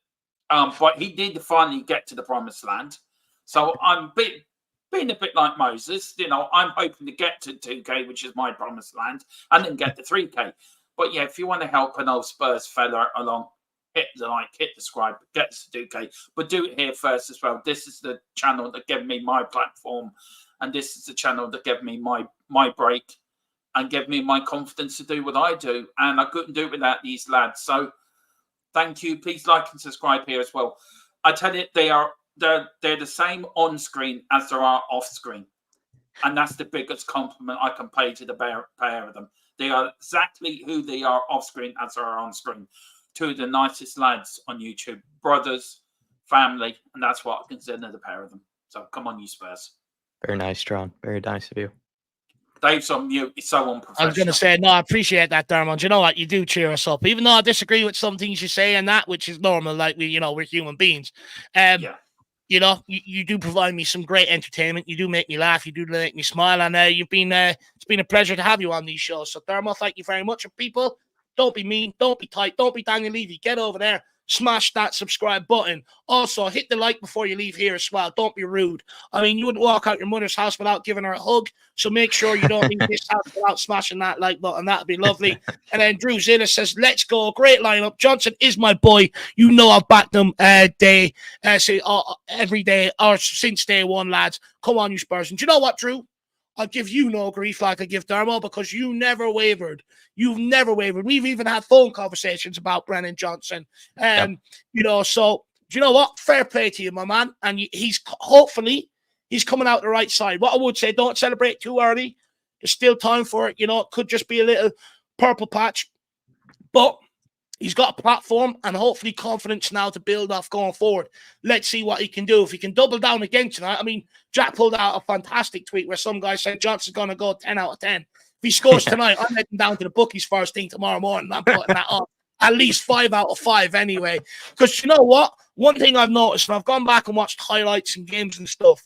But he did finally get to the promised land. So I'm being a bit like Moses. I'm hoping to get to 2K, which is my promised land, and then get to 3K. But yeah, if you want to help an old Spurs fella along, hit the like, hit the subscribe, get to 2K. But do it here first as well. This is the channel that gave me my platform, and this is the channel that gave me my break and gave me my confidence to do what I do. And I couldn't do it without these lads. So thank you. Please like and subscribe here as well. I tell you, they're the same on screen as there are off screen. And that's the biggest compliment I can pay to the pair of them. They are exactly who they are off screen as they are on screen. Two of the nicest lads on YouTube, brothers, family, and that's what I consider the pair of them. So come on, you Spurs. Very nice, John. Very nice of you. Dave's on mute. It's so unprofessional. I was going to say, no, I appreciate that, Dermot. You know what? You do cheer us up. Even though I disagree with some things you say and that, which is normal, like we're human beings. Yeah. You do provide me some great entertainment. You do make me laugh. You do make me smile. And it's been a pleasure to have you on these shows. So, Dermot, thank you very much. And people, don't be mean. Don't be tight. Don't be Daniel Levy. Get over there. Smash that subscribe button. Also, hit the like before you leave here as well. Don't be rude. I mean, you wouldn't walk out your mother's house without giving her a hug. So make sure you don't leave this house without smashing that like button. That'd be lovely. And then Drew Zilla says, let's go. Great lineup. Johnson is my boy. You know I've backed him every day or since day one, lads. Come on, you Spurs. And do you know what, Drew? I'll give you no grief like I give Dermo because you never wavered. You've never wavered. We've even had phone conversations about Brennan Johnson. So do you know what? Fair play to you, my man. And hopefully he's coming out the right side. What I would say, don't celebrate too early. There's still time for it. It could just be a little purple patch. But he's got a platform and hopefully confidence now to build off going forward. Let's see what he can do. If he can double down again tonight. I mean, Jack pulled out a fantastic tweet where some guy said Johnson's going to go 10 out of 10. If he scores tonight, I'm heading down to the bookies first thing tomorrow morning. I'm putting that on. At least 5 out of 5 anyway. Because you know what? One thing I've noticed, and I've gone back and watched highlights and games and stuff,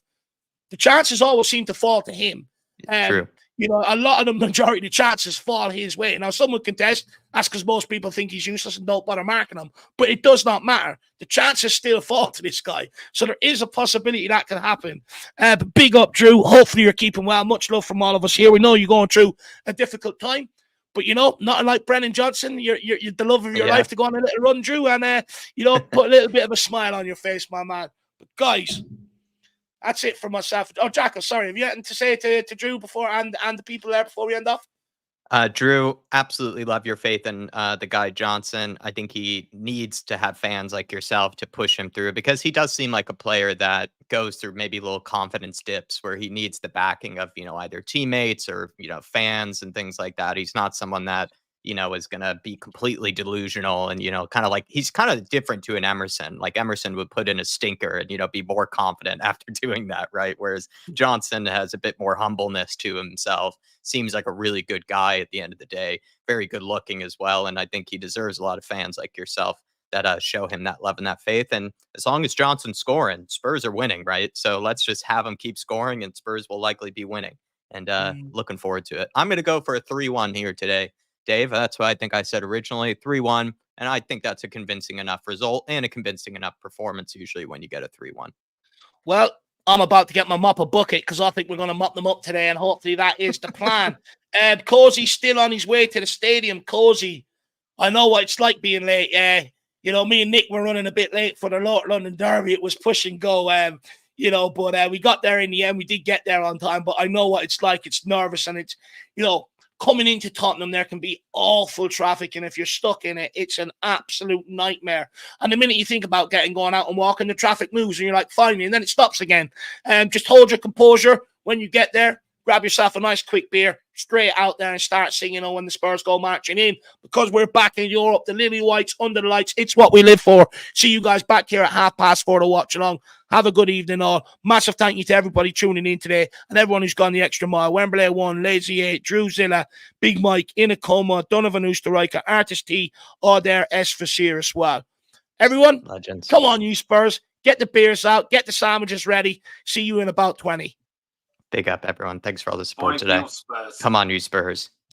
the chances always seem to fall to him. True. You know, a lot of the majority of the chances fall his way. Now, some would contest. That's because most people think he's useless and don't bother marking him. But it does not matter. The chances still fall to this guy. So there is a possibility that can happen. But big up, Drew. Hopefully you're keeping well. Much love from all of us here. We know you're going through a difficult time. But, you know, not like Brennan Johnson, you're the love of your life to go on a little run, Drew, and, you know, put a little bit of a smile on your face, my man. But, guys, that's it for myself. Oh, Jacko, sorry. Have you anything to say to Drew before and the people there before we end off? Drew, absolutely love your faith in the guy Johnson. I think he needs to have fans like yourself to push him through, because he does seem like a player that goes through maybe little confidence dips where he needs the backing of, you know, either teammates or, you know, fans and things like that. He's not someone that, you know, is going to be completely delusional and, you know, kind of like, he's kind of different to an Emerson. Like Emerson would put in a stinker and, you know, be more confident after doing that, right? Whereas Johnson has a bit more humbleness to himself. Seems like a really good guy at the end of the day. Very good looking as well. And I think he deserves a lot of fans like yourself that show him that love and that faith. And as long as Johnson's scoring, Spurs are winning, right? So let's just have him keep scoring and Spurs will likely be winning. And looking forward to it. I'm going to go for a 3-1 here today, Dave. That's what I think I said originally, 3-1. And I think that's a convincing enough result and a convincing enough performance usually when you get a 3-1. Well, I'm about to get my mop a bucket because I think we're going to mop them up today, and hopefully that is the plan. Cozy's still on his way to the stadium. Cozy, I know what it's like being late. You know, me and Nick were running a bit late for the London Derby. It was push and go, you know, but we got there in the end. We did get there on time, but I know what it's like. It's nervous, and it's, you know, coming into Tottenham, there can be awful traffic, and if you're stuck in it, it's an absolute nightmare. And the minute you think about going out and walking, the traffic moves, and you're like, finally, and then it stops again. Just hold your composure when you get there. Grab yourself a nice quick beer, straight out there and start singing, you know, when the Spurs go marching in, because we're back in Europe, the Lily Whites under the lights. It's what we live for. See you guys back here at 4:30 to watch along. Have a good evening all. Massive thank you to everybody tuning in today and everyone who's gone the extra mile. Wembley 1, Lazy 8, Drew Zilla, Big Mike, Inacoma, Donovan Oosterreicher, Artist T, all there, S for Sear as well. Everyone, Legends. Come on, you Spurs. Get the beers out. Get the sandwiches ready. See you in about 20. Big up, everyone. Thanks for all the support today. Come on, you Spurs.